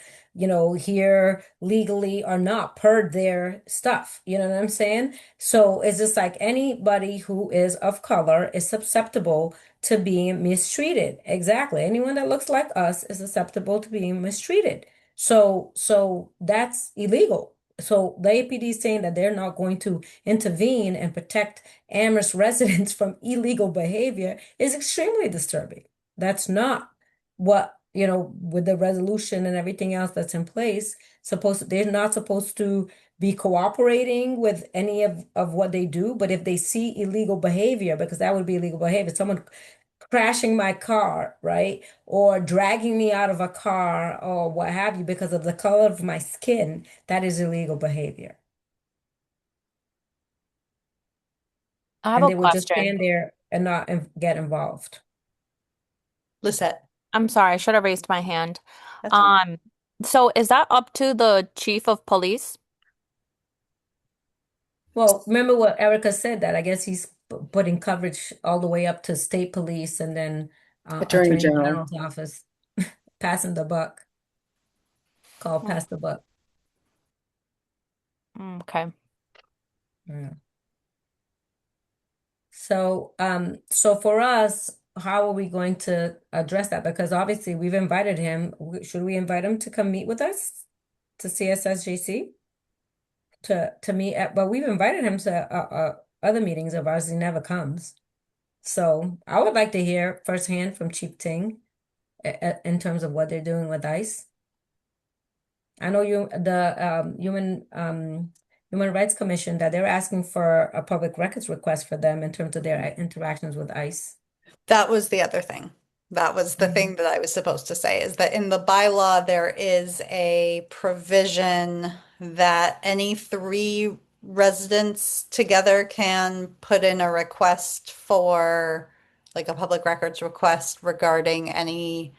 here legally or not per their stuff. You know what I'm saying? So it's just like anybody who is of color is susceptible to being mistreated. Exactly. Anyone that looks like us is susceptible to being mistreated. So that's illegal. So the APD is saying that they're not going to intervene and protect Amherst residents from illegal behavior is extremely disturbing. That's not what, with the resolution and everything else that's in place, they're not supposed to be cooperating with any of what they do. But if they see illegal behavior, because that would be illegal behavior, someone crashing my car, right? Or dragging me out of a car or what have you because of the color of my skin, that is illegal behavior. I have And a they would just question. stand there and not get involved. Lisette, I'm sorry, I should have raised my hand. that's fine. Um, so is that up to the chief of police? Well, remember what Erica said that I guess he's putting coverage all the way up to state police and then Attorney Attorney General. General's office, passing the buck, called pass the buck. Okay. Yeah. So for us, how are we going to address that? Because obviously we've invited him. Should we invite him to come meet with us to CSSJC to meet at, but we've invited him to other meetings of ours. He never comes. So I would like to hear firsthand from Chief Ting in terms of what they're doing with ICE. I know the Human Rights Commission, that they're asking for a public records request for them in terms of their interactions with ICE. That was the other thing. That was the thing that I was supposed to say, is that in the bylaw, there is a provision that any three residents together can put in a request for, like, a public records request regarding any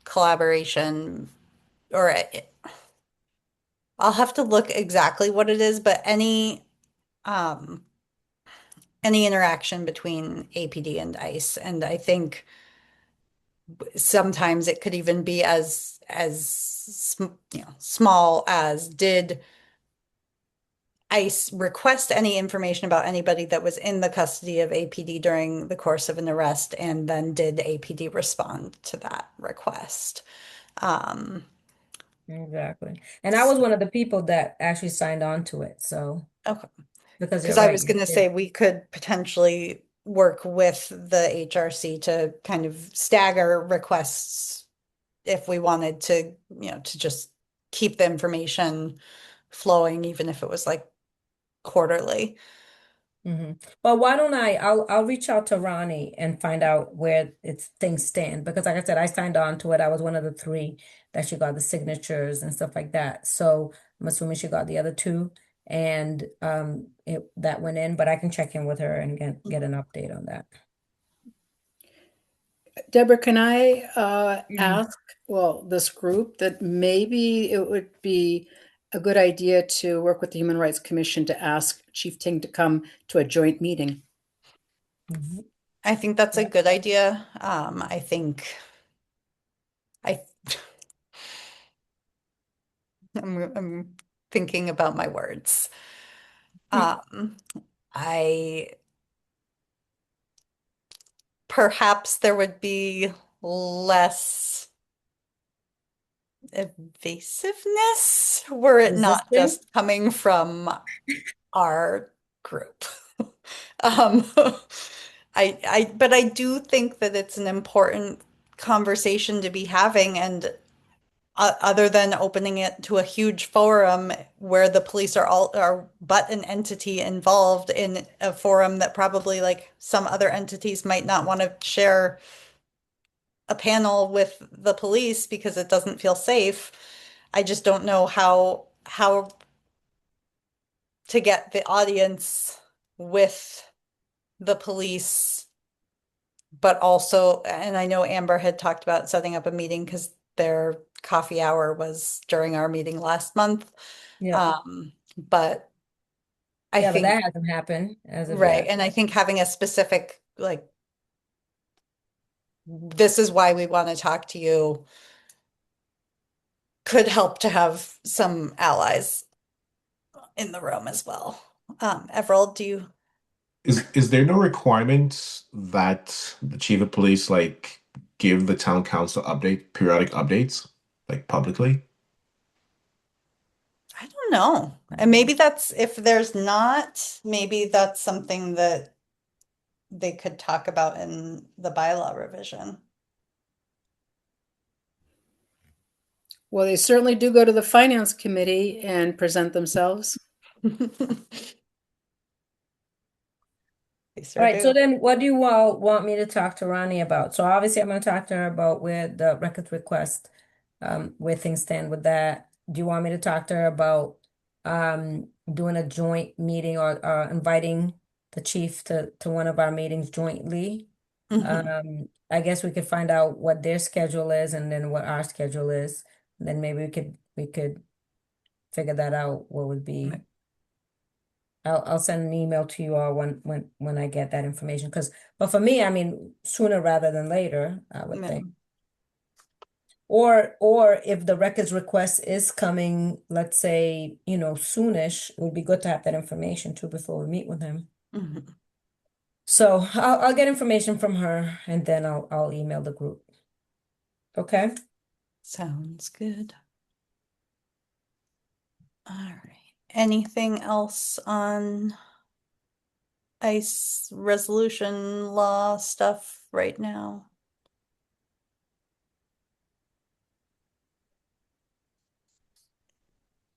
collaboration, or I'll have to look exactly what it is, but um any interaction between APD and ICE. And I think sometimes it could even be small as, did ICE request any information about anybody that was in the custody of APD during the course of an arrest, and then did APD respond to that request? Um, Exactly. And I was one of the people that actually signed on to it. So, okay. because Because you're I right. was going to say we could potentially work with the HRC to kind of stagger requests if we wanted to, to just keep the information flowing, even if it was like quarterly. Well, why don't I'll reach out to Ronnie and find out where things stand, because like I said, I signed on to it. I was one of the three that she got the signatures and stuff like that. So I'm assuming she got the other two, and that went in, but I can check in with her and get an update on that. Deborah, can I Mhm. ask, well, this group, that maybe it would be a good idea to work with the Human Rights Commission to ask Chief Ting to come to a joint meeting? I think that's a Yeah. good idea. I think I I'm thinking about my words. Um, I Perhaps there would be less evasiveness were it not Resistance? just coming from our group. Um, but I do think that it's an important conversation to be having, and other than opening it to a huge forum where the police are but an entity involved in a forum that probably, like, some other entities might not want to share a panel with the police because it doesn't feel safe. I just don't know how to get the audience with the police, but also, and I know Amber had talked about setting up a meeting because their coffee hour was during our meeting last month. Yeah. But I Yeah, but think, that hasn't happened as of right, yet. and I think having a specific, like, this is why we want to talk to you, could help to have some allies in the room as well. Everald, do you? Is there no requirement that the chief of police like give the town council periodic updates, like publicly? don't know. And maybe that's, if there's not, maybe that's something that they could talk about in the bylaw revision. Well, they certainly do go to the finance committee and present themselves. They All sure right, so do. then what do you all want me to talk to Ronnie about? So obviously I'm gonna talk to her about where the records request, where things stand with that. Do you want me to talk to her about doing a joint meeting or inviting the chief to one of our meetings jointly? Mhm. I guess we could find out what their schedule is and then what our schedule is. Then maybe we could figure that out, what would be. I'll send an email to you all when I get that information. But for me, I mean, sooner rather than later, I would Yeah. think. Or if the records request is coming, let's say, soonish, it would be good to have that information too before we meet with him. Mhm. So I'll get information from her and then I'll email the group. Okay? Sounds good. All right. Anything else on ICE resolution law stuff right now?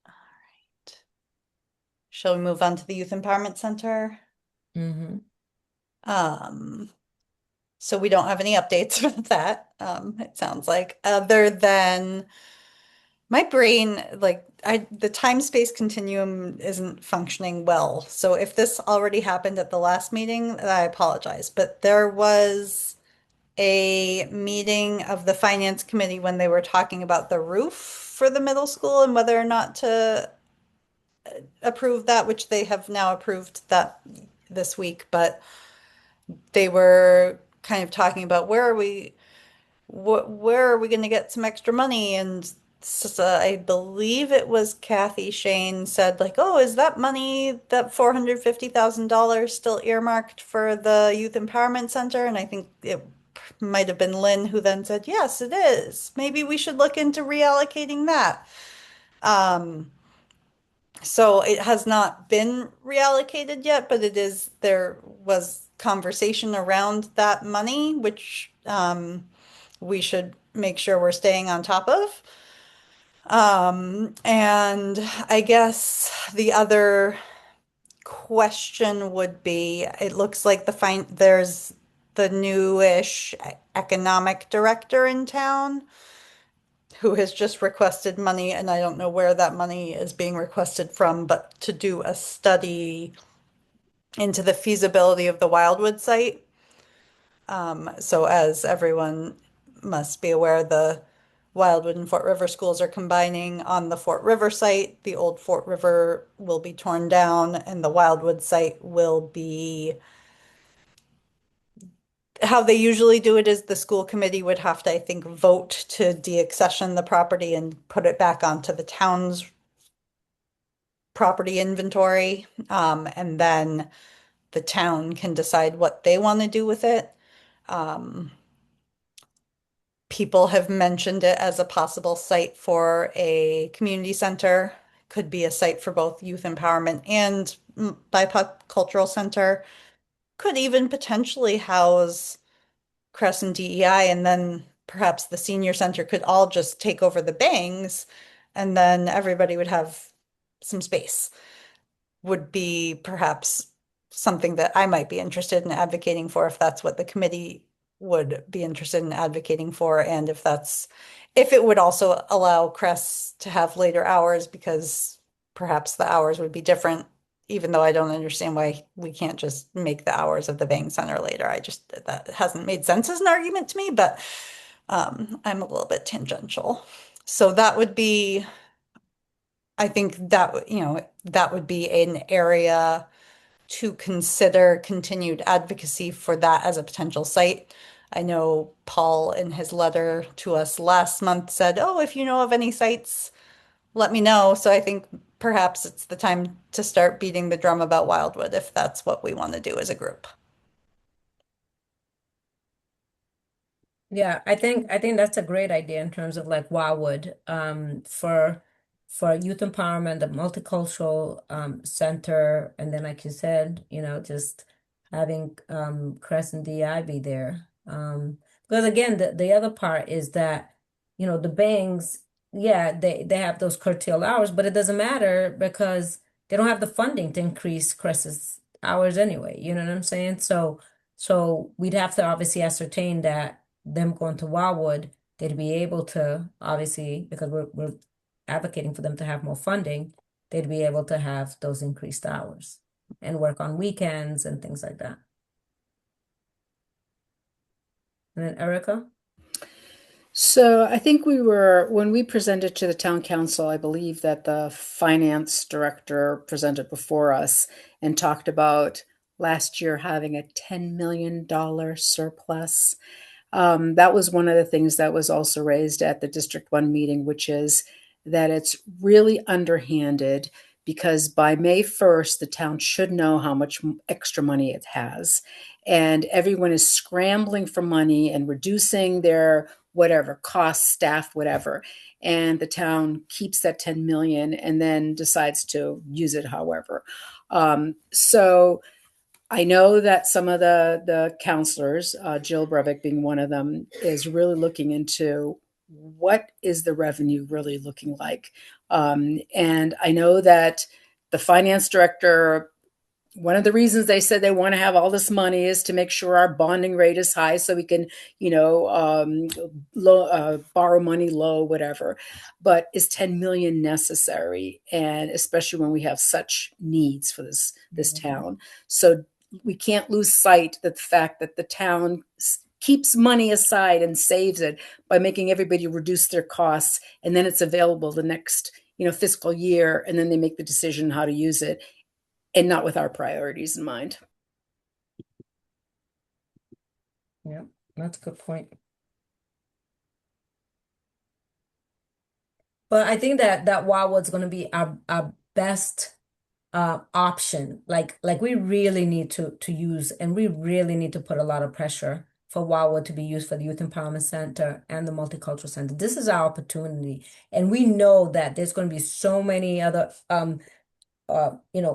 All right. Shall we move on to the Youth Empowerment Center? Mm-hmm. So we don't have any updates with that. It sounds like, other than my brain, like the time space continuum isn't functioning well. So if this already happened at the last meeting, I apologize. But there was a meeting of the finance committee when they were talking about the roof for the middle school and whether or not to approve that, which they have now approved that this week. But they were kind of talking about where are we going to get some extra money? And I believe it was Kathy Shane said like, oh, is that money, that $450,000 still earmarked for the Youth Empowerment Center? And I think it might have been Lynn who then said, yes, it is. Maybe we should look into reallocating that. So it has not been reallocated yet, but there was conversation around that money, which we should make sure we're staying on top of. And I guess the other question would be, it looks like there's the newish economic director in town who has just requested money, and I don't know where that money is being requested from, but to do a study into the feasibility of the Wildwood site. So as everyone must be aware, the Wildwood and Fort River schools are combining on the Fort River site. The old Fort River will be torn down and the Wildwood site will be, how they usually do it is the school committee would have to, I think, vote to deaccession the property and put it back onto the town's property inventory. And then the town can decide what they want to do with it. People have mentioned it as a possible site for a community center. Could be a site for both youth empowerment and BIPOC cultural center. Could even potentially house Crescent DEI, and then perhaps the senior center could all just take over the bangs, and then everybody would have some space. Would be perhaps something that I might be interested in advocating for if that's what the committee would be interested in advocating for, and if it would also allow Cress to have later hours, because perhaps the hours would be different, even though I don't understand why we can't just make the hours of the Bang Center later. That hasn't made sense as an argument to me, but I'm a little bit tangential. So that would be, I think that, that would be an area to consider continued advocacy for that as a potential site. I know Paul in his letter to us last month said, oh, if you know of any sites, let me know. So I think perhaps it's the time to start beating the drum about Wildwood if that's what we want to do as a group. Yeah, I think that's a great idea in terms of like Wildwood, for for youth empowerment, the multicultural center, and then like you said, just having Crest and DI be there. Because again, the other part is that, the banks, yeah, they have those curtailed hours, but it doesn't matter because they don't have the funding to increase Crest's hours anyway. You know what I'm saying? So we'd have to obviously ascertain that them going to Wildwood, they'd be able to, obviously, because we're advocating for them to have more funding, they'd be able to have those increased hours and work on weekends and things like that. And then Erica? So I think when we presented to the town council, I believe that the finance director presented before us and talked about last year having a $10 million surplus. That was one of the things that was also raised at the District 1 meeting, which is that it's really underhanded because by May 1st, the town should know how much extra money it has. And everyone is scrambling for money and reducing their whatever costs, staff, whatever. And the town keeps that 10 million and then decides to use it however. So I know that some of the counselors, Jill Brevick being one of them, is really looking into what is the revenue really looking like. And I know that the finance director, one of the reasons they said they want to have all this money is to make sure our bonding rate is high so we can, borrow money low, whatever. But is 10 million necessary? And especially when we have such needs for this town. So we can't lose sight that the fact that the town keeps money aside and saves it by making everybody reduce their costs, and then it's available the next fiscal year, and then they make the decision how to use it, and not with our priorities in mind. Yeah, that's a good point. But I think that Wildwood's going to be our best option. Like we really need to use, and we really need to put a lot of pressure for Wildwood to be used for the Youth Empowerment Center and the Multicultural Center. This is our opportunity, and we know that there's going to be so many other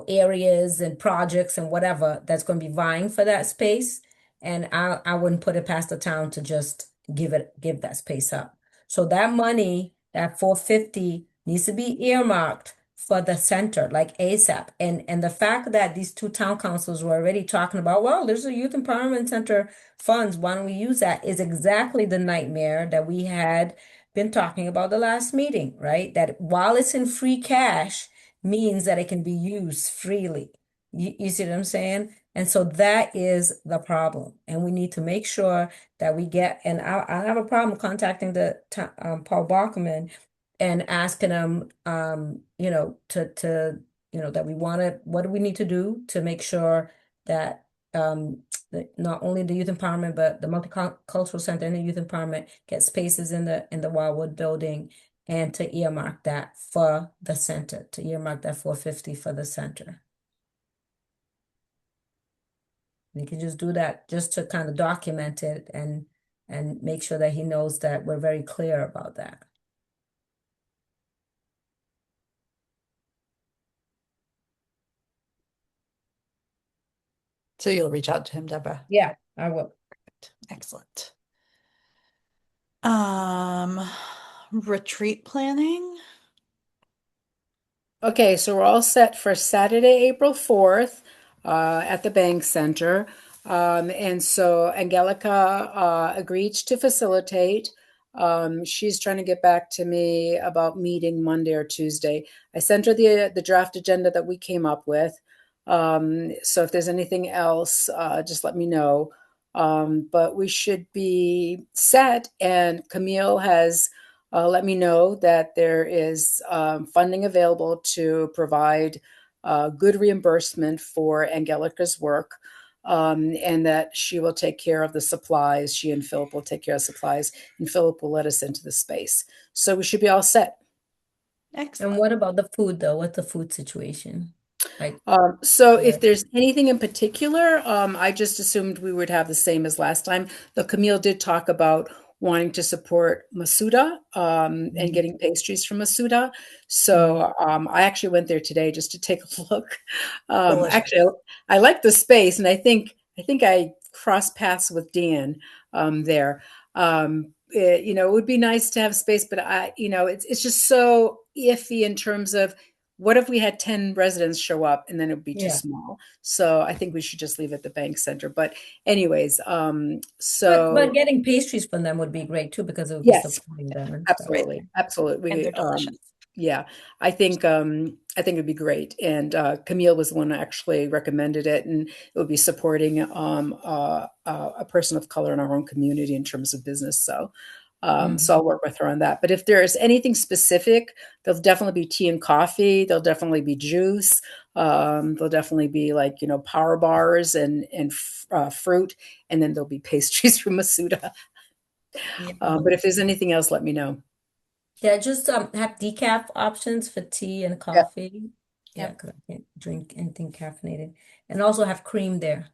areas and projects and whatever that's going to be vying for that space. And I wouldn't put it past the town to just give that space up. So that money, that 450, needs to be earmarked for the center, like ASAP. And the fact that these two town councils were already talking about, well, there's a youth empowerment center funds, why don't we use that, is exactly the nightmare that we had been talking about the last meeting, right? That while it's in free cash, means that it can be used freely. You see what I'm saying? And so that is the problem. And we need to make sure that we get, and I have a problem contacting the Paul Bachman and asking him, that we want to, what do we need to do to make sure that not only the youth empowerment, but the multicultural center and the youth empowerment get spaces in the Wildwood building, and to earmark that for the center, to earmark that 450 for the center. We can just do that just to kind of document it and make sure that he knows that we're very clear about that. So you'll reach out to him, Deborah? Yeah, I will. Excellent. Retreat planning. Okay, so we're all set for Saturday, April 4th, at the Bank Center. And so Angelica agreed to facilitate. She's trying to get back to me about meeting Monday or Tuesday. I sent her the draft agenda that we came up with. So if there's anything else, just let me know. But we should be set, and Camille has let me know that there is funding available to provide good reimbursement for Angelica's work, and that she will take care of the supplies. She and Philip will take care of supplies, and Philip will let us into the space. So we should be all set. Excellent. And what about the food, though? What's the food situation? Like, So if there's anything in particular, I just assumed we would have the same as last time. Though Camille did talk about wanting to support Masuda and getting pastries from Masuda. So I actually went there today just to take a look. Delicious. Actually, I like the space, and I think I crossed paths with Dan there. It would be nice to have space, but it's just so iffy in terms of what if we had 10 residents show up and then it would be too Yeah. small. So I think we should just leave it at the bank center. But anyways, But so getting pastries from them would be great too, because it would be yes, supporting them and stuff. absolutely, absolutely. And they're delicious. Yeah, I think it'd be great. And Camille was the one who actually recommended it, and it would be supporting a person of color in our own community in terms of business. So I'll work with her on that. But if there's anything specific, there'll definitely be tea and coffee. There'll definitely be juice. There'll definitely be power bars and fruit, and then there'll be pastries from Masuda. But if there's anything else, let me know. Yeah, just have decaf options for tea and Yep. coffee. Yeah, Yep. because I can't drink anything caffeinated. And also have cream there.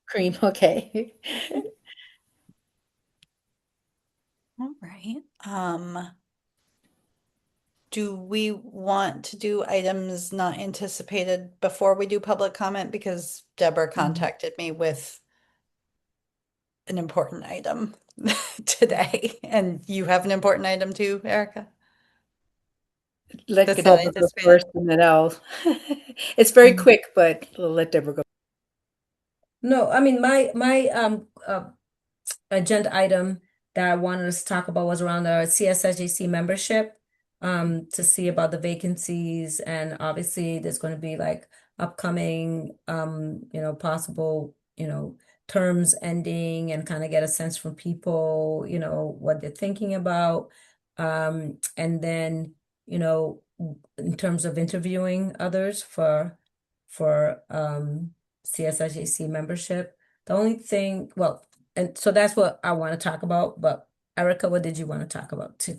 Cream, okay. All right. Do we want to do items not anticipated before we do public comment? Because Deborah contacted me with an important item today, and you have an important item too, Erica? Let That's not Deborah go anticipated. first, and then I'll. It's very quick, but we'll let Deborah go. No, I mean my agenda item that I wanted us to talk about was around the CSSJC membership, to see about the vacancies, and obviously there's going to be like upcoming, possible, terms ending, and kind of get a sense from people, what they're thinking about. And then, in terms of interviewing others for CSSJC membership. The only thing, well, and so that's what I want to talk about. But Erica, what did you want to talk about too?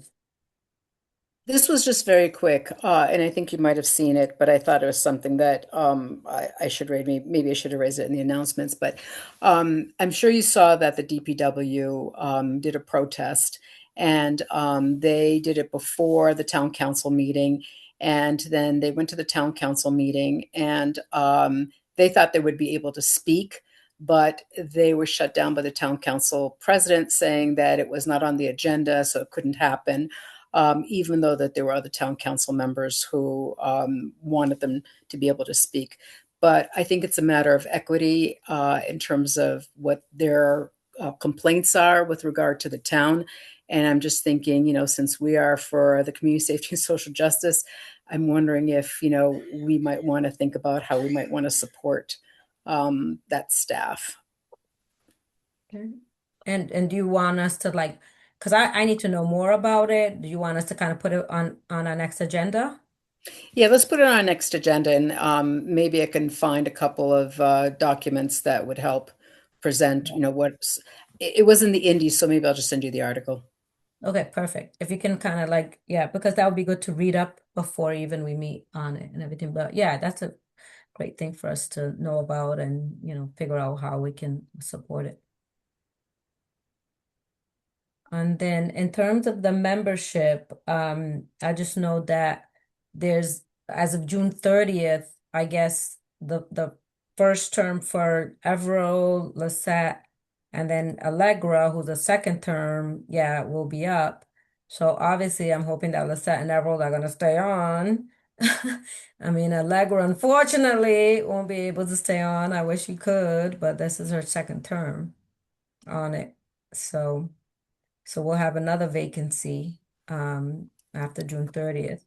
This was just very quick, and I think you might have seen it, but I thought it was something that I should raise. Maybe I should have raised it in the announcements, but I'm sure you saw that the DPW did a protest, and they did it before the town council meeting, and then they went to the town council meeting, and they thought they would be able to speak, but they were shut down by the town council president saying that it was not on the agenda, so it couldn't happen, even though that there were other town council members who wanted them to be able to speak. But I think it's a matter of equity in terms of what their complaints are with regard to the town. And I'm just thinking, since we are for the community safety and social justice, I'm wondering if, we might want to think about how we might want to support that staff. Okay. And do you want us to because I need to know more about it. Do you want us to kind of put it on our next agenda? Yeah, let's put it on our next agenda, and maybe I can find a couple of documents that would help present, what's, it was in the Indies, so maybe I'll just send you the article. Okay, perfect. If you can kind of yeah, because that would be good to read up before even we meet on it and everything. But yeah, that's a great thing for us to know about and, figure out how we can support it. And then in terms of the membership, I just know that there's, as of June 30th, I guess the first term for Evero, Lisette, and then Allegra, who's a second term, yeah, will be up. So obviously I'm hoping that Lisette and Evero are gonna stay on. I mean, Allegra unfortunately won't be able to stay on. I wish she could, but this is her second term on it. So we'll have another vacancy after June 30th.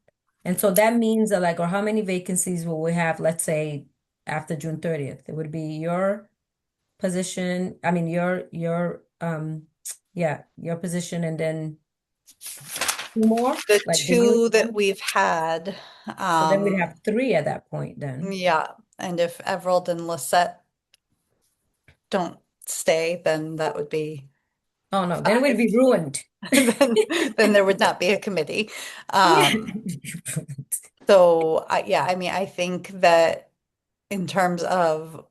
And so that means that or how many vacancies will we have, let's say, after June 30th? It would be your position, I mean your position, and then two more? The Like the two youth that one? we've had, So then we'd have three at that point then. yeah, and if Everald and Lisette don't stay, then that would be Oh no, then we'd be ruined. then there would not be a committee. Yeah. So I mean, I think that in terms of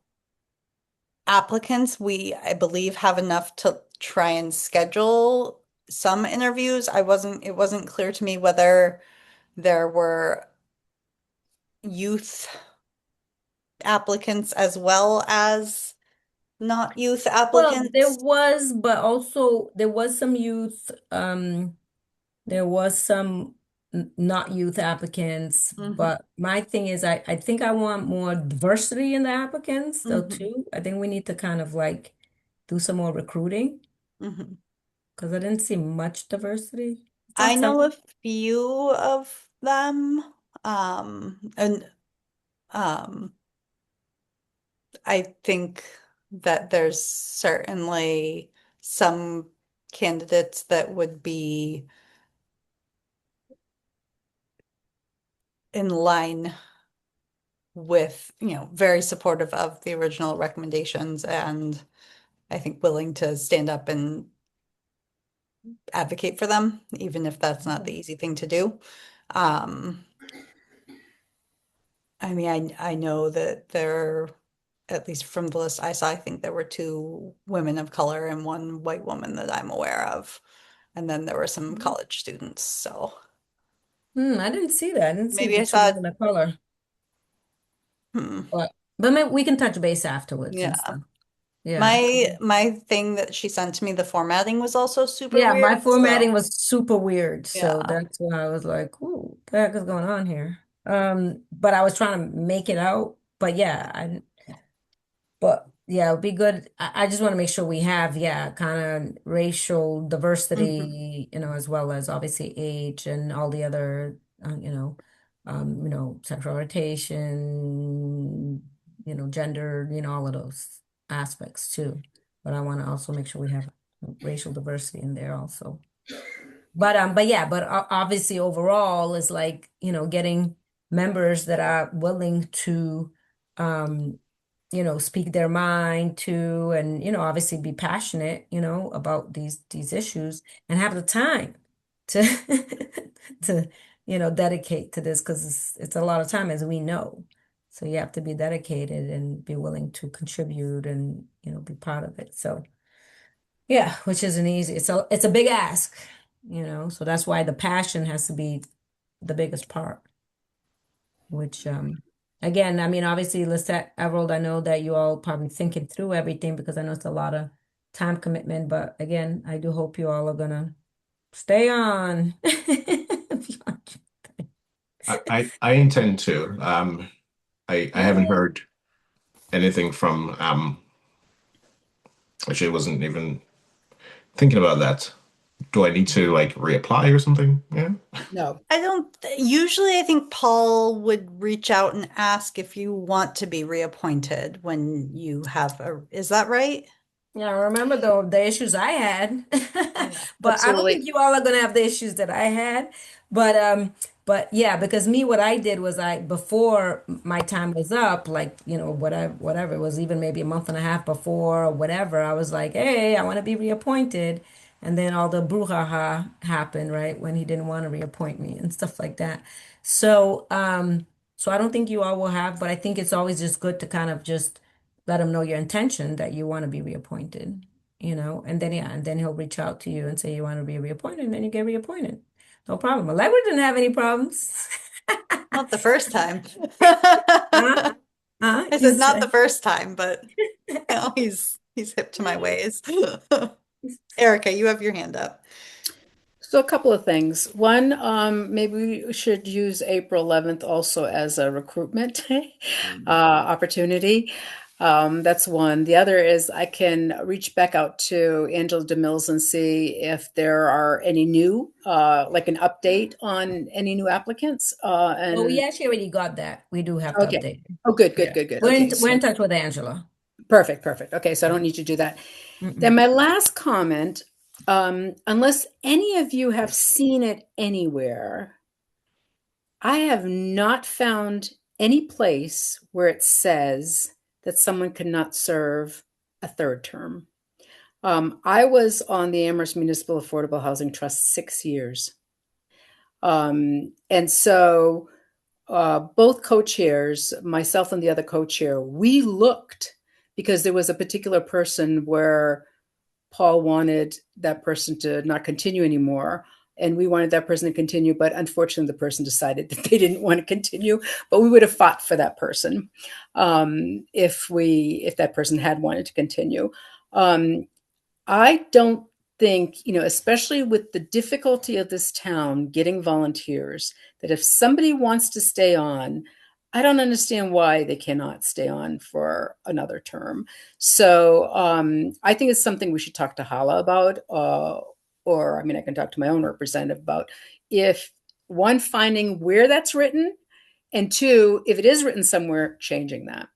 applicants, I believe, have enough to try and schedule some interviews. It wasn't clear to me whether there were youth applicants as well as not youth Well, there applicants. was, but also there was some youth, there was some not youth applicants, Mhm, but my thing is I think I want more diversity in the applicants though mhm, too. I think we need to kind of like do some more recruiting mhm. because I didn't see much diversity. Is I that know a something? few of them, and um, I think that there's certainly some candidates that would be in line with, very supportive of the original recommendations and I think willing to stand up and advocate for them, even if that's not the easy thing to do. Um, I mean, I know that there, at least from the list I saw, I think there were two women of color and one white woman that I'm aware of. And then there were some college students. So I didn't see that. I didn't see maybe the I two saw, women of color, hmm, but maybe we can touch base afterwards and yeah. stuff. Yeah. My thing that she sent to me, the formatting was also super Yeah, my weird. So formatting was super weird, so yeah. that's why I was like, "Ooh, what the heck is going on here?" But I was trying to make it out. But yeah, but yeah, it'd be good. I just want to make sure we have, yeah, kind of racial Mhm. diversity, as well as obviously age and all the other, sexual orientation, gender, all of those aspects too. But I want to also make sure we have racial diversity in there also. But yeah, but obviously overall is like, getting members that are willing to, um, speak their mind to, and, obviously be passionate, about these issues and have the time to, to, dedicate to this because it's a lot of time as we know. So you have to be dedicated and be willing to contribute and, be part of it. So. Yeah, which isn't easy. It's a big ask, so that's why the passion has to be the biggest part, which again, I mean, obviously, Lisette, Emerald, I know that you all probably thinking through everything because I know it's a lot of time commitment, but again, I do hope you all are gonna stay on. I intend to. I haven't Yeah. heard anything from actually I wasn't even thinking about that. Do I need to like reapply or something? Yeah. No. I don't, usually I think Paul would reach out and ask if you want to be reappointed when you have is that right? Yeah, I remember the issues I had. Yeah. But I don't think Absolutely. you all are gonna have the issues that I had. But yeah, because me what I did was I before my time was up, like, whatever, it was even maybe a month and a half before or whatever, I was like, hey, I want to be reappointed. And then all the brouhaha happened, right? When he didn't want to reappoint me and stuff like that. So I don't think you all will have, but I think it's always just good to kind of just let him know your intention that you want to be reappointed, and then yeah, and then he'll reach out to you and say you want to be reappointed, and then you get reappointed. No problem. Allegra didn't have any problems. Not the first time. Huh? Huh? I You said not the said. first time, but he's hip to my ways. Erica, you have your hand up. So a couple of things. One, maybe we should use April 11th also as a recruitment opportunity. That's one. The other is I can reach back out to Angela DeMills and see if there are any new, like an update on any new applicants. Well, we And actually already got that. We do have to okay. update. Oh, good, good, Yeah. good, good. We're in Okay, we're in so touch with Angela. perfect, perfect. Okay, so I don't need to do that. Then Mm-mm. my last comment, unless any of you have seen it anywhere, I have not found any place where it says that someone cannot serve a third term. I was on the Amherst Municipal Affordable Housing Trust 6 years. And so both co-chairs, myself and the other co-chair, we looked because there was a particular person where Paul wanted that person to not continue anymore, and we wanted that person to continue, but unfortunately the person decided that they didn't want to continue, but we would have fought for that person if that person had wanted to continue. I don't think, especially with the difficulty of this town getting volunteers, that if somebody wants to stay on, I don't understand why they cannot stay on for another term. So I think it's something we should talk to Hala about, or I mean, I can talk to my own representative about if one, finding where that's written, and two, if it is written somewhere, changing that.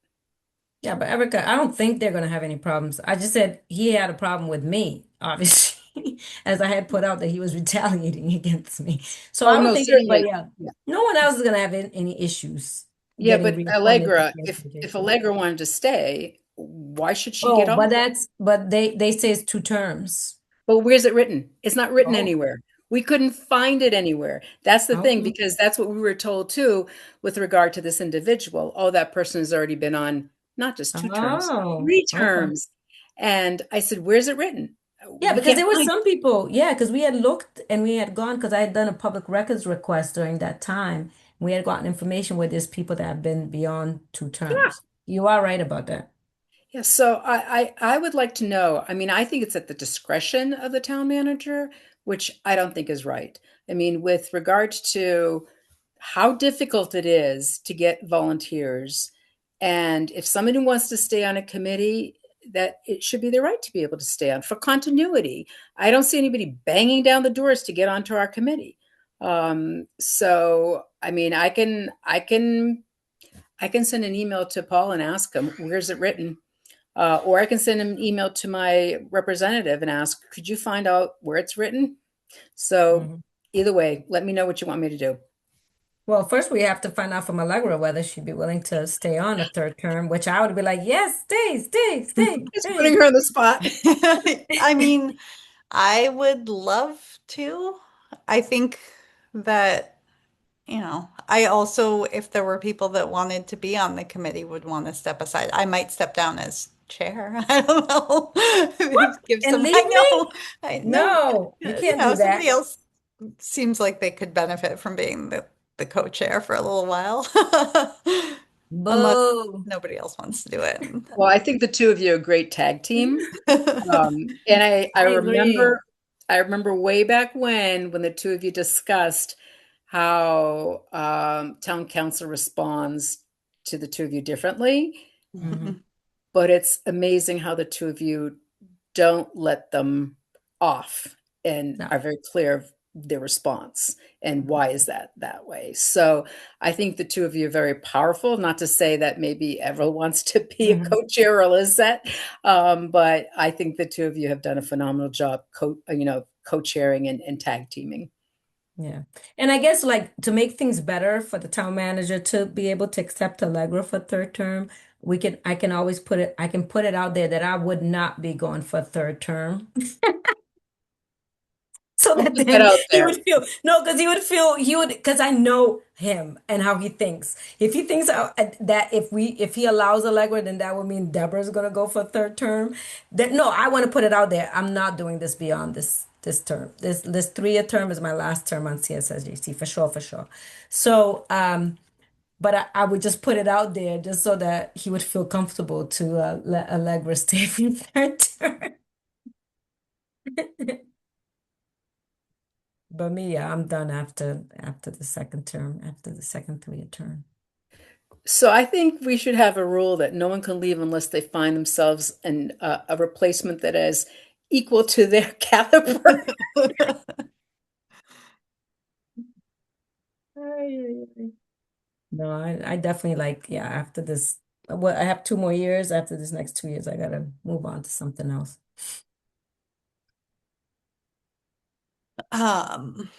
Yeah, but Erica, I don't think they're gonna have any problems. I just said he had a problem with me, obviously, as I had put out that he was retaliating against me. So I Oh don't no, think certainly. anybody else, Yeah. no one else is gonna have any issues Yeah, getting but reappointed to Allegra, if CSSJC. Allegra wanted to stay, why should she get Oh, on? but they say it's 2 terms. But where's it written? It's not written Oh, anywhere. We couldn't find it anywhere. That's the thing, okay. because that's what we were told too with regard to this individual. Oh, that person has already been on not just 2 terms, Oh, three okay. terms. And I said, where's it written? Yeah, We because can't there were find some people, yeah, because we had looked and we had gone, because I had done a public records request during that time. We had gotten information where there's people that have been beyond two it. terms. You are right about that. Yeah, so I would like to know. I mean, I think it's at the discretion of the town manager, which I don't think is right. I mean, with regard to how difficult it is to get volunteers, and if somebody wants to stay on a committee, that it should be their right to be able to stay on for continuity. I don't see anybody banging down the doors to get onto our committee. So I mean, I can send an email to Paul and ask him, where's it written? Or I can send an email to my representative and ask, could you find out where it's written? So Mhm. either way, let me know what you want me to do. Well, first we have to find out from Allegra whether she'd be willing to stay on a 3rd term, which I would be like, yes, stay, stay, stay, Just putting stay. her on the spot. I mean, I would love to. I think that, I also, if there were people that wanted to be on the committee, would want to step aside. I might step down as chair. I don't know. Give And some, leave I me? know, I know, No, you can't do somebody that. else seems like they could benefit from being the co-chair for a little while. Unless Boo. nobody else wants to do it. Well, I think the two of you are a great tag team. And I I agree. remember way back when the two of you discussed how town council responds to the two of you differently. Hmm. But it's amazing how the two of you don't let them off and No. are very clear of their response and why is that way. So I think the two of you are very powerful. Not to say that maybe Everett wants to be a Hmm. co-chair or Lizette, but I think the two of you have done a phenomenal job co-chairing and tag teaming. Yeah. And I guess like to make things better for the town manager to be able to accept Allegra for 3rd term, I can put it out there that I would not be going for a 3rd term. So Don't that put that then out he there. would feel no, because because I know him and how he thinks. If he thinks that if he allows Allegra, then that would mean Deborah's gonna go for a 3rd term. That no, I want to put it out there. I'm not doing this beyond this term. This 3-year term is my last term on CSSJC for sure, for sure. So but I would just put it out there just so that he would feel comfortable to let Allegra stay for the 3rd term. But me, yeah, I'm done after the 2nd term, after the second 3-year term. So I think we should have a rule that no one can leave unless they find themselves in a replacement that is equal to their caliber. Ay, ay, ay. No, I definitely like, yeah, after this, well, I have 2 more years. After this next 2 years, I gotta move on to something else. Um,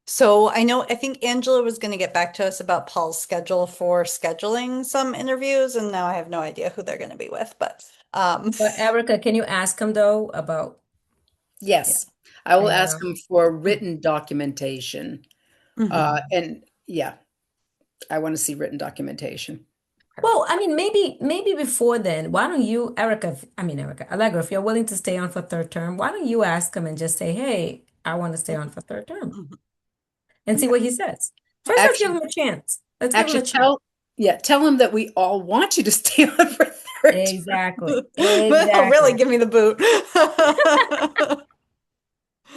so I think Angela was going to get back to us about Paul's schedule for scheduling some interviews, and now I have no idea who they're going to be with, but But Erica, can you ask him though about, yeah, Yes, I I will ask know. them for written documentation. mhm, And yeah, I want to see written documentation. Well, I mean, maybe before then, why don't you, Allegra, if you're willing to stay on for third term, why don't you ask him and just say, hey, I want to stay on for third term Mhm. and see Okay. what he says. First, let's give Actually, him a chance. Let's give him a chance. tell him that we all want you to stay on for third term. Exactly. Well, really Exactly. give me the boot.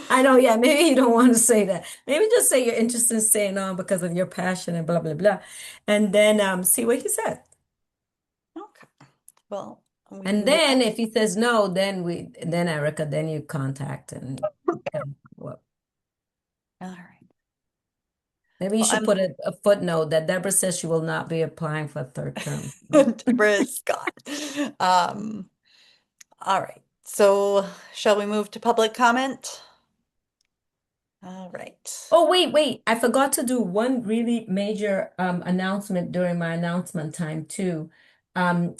I know, yeah, maybe you don't want to say that. Maybe just say you're interested in staying on because of your passion and blah, blah, blah. And then see what he says. Okay. Well, we And can do then that. if he says no, then Erica, then you contact and well, All right. maybe you Well, should put a footnote that Deborah says she will not be applying for a third term. Deborah Scott. Um, all right. So shall we move to public comment? All right. Oh, wait. I forgot to do one really major announcement during my announcement time too.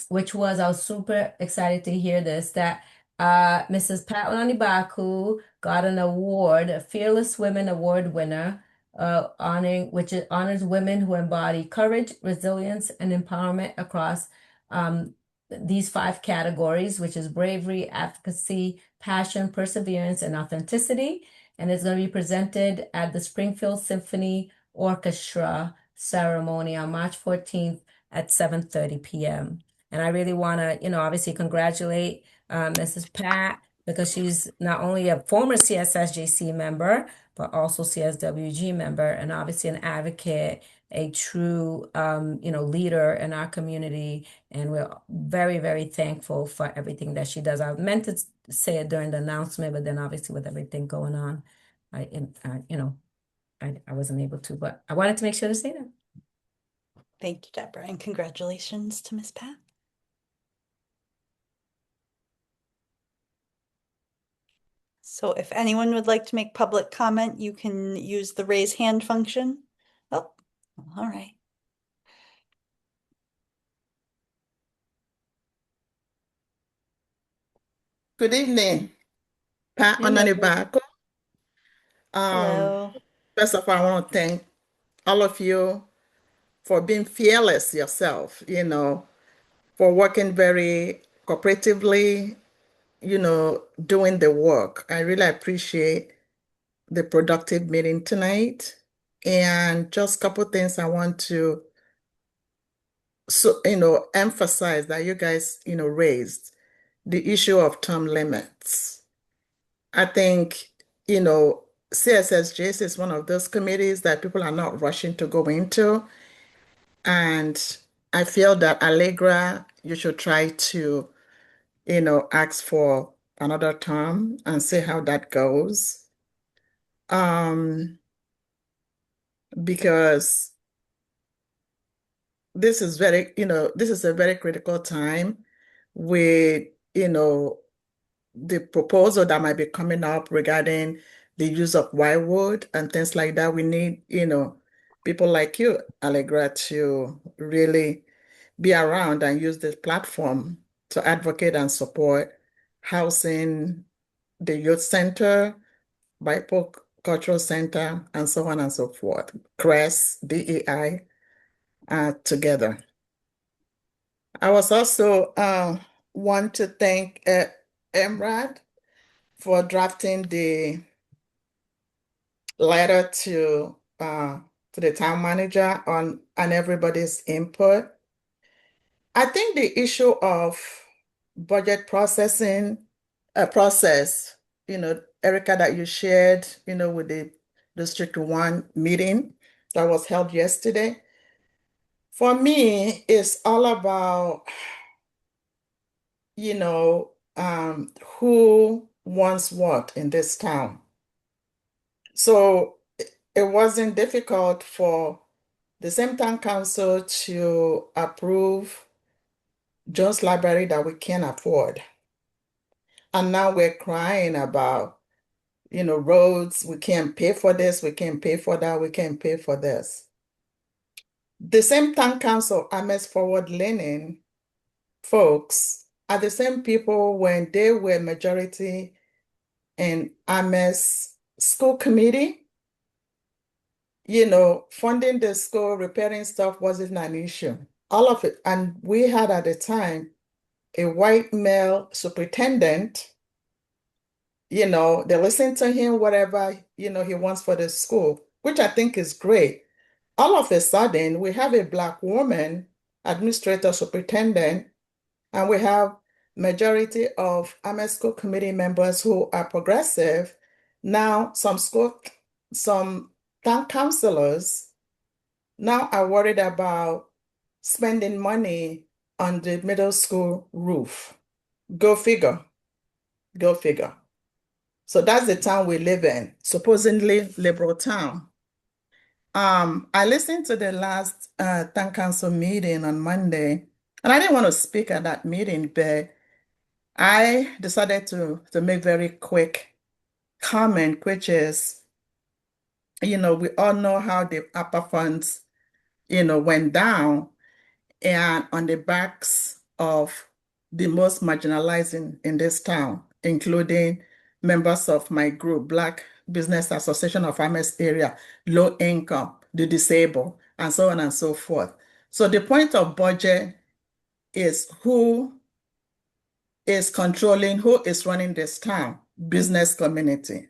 Which was I was super excited to hear this that Mrs. Pat Baku got an award, a Fearless Women Award winner, honoring which it honors women who embody courage, resilience, and empowerment across um these five categories, which is bravery, advocacy, passion, perseverance, and authenticity, and it's going to be presented at the Springfield Symphony Orchestra ceremony on March 14th at 7:30 p.m. And I really want to, obviously congratulate Mrs. Pat because she's not only a former CSSJC member, but also CSWG member, and obviously an advocate, a true, leader in our community. And we're very, very thankful for everything that she does. I meant to say it during the announcement, but then obviously with everything going on, I wasn't able to, but I wanted to make sure to say that. Thank you, Deborah, and congratulations to Miss Pat. So if anyone would like to make public comment, you can use the raise hand function. Oh, all right. Good evening, Pat Hello. Onanibako. Um, Hello. First of all, I want to thank all of you for being fearless yourself, for working very cooperatively, doing the work. I really appreciate the productive meeting tonight. And just a couple things I want to emphasize that you guys, raised the issue of term limits. I think, CSSJC is one of those committees that people are not rushing to go into. And I feel that Allegra, you should try to, ask for another term and see how that goes. Because this is a very critical time with, the proposal that might be coming up regarding the use of whitewood and things like that. We need, people like you, Allegra, to really be around and use this platform to advocate and support housing, the youth center, BIPOC Cultural Center, and so on and so forth. CRES, DEI, together. I was also want to thank Emrad for drafting the letter to the town manager on and everybody's input. I think the issue of budget process, Erica, that you shared, with the District 1 meeting that was held yesterday. For me, it's all about, who wants what in this town. So it wasn't difficult for the same town council to approve Jones Library that we can't afford. And now we're crying about, roads, we can't pay for this, we can't pay for that, we can't pay for this. The same town council, Ames Forward Leaning folks, are the same people when they were majority in Ames school committee. Funding the school, repairing stuff wasn't an issue. all of it. And we had at the time a white male superintendent. They listen to him, whatever, he wants for the school, which I think is great. All of a sudden, we have a Black woman administrator superintendent, and we have majority of Ames school committee members who are progressive. Now, some town councilors now are worried about spending money on the middle school roof. Go figure. Go figure. So that's the town we live in, supposedly liberal town. I listened to the last town council meeting on Monday, and I didn't want to speak at that meeting, but I decided to make very quick comment, which is, we all know how the upper funds, went down, and on the backs of the most marginalized in this town, including members of my group, Black Business Association of Ames Area, low income, the disabled, and so on and so forth. So the point of budget is who is controlling, who is running this town, business community,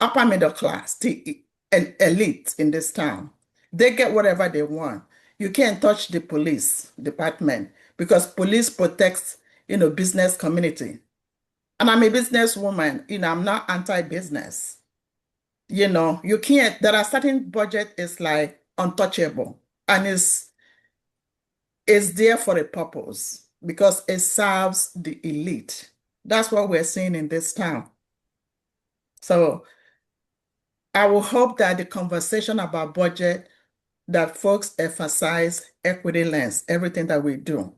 upper middle class, the elite in this town. They get whatever they want. You can't touch the police department because police protects, business community. And I'm a businesswoman, I'm not anti-business. You can't, there are certain budget is like untouchable and it's there for a purpose because it serves the elite. That's what we're seeing in this town. So I will hope that the conversation about budget, that folks emphasize equity lens, everything that we do.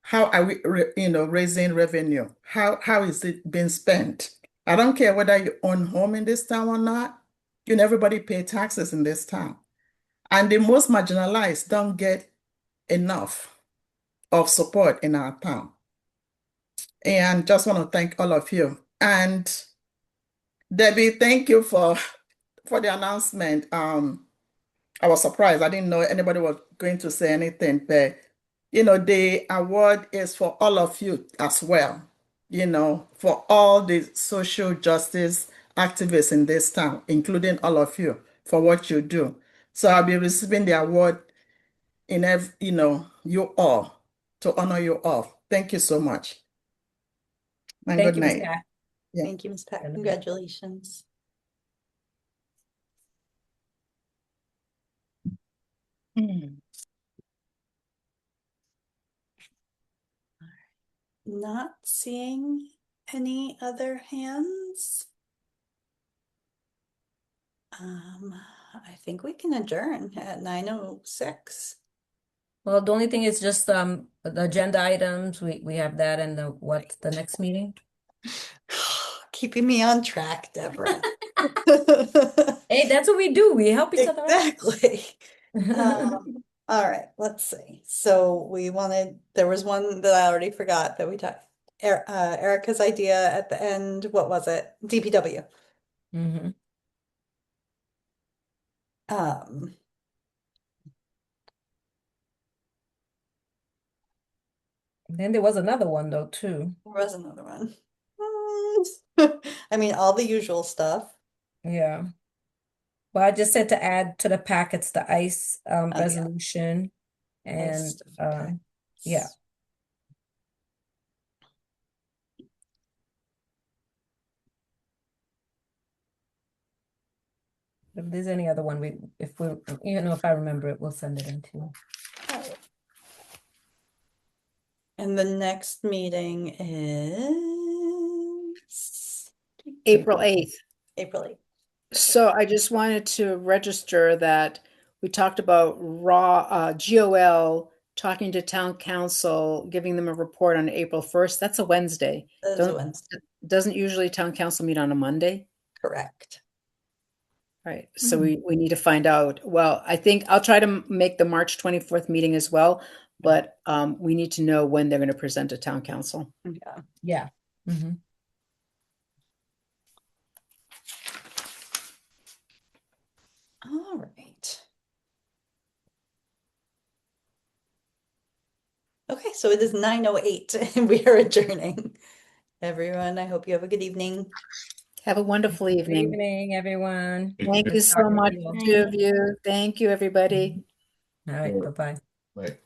How are we, raising revenue? How is it being spent? I don't care whether you own home in this town or not. Everybody pay taxes in this town. And the most marginalized don't get enough of support in our town. And just want to thank all of you. And Debbie, thank you for the announcement. I was surprised. I didn't know anybody was going to say anything, but the award is for all of you as well, for all the social justice activists in this town, including all of you, for what you do. So I'll be receiving the award in every, you all, to honor you all. Thank you so much. And Thank good you, Ms. night. Pat. Yeah. Thank you, Ms. Pat. Good night. Congratulations. Not seeing any other hands. I think we can adjourn at 9:06. Well, the only thing is just the agenda items. We have that and the next meeting. Keeping me on track, Deborah. Hey, that's what we do. We help each other out. Exactly. All right, let's see. So there was one that I already forgot that we talked, Erica's idea at the end, what was it? DPW. Mhm. Um, Then there was another one though too. there was another one. I mean, all the usual stuff. Yeah. Well, I just said to add to the packets the ICE yeah. resolution and Okay. yeah. If there's any other one, if I remember it, we'll send it in too. All right. And the next meeting is April 8th. April 8th. So I just wanted to register that we talked about GOL talking to town council, giving them a report on April 1st. That's a Wednesday. That is a Wednesday. Doesn't usually town council meet on a Monday? Correct. Right. So we need to find out. Well, I think I'll try to make the March 24th meeting as well, but we need to know when they're going to present to town council. Yeah. Yeah. Mhm. All right. So it is 9:08 and we are adjourning. Everyone, I hope you have a good evening. Have a wonderful Good evening. evening, everyone. Thank you Nice so talking to much, you all. two of you. Thank you, everybody. All right, bye-bye. Right.